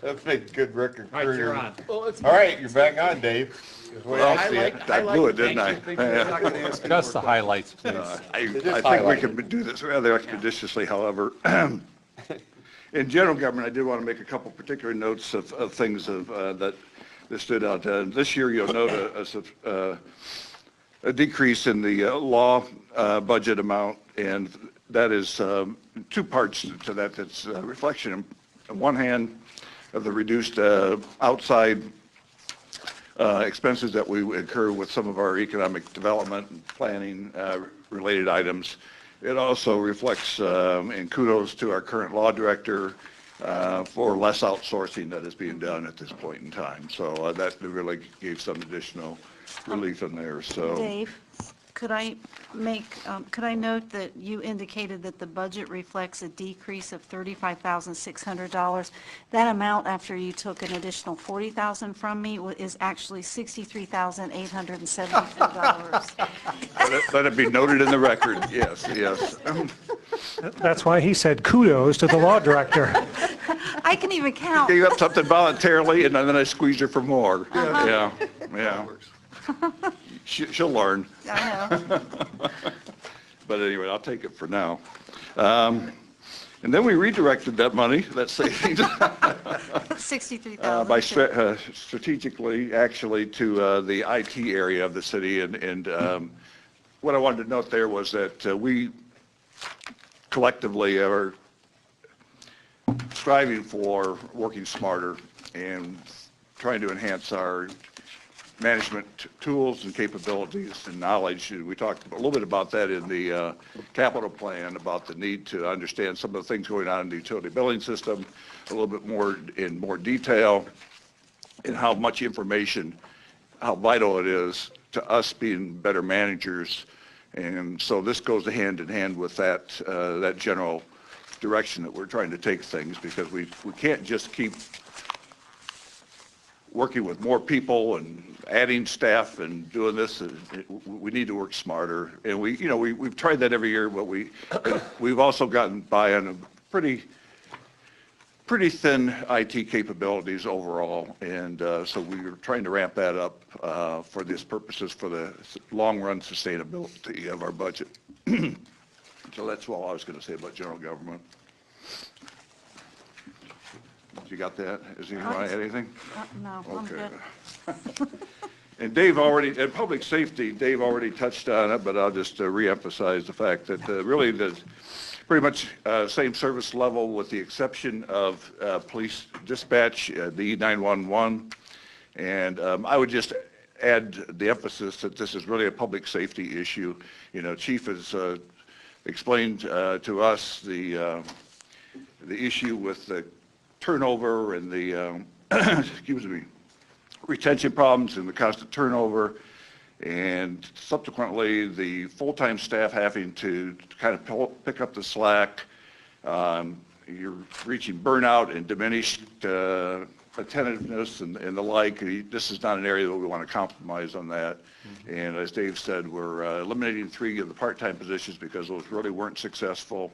That's a good record. All right, you're on. All right, you're back on, Dave. Is the way I see it. I blew it, didn't I? Just the highlights, please. I think we can do this rather expeditiously, however. In general government, I did want to make a couple particular notes of things that stood out. This year, you'll note a decrease in the law budget amount, and that is two parts to that. That's a reflection, on one hand, of the reduced outside expenses that we incur with some of our economic development and planning related items. It also reflects, and kudos to our current law director for less outsourcing that is being done at this point in time. So that really gave some additional relief in there, so. Dave, could I note that you indicated that the budget reflects a decrease of $35,600. That amount, after you took an additional $40,000 from me, is actually $63,874. Let it be noted in the record, yes, yes. That's why he said kudos to the law director. I can even count. Gave up something voluntarily, and then I squeezed her for more. Yeah, yeah. She'll learn. I know. But anyway, I'll take it for now. And then we redirected that money, that savings, $63,000. by strategically, actually, to the IT area of the city. And what I wanted to note there was that we collectively are striving for working smarter and trying to enhance our management tools and capabilities and knowledge. We talked a little bit about that in the capital plan, about the need to understand some of the things going on in the utility billing system a little bit more in more detail, and how much information, how vital it is to us being better managers. And so this goes hand in hand with that, that general direction that we're trying to take things, because we can't just keep working with more people and adding staff and doing this. We need to work smarter. And we've tried that every year, but we've also gotten by on a pretty thin IT capabilities overall. And so we're trying to ramp that up for these purposes, for the long-run sustainability of our budget. So that's all I was going to say about general government. You got that? Is anyone want to add anything? No, I'm Okay. good. And Dave already, and public safety, Dave already touched on it, but I'll just reemphasize the fact that really the pretty much same service level with the exception of police dispatch, the 911, And I would just add the emphasis that this is really a public safety issue. You know, Chief has explained to us the issue with the turnover and the, excuse me, retention problems and the constant turnover, and subsequently the full-time staff having to kind of pick up the slack. You're reaching burnout and diminished attentiveness and the like. This is not an area that we want to compromise on that. And as Dave said, we're eliminating 3 of the part-time positions because those really weren't successful.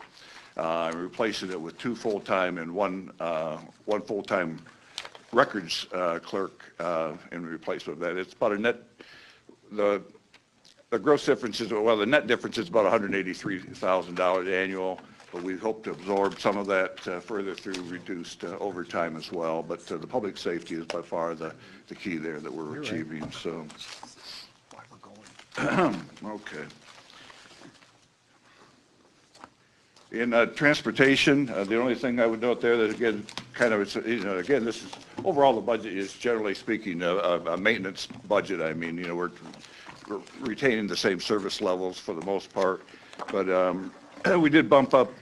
Replacing it with 2 full-time and one full-time records clerk in replacement of that. It's about a net, the gross difference is, well, the net difference is about $183,000 annual, but we hope to absorb some of that further through reduced overtime as well. But the public safety is by far the key there that we're achieving. Right. So, okay. In transportation, the only thing I would note there that again, kind of, it's, you know, again, this is overall the budget is generally speaking a maintenance budget. I mean, you know, we're retaining the same service levels for the most part, but we did bump up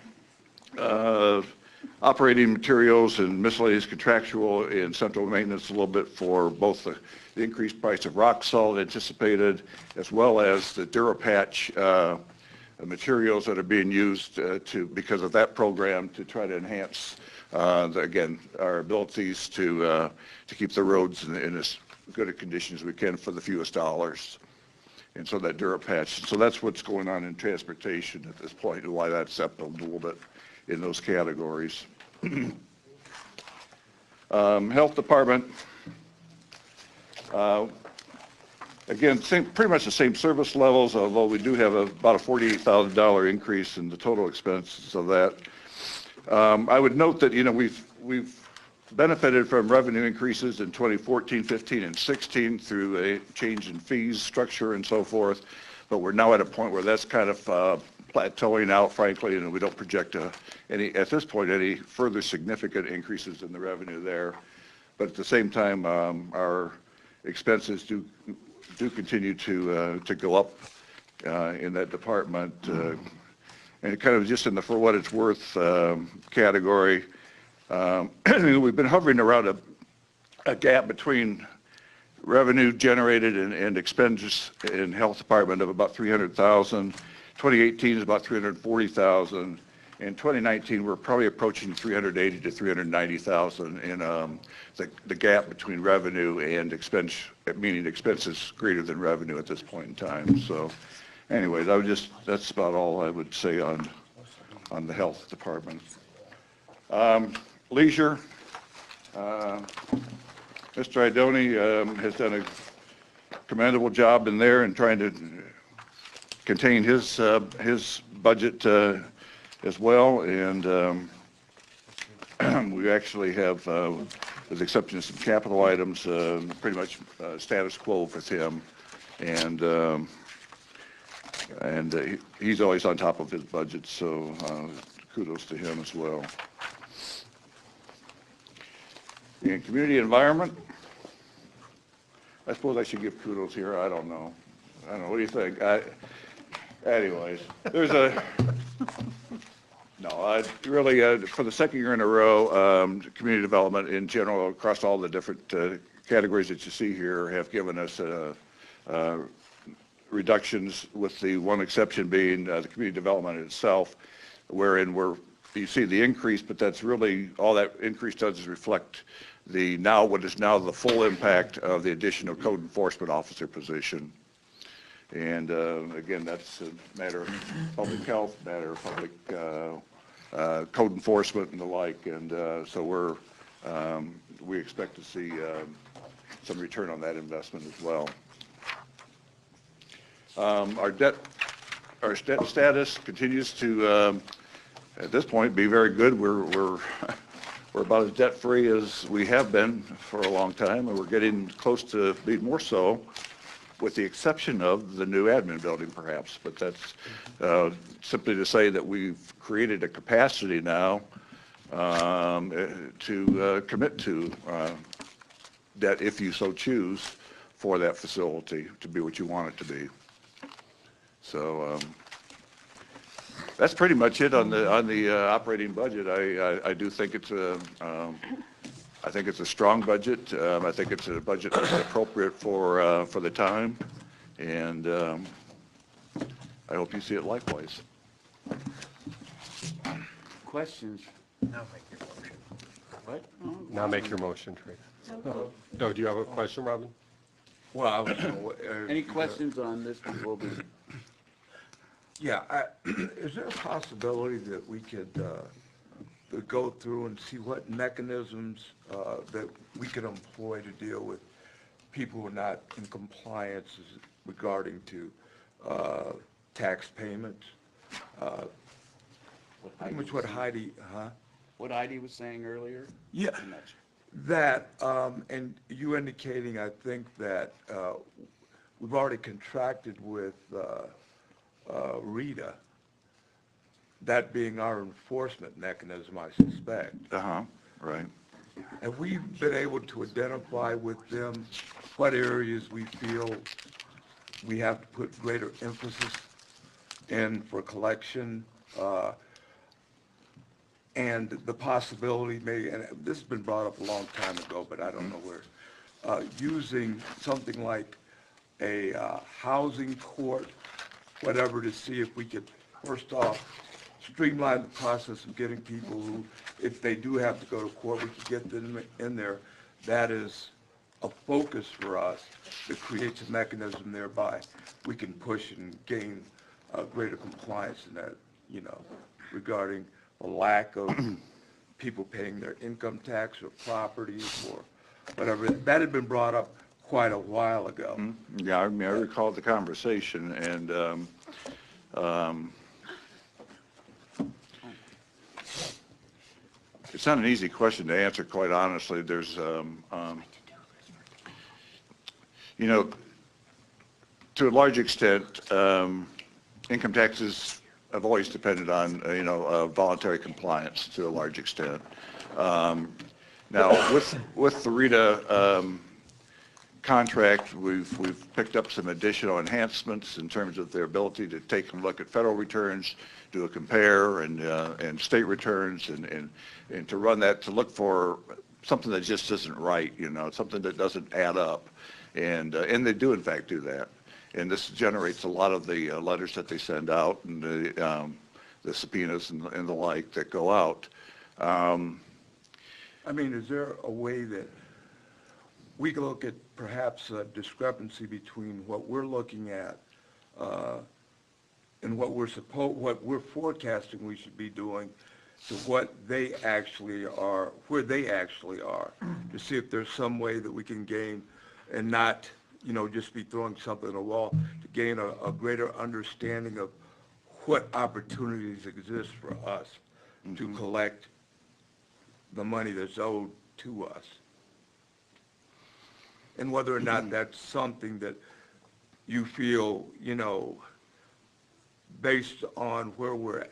operating materials and miscellaneous contractual and central maintenance a little bit for both the increased price of rock salt anticipated, as well as the Durapatch materials that are being used because of that program to try to enhance, again, our abilities to keep the roads in as good a condition as we can for the fewest dollars. And so that Durapatch, so that's what's going on in transportation at this point and why that's up a little bit in those categories. Health department, again, pretty much the same service levels, although we do have about a $48,000 increase in the total expenses of that. I would note that, you know, we've benefited from revenue increases in 2014, 15, and 16 through a change in fees structure and so forth, but we're now at a point where that's kind of plateauing out, frankly, and we don't project at this point any further significant increases in the revenue there. But at the same time, our expenses do continue to go up in that department, and kind of just in the for what it's worth category. We've been hovering around a gap between revenue generated and expenditures in health department of about $300,000. 2018 is about $340,000. In 2019, we're probably approaching $380,000 to $390,000 in the gap between revenue and expense, meaning expenses greater than revenue at this point in time. So, anyways, that's about all I would say on the health department. Leisure, Mr. Idoni has done a commendable job in there in trying to contain his budget as well, and we actually have, with the exception of some capital items, pretty much status quo with him, and he's always on top of his budget, so kudos to him as well. In community environment, I suppose I should give kudos here. I don't know. What do you think? Anyways, there's really, for the second year in a row, community development in general across all the different categories that you see here have given us reductions, with the one exception being the community development itself, wherein you see the increase, but that's really, all that increase does is reflect what is now the full impact of the additional code enforcement officer position. And again, that's a matter of public health, matter of public code enforcement and the like, and so we expect to see some return on that investment as well. Our debt status continues to, at this point, be very good. We're about as debt-free as we have been for a long time, and we're getting close to being more so, with the exception of the new admin building, perhaps. But that's simply to say that we've created a capacity now to commit to debt if you so choose for that facility to be what you want it to be. So that's pretty much it on the operating budget. I do think it's I think it's a strong budget. I think it's a budget that's appropriate for the time, and I hope you see it likewise. Questions? Now make your motion. What? Now make your motion, Tracy. No, do you have a question, Robin? Well, Any questions on this before we? yeah, is there a possibility that we could go through and see what mechanisms that we could employ to deal with people who are not in compliance regarding to tax payments? Pretty much what Heidi, What Heidi was saying earlier? Yeah, that, and you indicating, I think, that we've already contracted with Rita, that being our enforcement mechanism, I suspect. Right. Have we been able to identify with them what areas we feel we have to put greater emphasis in for collection? And the possibility may, and this has been brought up a long time ago, but I don't know where, using something like a housing court, whatever, to see if we could, first off, streamline the process of getting people who, if they do have to go to court, we could get them in there. That is a focus for us that creates a mechanism thereby we can push and gain greater compliance in that, you know, regarding a lack of people paying their income tax or properties or whatever. That had been brought up quite a while ago. Yeah, I mean, I recall the conversation, and it's not an easy question to answer, quite honestly. There's, you know, to a large extent, income taxes have always depended on, you know, voluntary compliance to a large extent. Now, with the Rita contract, we've picked up some additional enhancements in terms of their ability to take a look at federal returns, do a compare, and state returns, and to run that, to look for something that just isn't right, you know, something that doesn't add up, and they do in fact do that. And this generates a lot of the letters that they send out, and the subpoenas and the like that go out. I mean, is there a way that we can look at perhaps a discrepancy between what we're looking at and what we're forecasting we should be doing to what they actually are, where they actually are, to see if there's some way that we can gain and not, you know, just be throwing something at a wall, to gain a greater understanding of what opportunities exist for us to collect the money that's owed to us. And whether or not that's something that you feel, you know, based on where we're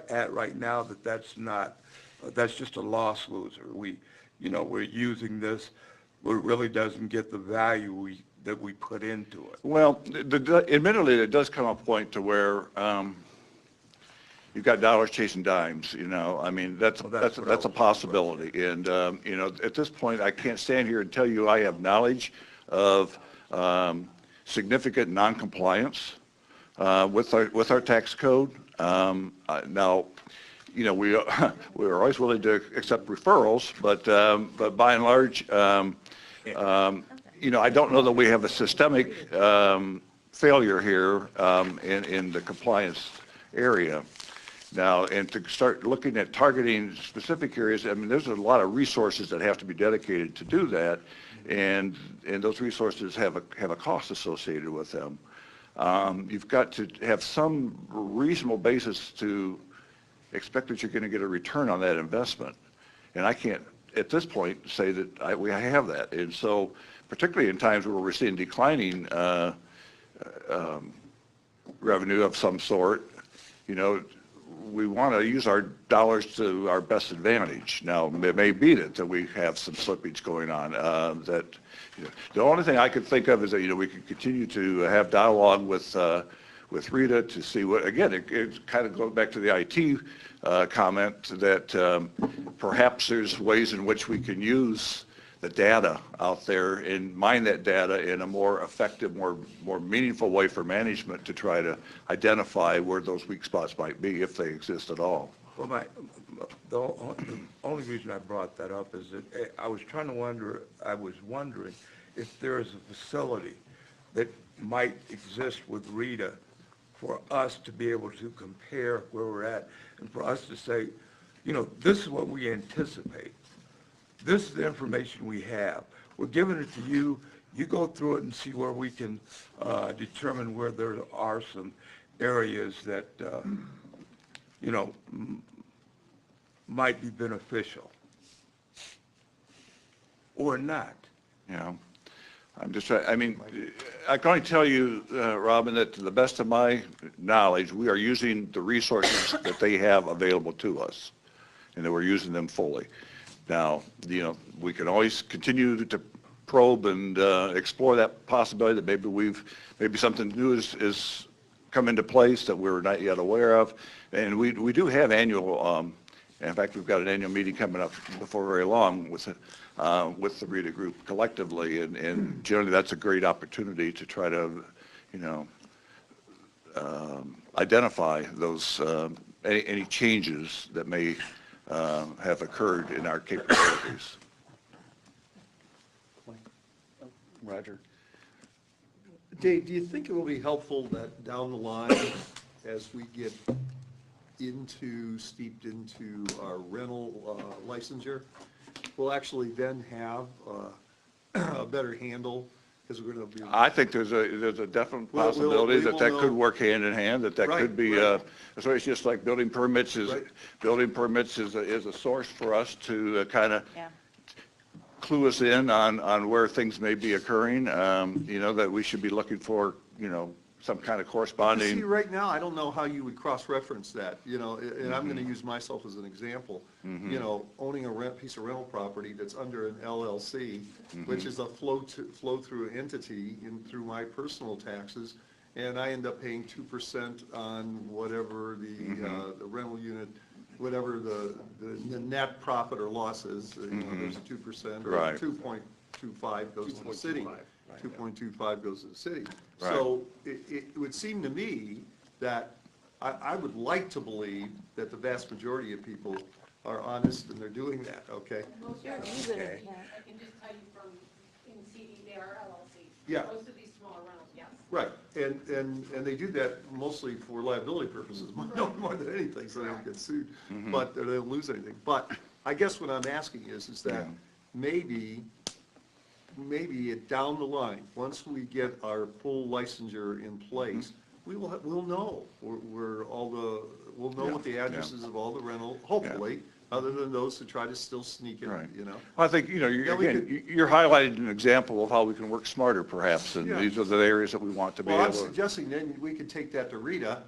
at right now, that's not, that's just a loss loser. You know, we're using this, but it really doesn't get the value that we put into it. Well, admittedly, there does come a point to where you've got dollars chasing dimes, you know. I mean, that's a possibility. And, you know, at this point, I can't stand here and tell you I have knowledge of significant noncompliance with our tax code. Now, you know, we're always willing to accept referrals, but by and large, you know, I don't know that we have a systemic failure here in the compliance area. Now, and to start looking at targeting specific areas, I mean, there's a lot of resources that have to be dedicated to do that, and those resources have a cost associated with them. You've got to have some reasonable basis to expect that you're going to get a return on that investment, and I can't at this point say that we have that. And so, particularly in times where we're seeing declining revenue of some sort, you know, we want to use our dollars to our best advantage. Now, it may be that we have some slippage going on, that, the only thing I could think of is that, we could continue to have dialogue with Rita to see what, again, it kind of goes back to the IT comment that perhaps there's ways in which we can use the data out there and mine that data in a more effective, more meaningful way for management to try to identify where those weak spots might be, if they exist at all. Well, the only reason I brought that up is that I was wondering if there is a facility that might exist with Rita for us to be able to compare where we're at and for us to say, this is what we anticipate. This is the information we have. We're giving it to you. You go through it and see where we can determine where there are some areas that, might be beneficial or not. Yeah. I'm just trying, I can only tell you, Robin, that to the best of my knowledge, we are using the resources that they have available to us, and that we're using them fully. Now, we can always continue to probe and explore that possibility that maybe something new is come into place that we're not yet aware of. And we do have annual, in fact, we've got an annual meeting coming up before very long with the Rita Group collectively, and generally that's a great opportunity to try to, identify those, any changes that may have occurred in our capabilities. Roger. Dave, do you think it will be helpful that down the line, as we get steeped into our rental licensure, we'll actually then have a better handle, because we're going to be... I think there's a definite possibility that could work hand in hand, that could be, so it's just like building permits is a source for us to kind of clue us in on where things may be occurring, that we should be looking for, some kind of corresponding. See, right now, I don't know how you would cross-reference that, and I'm going to use myself as an example. Owning a piece of rental property that's under an LLC, which is a flow-through entity through my personal taxes, and I end up paying 2% on whatever the rental unit, whatever the net profit or loss is. There's a 2% or 2.25 goes to the city. 2.25 goes to the city. Right. So it would seem to me that I would like to believe that the vast majority of people are honest and they're doing that, okay? Most are. Okay. I can just tell you from in CD, they are LLCs. Yeah. Most of these smaller rentals, yes. Right, and they do that mostly for liability purposes, more than anything, so they don't get sued, but they don't lose anything. But I guess what I'm asking is that maybe down the line, once we get our full licensure in place, we'll know we'll know what the addresses of all the rental, hopefully, other than those who try to still sneak it, Well, I think, you're highlighting an example of how we can work smarter perhaps, and these are the areas that we want to be able to. I'm suggesting then we could take that to Rita.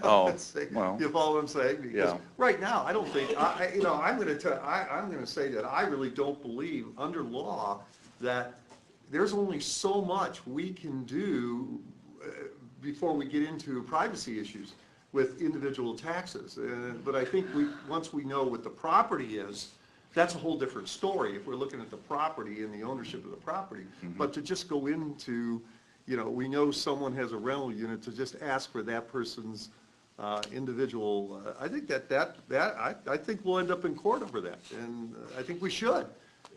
Oh, well. You follow what I'm saying? Because right now, I don't think, I'm going to say that I really don't believe under law that there's only so much we can do before we get into privacy issues with individual taxes. But I think once we know what the property is, that's a whole different story if we're looking at the property and the ownership of the property. But to just go into, we know someone has a rental unit, to just ask for that person's individual, I think I think we'll end up in court over that, and I think we should.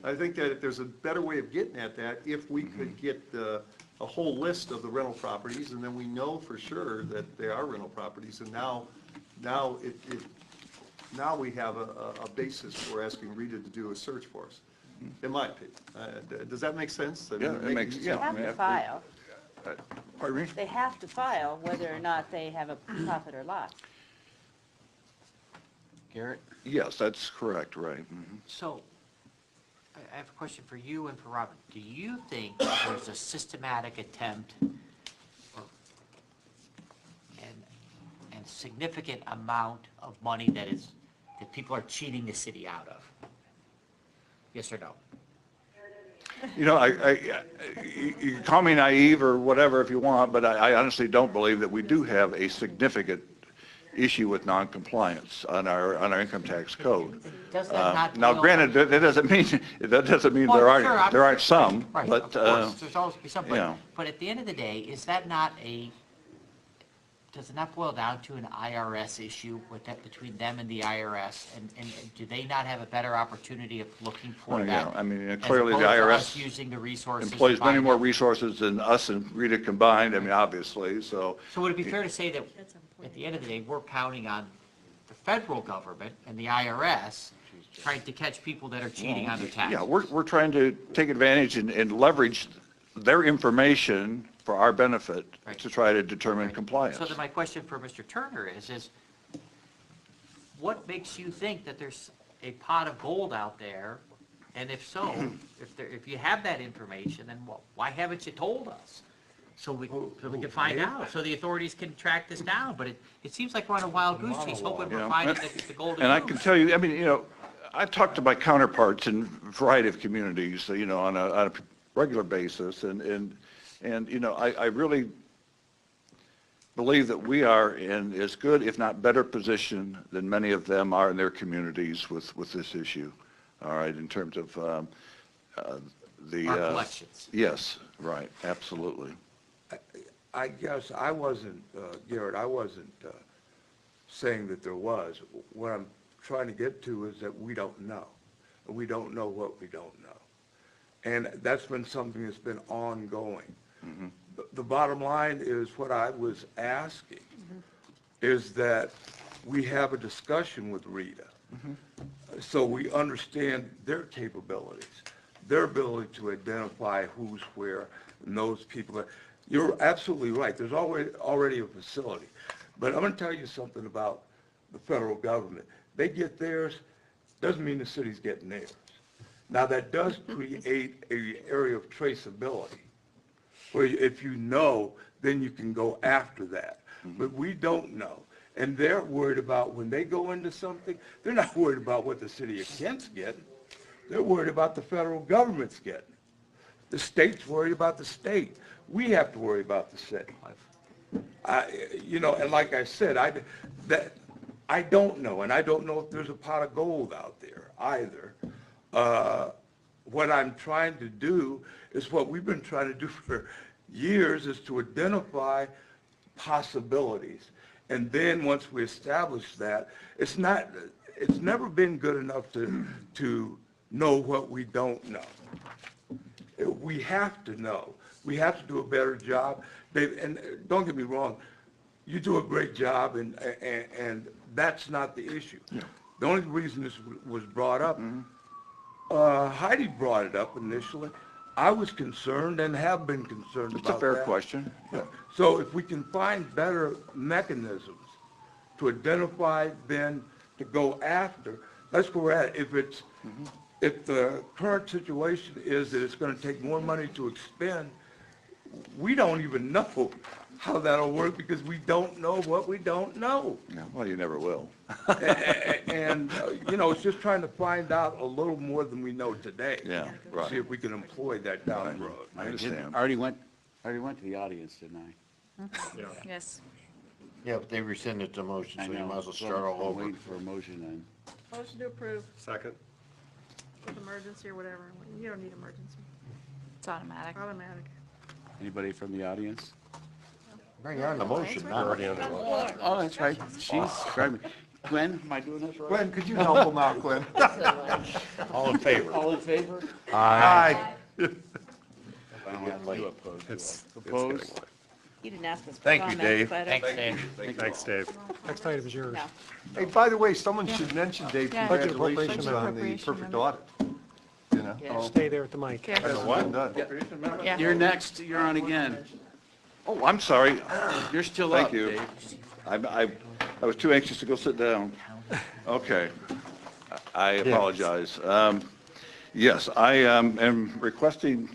I think that there's a better way of getting at that if we could get a whole list of the rental properties, and then we know for sure that they are rental properties, and now we have a basis for asking Rita to do a search for us, in my opinion. Does that make sense? Yeah, it makes, They have to file. Pardon me? They have to file whether or not they have a profit or loss. Garrett? Yes, that's correct, right. So, I have a question for you and for Robin. Do you think there's a systematic attempt, and significant amount of money that people are cheating the city out of? Yes or no? You know, you can call me naive or whatever if you want, but I honestly don't believe that we do have a significant issue with noncompliance on our income tax code. Does that not Now, boil- granted, that doesn't mean Well, there sure, aren't some, Right, but, of course, there's always be some, you know. but at the end of the day, does it not boil down to an IRS issue between them and the IRS? And do they not have a better opportunity of looking for Well, that? yeah, I mean, as clearly the opposed to us IRS using the resources to employs many find more them? resources than us and Rita combined, I mean, obviously, so. So would it be fair to say that at the end of the day, we're counting on the federal government and the IRS trying to catch people that are cheating on their taxes? Yeah, we're trying to take advantage and leverage their information for our benefit to try to determine compliance. So then my question for Mr. Turner is what makes you think that there's a pot of gold out there? And if so, if you have that information, then why haven't you told us? So we can find out, so the authorities can track this down. But it seems like we're on a wild goose chase, hoping we're finding the golden And I goose. can tell you, I mean, you know, I talk to my counterparts in a variety of communities, you know, on a regular basis, and you know, I really believe that we are in as good, if not better position than many of them are in their communities with this issue, all right, in terms of the... Our collections. Yes, right, absolutely. I guess I wasn't, Garrett, I wasn't saying that there was. What I'm trying to get to is that we don't know. We don't know what we don't know. And that's been something that's been ongoing. Mm-hmm. The bottom line is what I was asking is that we have a discussion with Rita so we understand their capabilities, their ability to identify who's where and those people. You're absolutely right. There's already a facility. But I'm going to tell you something about the federal government. They get theirs, doesn't mean the city's getting theirs. Now, that does create an area of traceability, where if you know, then you can go after that. But we don't know. And they're worried about when they go into something, they're not worried about what the city of Kent's getting. They're worried about the federal government's getting. The state's worried about the state. We have to worry about the city. You know, and like I said, I don't know, and I don't know if there's a pot of gold out there either. What I'm trying to do is what we've been trying to do for years, is to identify possibilities. And then once we establish that, it's never been good enough to know what we don't know. We have to know. We have to do a better job. Dave, and don't get me wrong, you do a great job, and that's not the issue. Yeah. The only reason this was brought up, Heidi brought it up initially. I was concerned and have been concerned about that. It's a fair question. So if we can find better mechanisms to identify, then to go after, that's where we're at. If the current situation is that it's going to take more money to expend, we don't even know how that'll work because we don't know what we don't know. Yeah, well, you never will. And you know, it's just trying to find out a little more than we know today. Yeah, right. See if we can employ that down the road. I understand. I already went to the audience, didn't I? Yes. Yeah, but they rescinded the motion, I so you know. might as well start all I'm over. waiting for a motion then. Motion to approve Second. with emergency or whatever. You don't need emergency. It's automatic. Automatic. Anybody from the audience? Bring on the motion now. Already on the motion. Oh, that's right. She's grabbing. Gwen, am I doing this right? Gwen, could you help him out, Gwen? All in favor? All in favor? Aye. It's Opposed? getting late. You didn't ask us for Thank you, comments, Dave. but, Thanks, Dave. Thanks, Dave. Next item is yours. No. Hey, by the way, someone should mention, Dave, Yeah. Budget congratulations appropriation on the amendment. perfect audit. You know? Yeah. Stay there at the mic. Yeah. Hasn't been done. Yeah. You're next. You're on again. Oh, I'm sorry. You're still Thank up, you. Dave. I was too anxious to go sit down. Okay. I apologize. Yes, I am requesting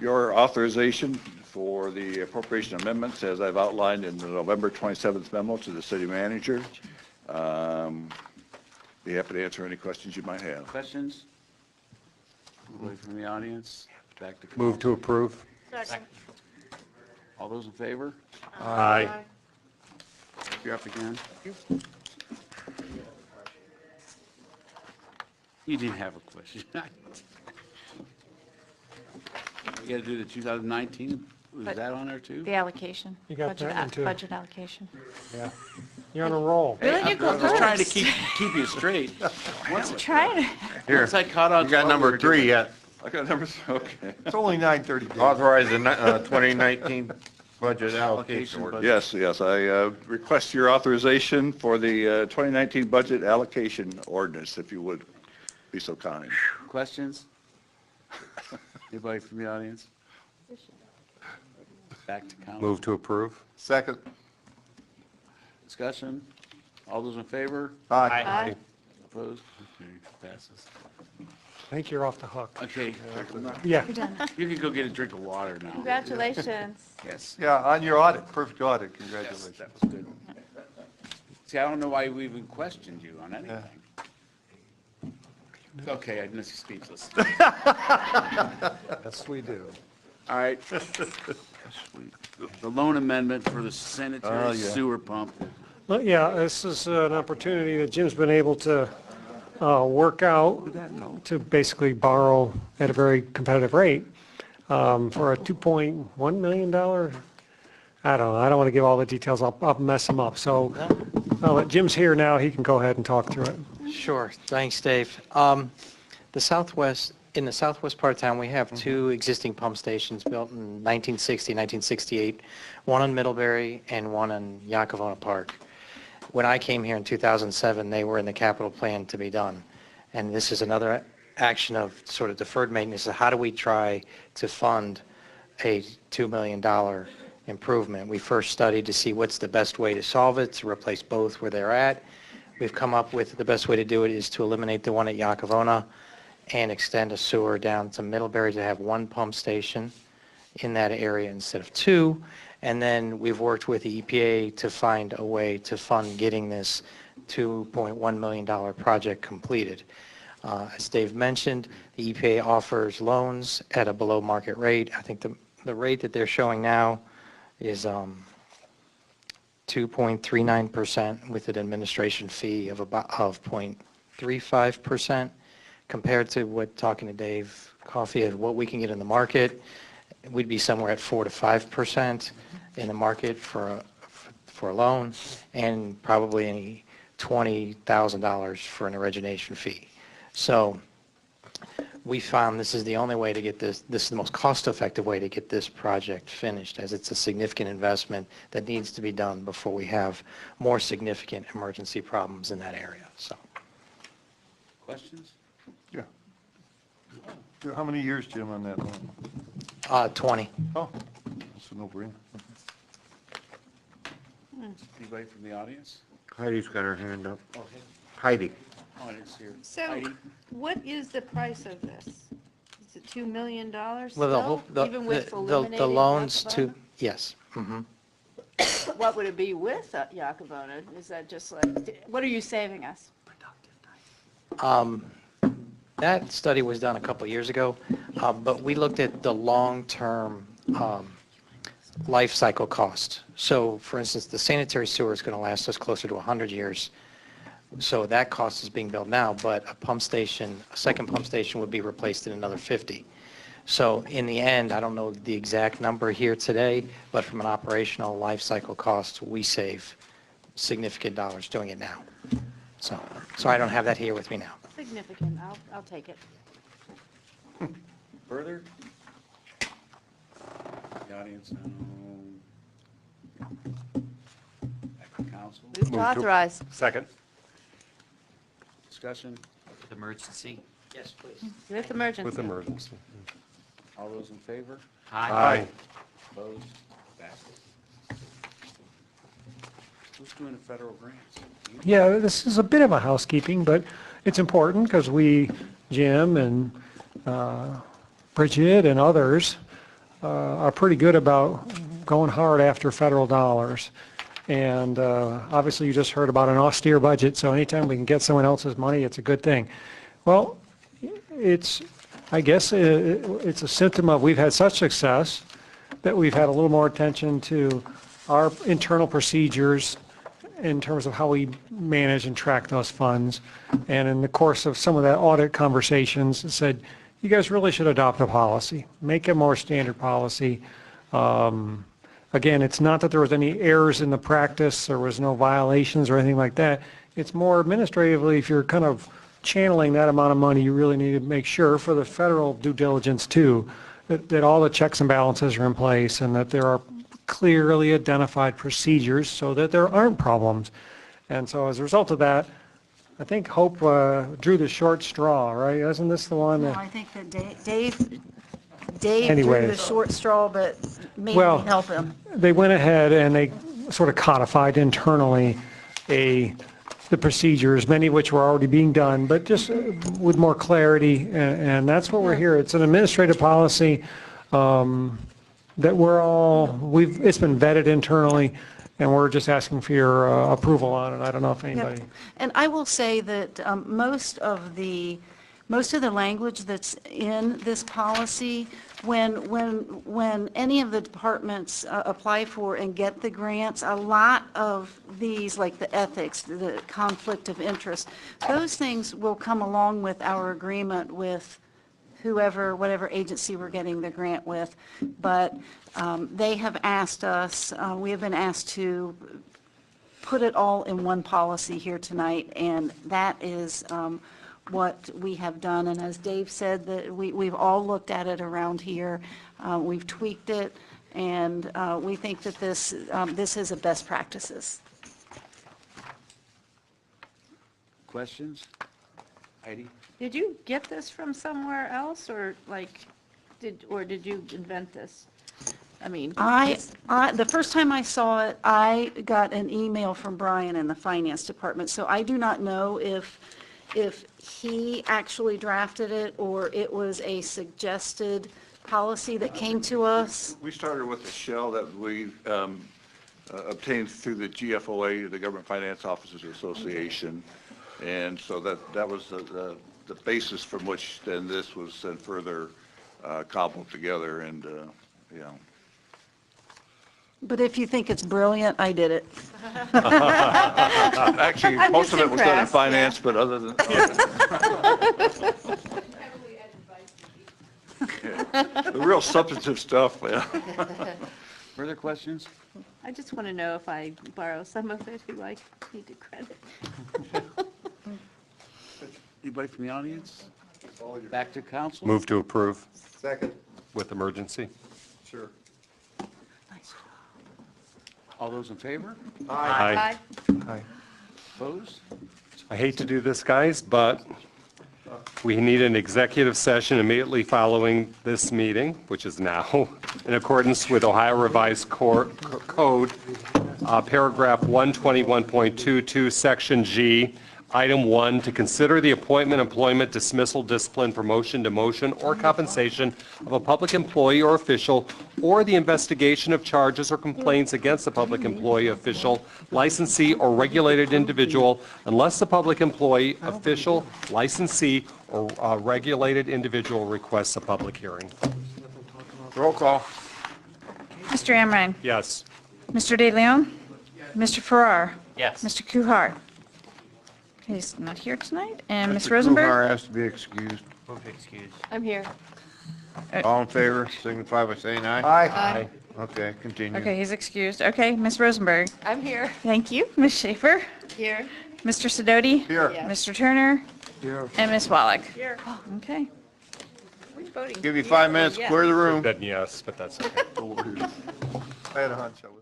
your authorization for the appropriation amendments as I've outlined in the November 27th memo to the city manager. Be happy to answer any questions you might have. Questions? Anybody from the audience? Back to Move to approve. Second. All those in favor? Aye. You're up again. You didn't have a question. We got to do the 2019, was But that on there too? The allocation. You got budget that one, too. Budget allocation. Yeah. You're on a roll. Really? You go I'm just trying to first. keep you straight. Try to. Here, Once I caught on. you got to what we number were 3 doing. yet. I got numbers, okay. It's only 9:30 days. Authorize the 2019 budget allocation order. Yes, I request your authorization for the 2019 budget allocation ordinance, if you would be so kind. Questions? Anybody from the audience? Back to council. Move to approve. Second. Discussion? All those in favor? Aye. Aye. Opposed? Okay, passes. I think you're off the hook. Okay. Yeah. You can go get a drink of water now. Congratulations. Yes. Yeah, on your audit, perfect audit, Yes, congratulations. that was good. See, I don't know why we even questioned you on anything. It's okay, I'm just speechless. Yes, we do. All right. The loan amendment for the sanitary sewer pump. Well, yeah, this is an opportunity that Jim's been able to work out to basically borrow at a very competitive rate for a $2.1 million. I don't know. I don't want to give all the details. I'll mess them up. So I'll let Jim's here now. He can go ahead and talk through it. Sure. Thanks, Dave. In the southwest part of town, we have two existing pump stations built in 1960, 1968, one on Middlebury and one in Yakavona Park. When I came here in 2007, they were in the capital plan to be done. And this is another action of sort of deferred maintenance. So how do we try to fund a $2 million improvement? We first studied to see what's the best way to solve it, to replace both where they're at. We've come up with the best way to do it is to eliminate the one at Yakavona and extend a sewer down to Middlebury to have one pump station in that area instead of two. And then we've worked with the EPA to find a way to fund getting this $2.1 million project completed. As Dave mentioned, the EPA offers loans at a below market rate. I think the rate that they're showing now is 2.39% with an administration fee of 0.35%, compared to what, talking to Dave Coffey, of what we can get in the market. We'd be somewhere at 4 to 5% in the market for a loan, and probably any $20,000 for an origination fee. So we found this is the only way to get this is the most cost-effective way to get this project finished, as it's a significant investment that needs to be done before we have more significant emergency problems in that area. So, Questions? Yeah. How many years, Jim, on that one? 20. Oh, that's a no-brainer. Anybody from the audience? Heidi's got her hand up. Okay. Heidi. Oh, it's here. So Heidi? what is the price of this? Is it $2 million Well, still, even with eliminating the loans Yakavona? to, yes. What would it be with Yakavona? Is that just like, what are you saving us? That study was done a couple of years ago, but we looked at the long-term life cycle cost. So, for instance, the sanitary sewer is going to last us closer to 100 years. So that cost is being built now, but a second pump station would be replaced in another 50. So in the end, I don't know the exact number here today, but from an operational life cycle cost, we save significant dollars doing it now. So I don't have that here with me now. Significant, I'll take it. Further? The audience, no. Back to council. Move to authorize. Second. Discussion? With emergency? Yes, please. With emergency. With emergency. All those in favor? Aye. Opposed? Passes. Who's doing the federal grants? You? Yeah, this is a bit of a housekeeping, but it's important because we, Jim and Bridget and others, are pretty good about going hard after federal dollars. And obviously, you just heard about an austere budget, so anytime we can get someone else's money, it's a good thing. Well, I guess it's a symptom of we've had such success that we've had a little more attention to our internal procedures in terms of how we manage and track those funds. And in the course of some of that audit conversations, it said, you guys really should adopt a policy, make a more standard policy. Again, it's not that there was any errors in the practice, there was no violations or anything like that. It's more administratively, if you're kind of channeling that amount of money, you really need to make sure for the federal due diligence too, that all the checks and balances are in place and that there are clearly identified procedures so that there aren't problems. And so as a result of that, I think Hope drew the short straw, right? Isn't this the one No, that? I think that Dave drew Anyways. the short straw, but made Well, me help him. They went ahead and they sort of codified internally the procedures, many of which were already being done, but just with more clarity, and that's what we're here. It's an administrative policy that it's been vetted internally, and we're just asking for your approval on it. I don't know if anybody. And I will say that most of the language that's in this policy, when any of the departments apply for and get the grants, a lot of these, like the ethics, the conflict of interest, those things will come along with our agreement with whatever agency we're getting the grant with. But they have asked us, we have been asked to put it all in one policy here tonight, and that is what we have done. And as Dave said, that we've all looked at it around here, we've tweaked it, and we think that this is a best practices. Questions? Heidi? Did you get this from somewhere else, or did you invent this? I mean. The first time I saw it, I got an email from Brian in the finance department, so I do not know if he actually drafted it or it was a suggested policy that came to us. We started with a shell that we obtained through the GFOA, the Government Finance Officers Association, and so that was the basis from which then this was then further cobbled together, and But if you think it's brilliant, I did it. Actually, I'm most just of it was done in impressed, finance, yeah. but other than the real substantive stuff. Yeah. Further questions? I just want to know if I borrow some of it, who I need to credit. Anybody from the audience? Back to council? Move to approve Second. with emergency. Sure. All those in favor? Aye. Aye. Opposed? I hate to do this, guys, but we need an executive session immediately following this meeting, which is now, in accordance with Ohio Revised Code, paragraph 121.22, section G, item 1, to consider the appointment, employment, dismissal, discipline, promotion, demotion, or compensation of a public employee or official, or the investigation of charges or complaints against a public employee, official, licensee, or regulated individual, unless the public employee, official, licensee, or regulated individual requests a public hearing. Roll call. Mr. Amrhein? Yes. Mr. DeLeone? Mr. Farrar? Yes. Mr. Kuhar? He's not here tonight. And Ms. Mr. Rosenberg? Kuhar has to be excused. Move to excuse. I'm here. All in favor, signify by saying aye. Aye. Okay, continue. Okay, he's excused. Okay, Ms. Rosenberg? I'm here. Thank you. Ms. Shaffer? Here. Mr. Sidoti? Here. Yes. Mr. Turner? Here. And Ms. Wallach? Here. Okay. Which voting? Give you 5 minutes, clear the room. Then yes, but that's okay. I had a hunch I was.